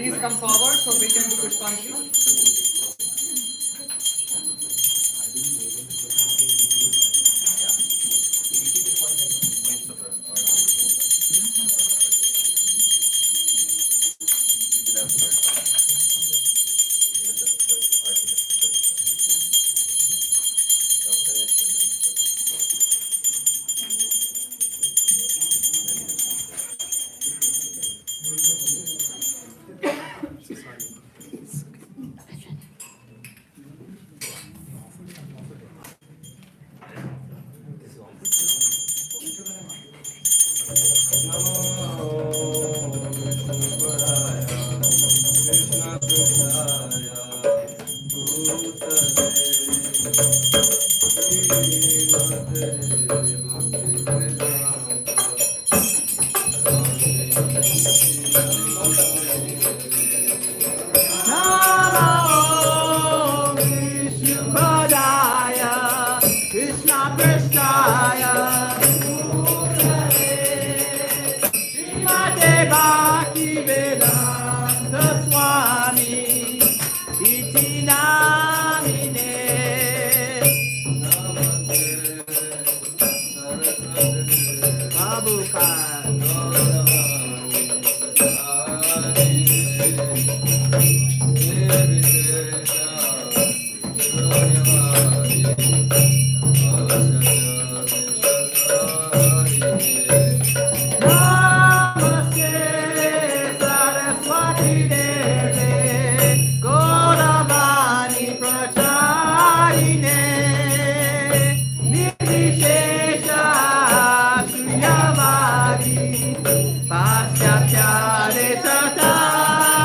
please come forward so we can do Pushpanjali. Paschatya Desatayine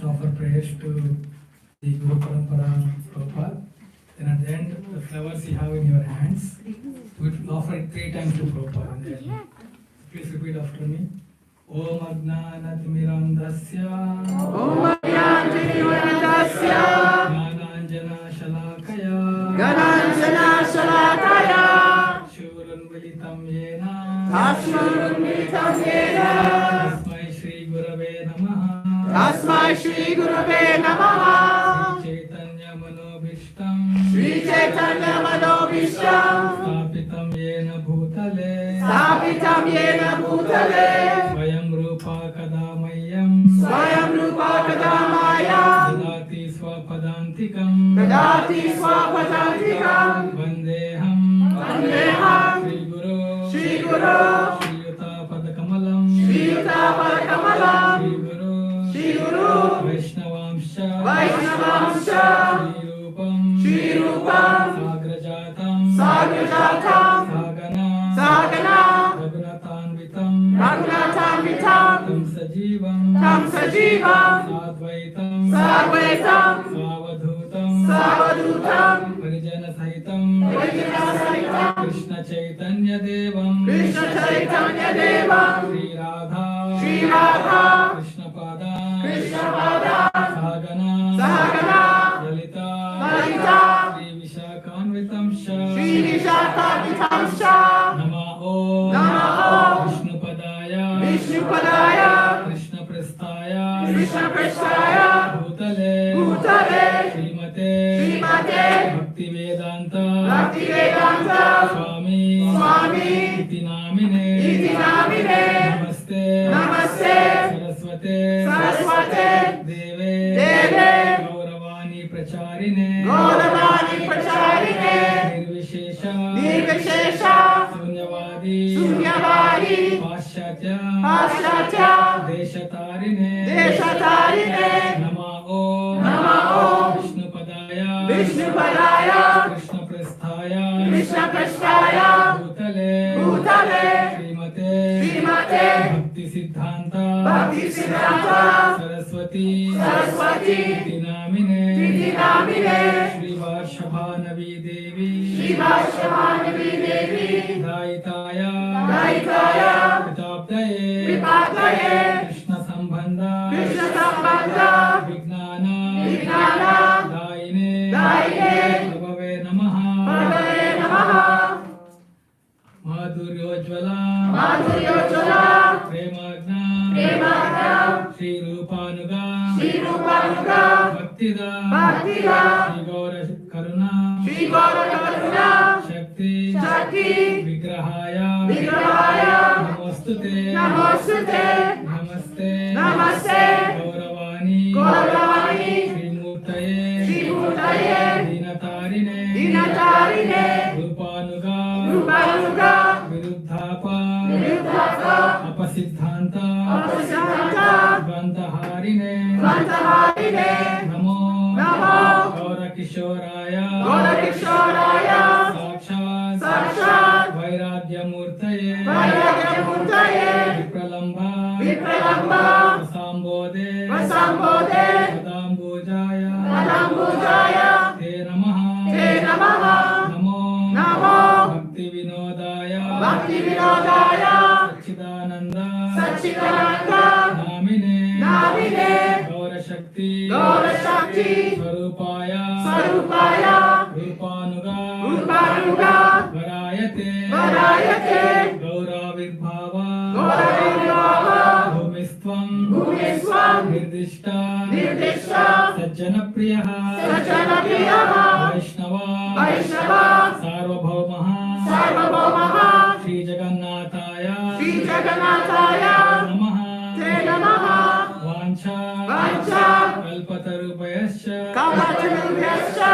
first offer prayers to the Guru Parampara Prabhupada. Then at the end, the flowers you have in your hands, we will offer it 3 times to Prabhupada. Please repeat after me. Om Ajnanatimirandasya Om Ajnanatimirandasya Jnananjana Shalakaya Jnananjana Shalakaya Shurunvilitam Yena Ashurunvilitam Yena Tasmai Shri Gurave Namaha Tasmai Shri Gurave Namaha Shri Chaitanya Manobhishtam Shri Chaitanya Manobhishtam Stapitam Yena Bhutale Stapitam Yena Bhutale Swayam Rupa Kadamayam Swayam Rupa Kadamayam Dadati Swapadantikam Dadati Swapadantikam Vandeham Vandeham Shri Guru Shri Guru Shri Yuta Padakamalam Shri Yuta Padakamalam Shri Guru Shri Guru Vaishnavamsha Vaishnavamsha Shri Rupam Shri Rupam Sagrajatam Sagrajatam Sagana Sagana Raghunatanvitam Raghunatanvitam Tam Sajivam Sadvaitam Sadvaitam Savadhutam Savadhutam Parijana Sahitam Parijana Sahitam Krishna Chaitanya Devam Krishna Chaitanya Devam Sri Radha Sri Radha Krishna Pada Krishna Pada Sagana Sagana Lalita Lalita Sri Vishakhanvitam Sha Sri Vishakhanvitam Sha Namo Namo Vishnu Padaya Vishnu Padaya Krishna Prasthaya Krishna Prasthaya Bhutale Bhutale Srimate Srimate Bhakti Vedanta Bhakti Vedanta Swami Swami Iti Namine Namaste Namaste Saraswate Saraswate Deve Deve Gauravani Pracharine Gauravani Pracharine Nirvishesha Nirvishesha Sunyavadi Sunyavadi Paschatya Paschatya Deshatarine Deshatarine Namao Namao Vishnu Padaya Vishnu Padaya Krishna Prasthaya Krishna Prasthaya Bhutale Bhutale Srimate Srimate Bhakti Siddhanta Bhakti Siddhanta Saraswati Saraswati Iti Namine Shri Varshabhanavi Devi Shri Varshabhanavi Devi Daitaya Daitaya Vitabdaye Vitabdaye Krishna Sambandha Krishna Sambandha Vignana Vignana Daine Daine Prabhave Namaha Prabhave Namaha Madhuryojvala Madhuryojvala Premagna Premagna Shri Rupanuga Shri Rupanuga Bhaktida Bhaktida Shri Gaura Karuna Shri Gaura Karuna Shakti Shakti Vigrahaya Vigrahaya Namostute Namostute Namaste Namaste Gauravani Gauravani Shri Murtaye Shri Murtaye Dinatarine Dinatarine Rupanuga Rupanuga Viruddhapa Viruddhapa Apasiddhanta Apasiddhanta Gvantaharine Gvantaharine Namo Namo Gaura Kishoraya Gaura Kishoraya Sakshat Sakshat Vairagya Murtaye Vairagya Murtaye Vipralamba Vipralamba Vasambode Vasambode Padambujaya Padambujaya Te Namaha Te Namaha Namo Namo Bhakti Vinodaya Bhakti Vinodaya Satchidananda Satchidananda Namine Namine Gaura Shakti Gaura Shakti Swarupaya Swarupaya Rupanuga Rupanuga Varayate Varayate Gaura Virbhava Gaura Virbhava Bhumistvam Bhumistvam Nirdishta Nirdishta Sajjana Priyaha Sajjana Priyaha Vaishnava Vaishnava Sarvabhaumaha Sarvabhaumaha Shri Jagannathaya Shri Jagannathaya Namaha Te Namaha Vancha Vancha Kalpatarupayascha Kalpatarupayascha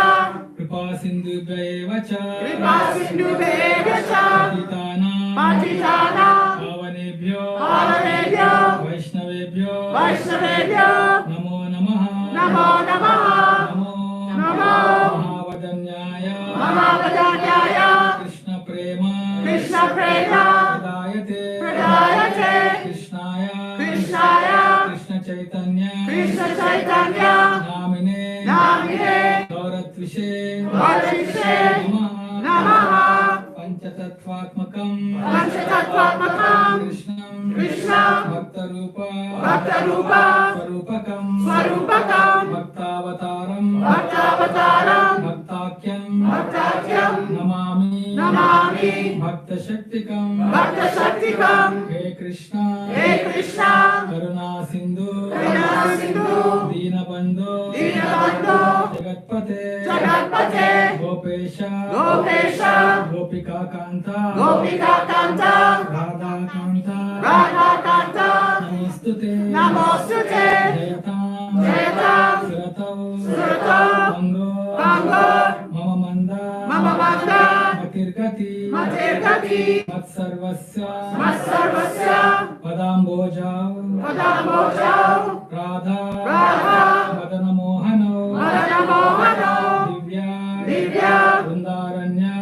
Kripa Sindhubhyaeva Kripa Sindhubhyaeva Patitanam Patitanam Pavanebhyo Pavanebhyo Vaishnavebhyo Vaishnavebhyo Namo Namaha Namo Namaha Namo Namo Mahavadanyaya Mahavadanyaya Krishna Prema Krishna Prema Pradayate Pradayate Krishnaya Krishnaya Krishna Chaitanya Krishna Chaitanya Namine Gauratvishe Namaha Panchatattvatmakam Krishnam Bhaktarupa Swarupakam Bhaktavataram Bhaktakyam Namami Bhakta Shaktikam He Krishna Karuna Sindhu Deenabandhu Jagatpate Gopesha Gopika Kanta Radha Kanta Namostute Jayatam Suratau Bango Mama Manda Matirgati Matsarvasya Padambojau Radha Madana Mohano Divya Vrindaranya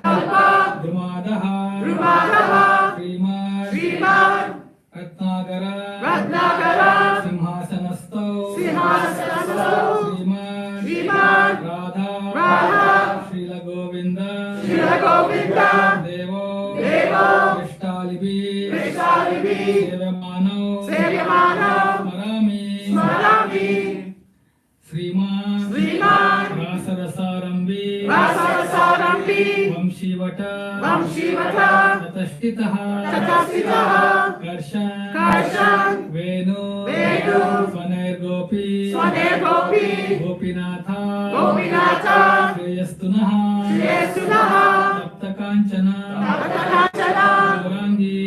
Kalpa Drumadaha Srimad Ratnagara Simhasanasto Srimad Radha Srila Govinda Devo Krishtalibi Sevyamano Smarami Sriman Rasarasarambi Vamshivata Tatastitaha Karshan Venu Swaner Gopi Gopinatha Shreyastunaha Taptakanchana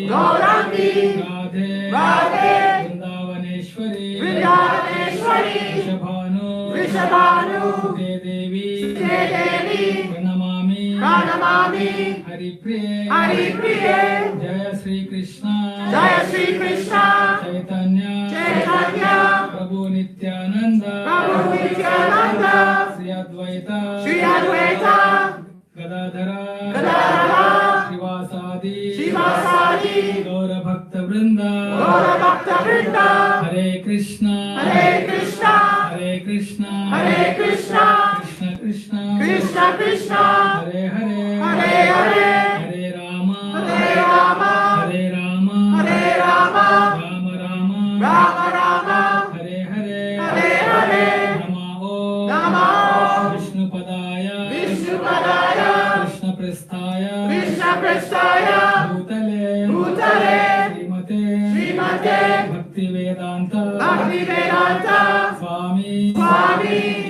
Gaurangi Radhe Vrindavaneshwari Vrishabhanu Devi Pranamami Haripriye Jaya Sri Krishna Chaitanya Prabhu Nityananda Sri Advaita Gadadhara Shivasadi Gaura Bhakta Vrinda Hare Krishna Krishna Krishna Hare Rama Hare Rama Rama Hare Nama Vishnupadaya Krishna Prasthaya Bhutale Srimate Bhaktivedanta Swami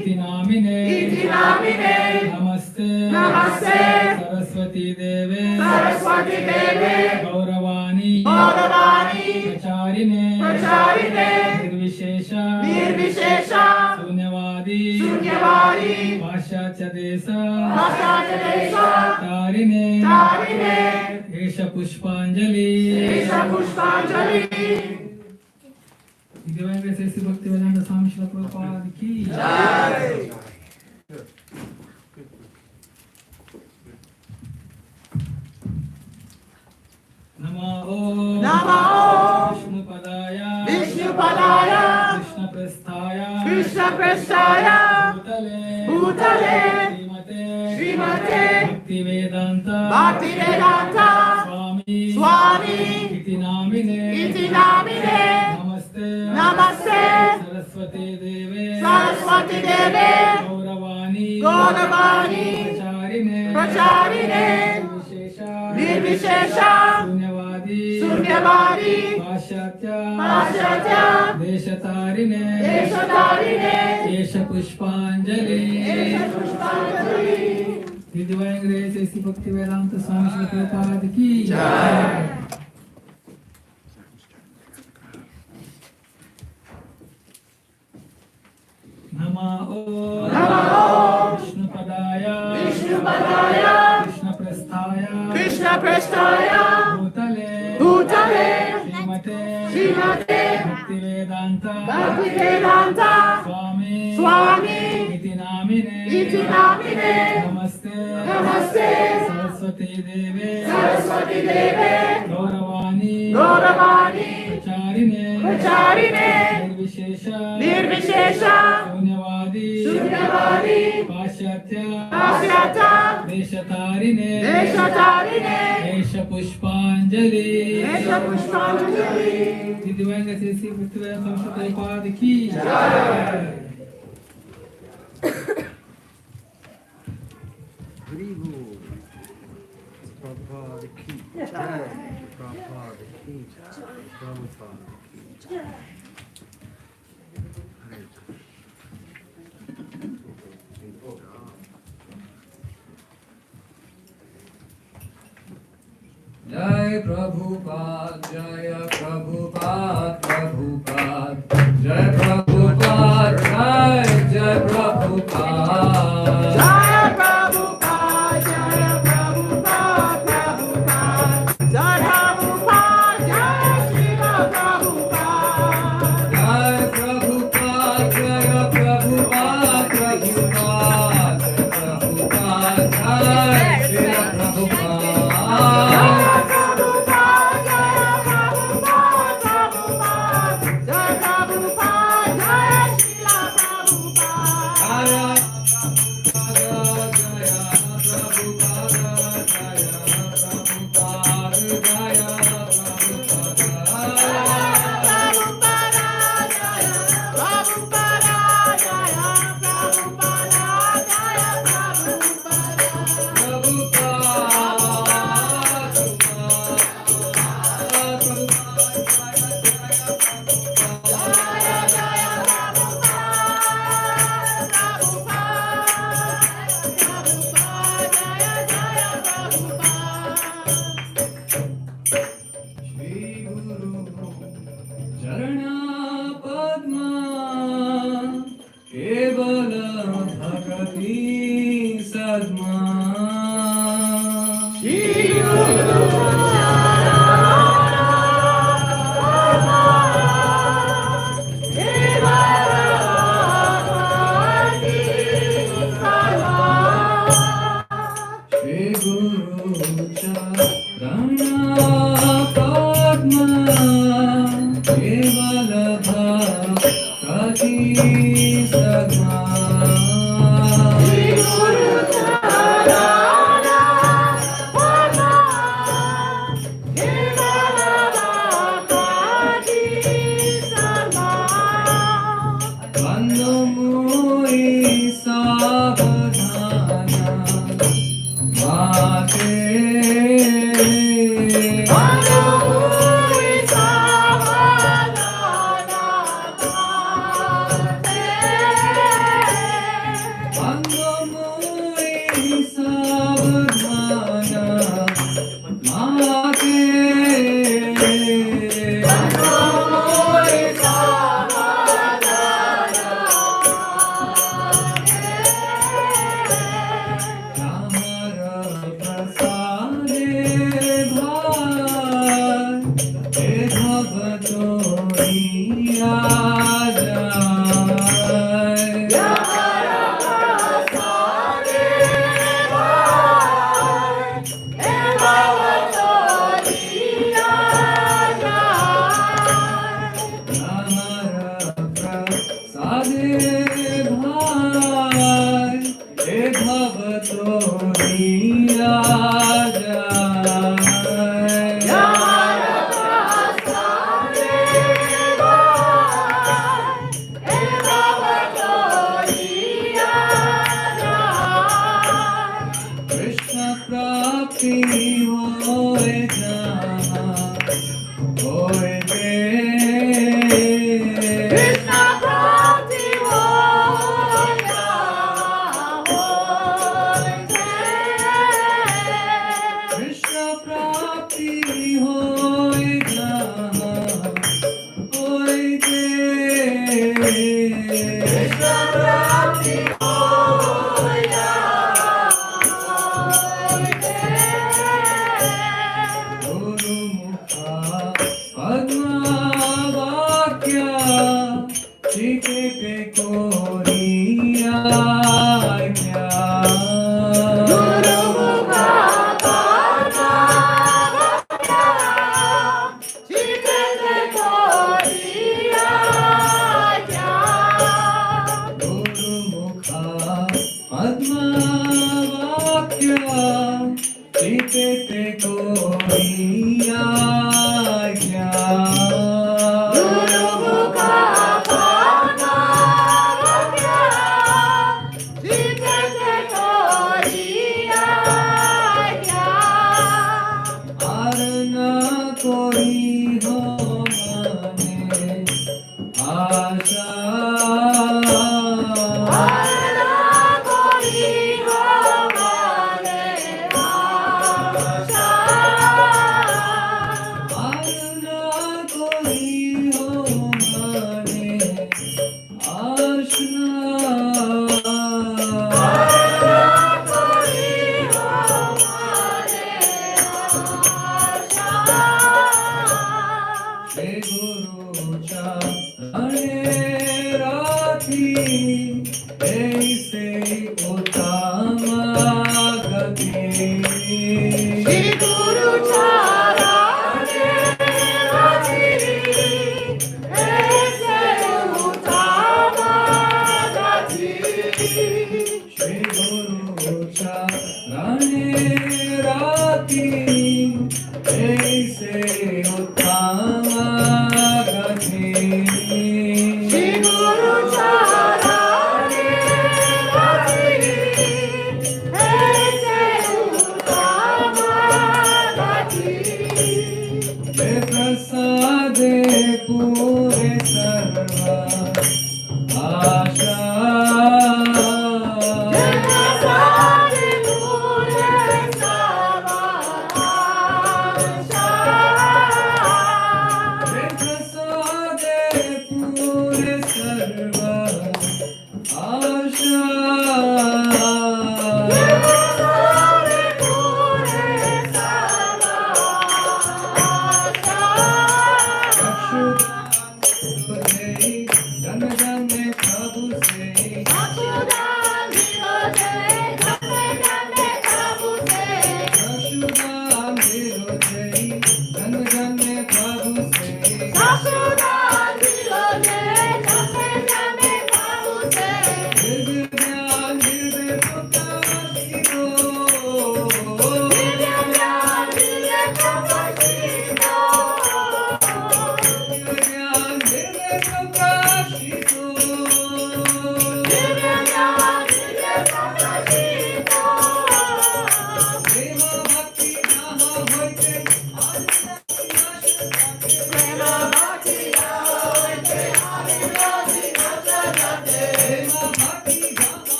Iti Namine Namaste Saraswati Deve Gauravani Pracharine Nirvishesha Sunyavadi Paschatya Desa Tarine Esha Pushpanjali Divine Grace Sri Bhaktivedanta Swami Srila Prabhupada Ki Jai. Namo Vishnupadaya Krishna Prasthaya Bhutale Srimate Bhaktivedanta Swami Iti Namine Namaste Saraswati Deve Gauravani Pracharine Nirvishesha Sunyavadi Paschatya Deshatarine Esha Pushpanjali The Divine Grace Sri Bhaktivedanta Swami Srila Prabhupada Ki Jai. Namo Vishnupadaya Krishna Prasthaya Bhutale Srimate Bhaktivedanta Swami Iti Namine Namaste Saraswati Deve Gauravani प्रचारिणे निर्विशेष शून्यवादी पाश्चात्य देशतारिणे पुष्पांजलि दिव्यांग श्री पृथ्वीराज प्रभुपाद की जय। Prabhupada ki jai. Prabhupada ki jai. Prabhupada ki jai. Hare Jai Prabhupada, Jaya Prabhupada, Prabhupada, Jai Prabhupada, Jai Prabhupada, Jaya Prabhupada, Jaya Prabhupada, Prabhupada, Jai Prabhupada, Jai Srila Prabhupada, Jai Prabhupada, Jaya Prabhupada, Prabhupada, Jai Srila Prabhupada. Jai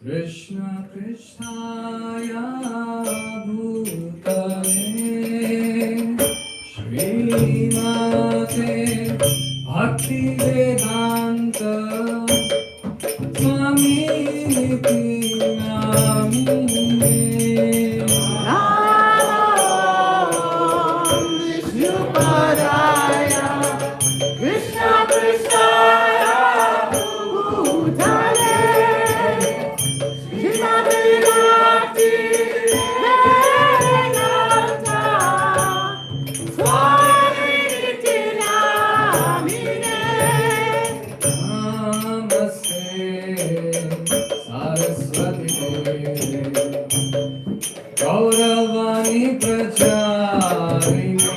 Krishna Krishnaya Bhutale Srimate Bhakti Vedanta Swami Niti Namine Krishna Krishna Bhutale Krishna Bhakti Vedanta Swami Niti Namine Namaste Saraswati Devi Gauravani Pracharine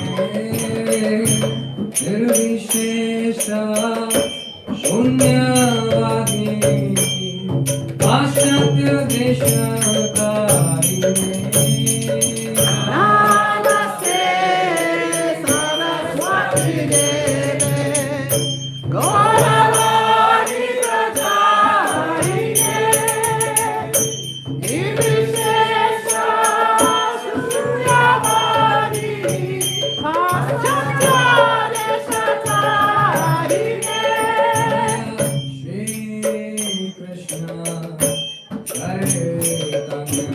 Nirvishesha Shunyavadi Pashatya Deshakarine Namaste Saraswati Devi Gauravani Pracharine Nirvishesha Suryavadi Paschatya Deshakarine Shri Krishna Chaitanya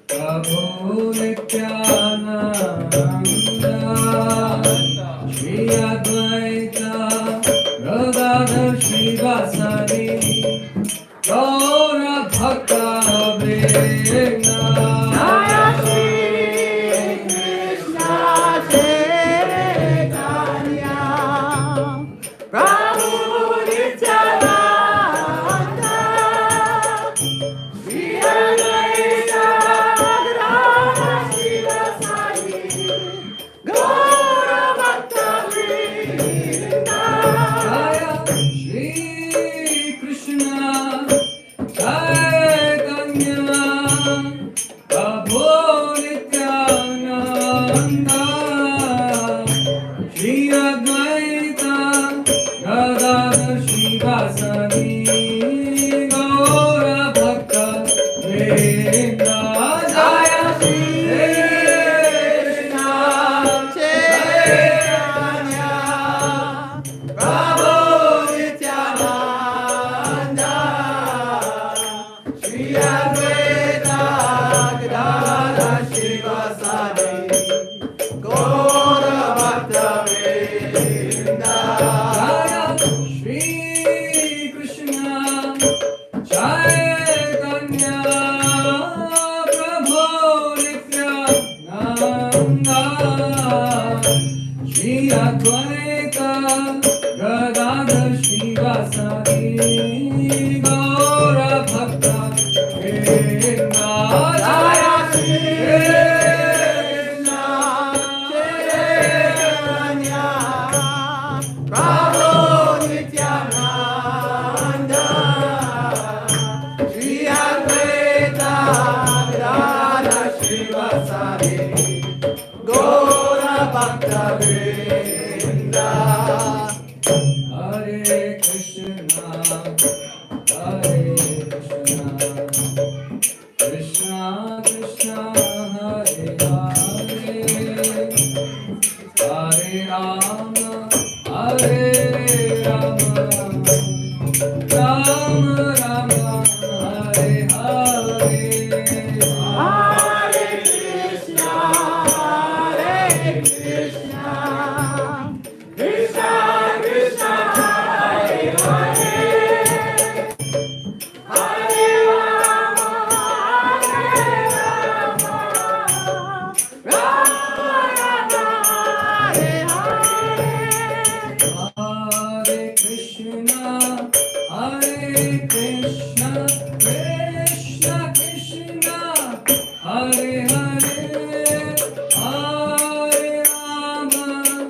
Prabhu Nityananda Shri Advaita Radhadar Srivasadi Gaura Bhakta Vrinda Jaya Shri Krishna Chaitanya Prabhu Nityananda Shri Advaita Gadadhar Srivasadi Gaura Bhakta Vrinda Jaya Shri Krishna Chaitanya Prabhu Nityananda Shri Advaita Gadadhar Srivasadi Gaura Bhakta Vrinda Jaya Shri Krishna Chaitanya Prabhu Nityananda Shri Advaita Gadadhar Srivasadi Gaura Bhakta Vrinda Jaya Shri Krishna Chaitanya Prabhu Nityananda Shri Advaita Gadadhar Srivasadi Gaura Bhakta Vrinda Jaya Shri Krishna Chaitanya Prabhu Nityananda Shri Advaita Gadadhar Srivasadi Gaura Bhakta Vrinda Hare Krishna Hare Krishna Krishna Krishna Hare Hare Hare Rama Hare Rama Rama Rama Hare Hare Hare Krishna Krishna Krishna Hare Hare Hare Rama Rama Rama Hare Hare Hare Krishna Hare Krishna Krishna Krishna Hare Hare Hare Rama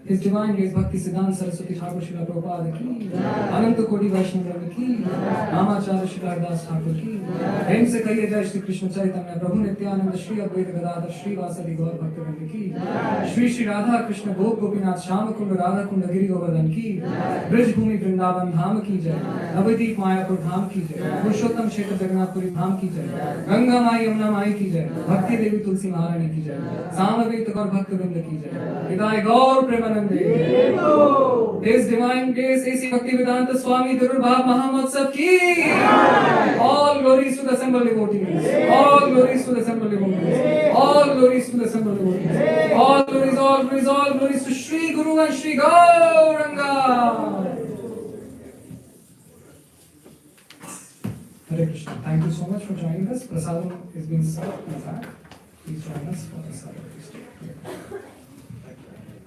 His Divine Grace Bhakti Siddhanta Saraswati Thakur Srila Prabhupada ki, Ananta Koti Vaishnava ki, Ramacharya Srila Haridas Thakur ki, प्रेम से कहिए जय श्री कृष्ण चैतन्य प्रभु नित्यानंद श्री अद्वैत गदाधर श्री वासदि गौर भक्तवृंद की, श्री श्री राधा कृष्ण गोप गोपीनाथ श्याम कुंड राधा कुंड गिरि गोवर्धन की, ब्रज भूमि वृंदावन धाम की जय, नवदीप मायापुर धाम की जय, पुरुषोत्तम क्षेत्र जगन्नाथपुरी धाम की जय, गंगा माई यमुना माई की जय, भक्ति देवी तुलसी महारानी की जय, सामवेद गौर भक्तवृंद की जय, हिदाय गौर प्रेमानंदे। His Divine Grace A.C. Bhaktivedanta Swami Durubhav Mahamotsav ki, all glories to the assembled devotees, all glories to the assembled devotees, all glories to the assembled devotees, all glories to Shri Guru and Shri Gauranga. Hare Krishna. Thank you so much for joining us. Prasadam is being served in the back. Please join us for Prasadam.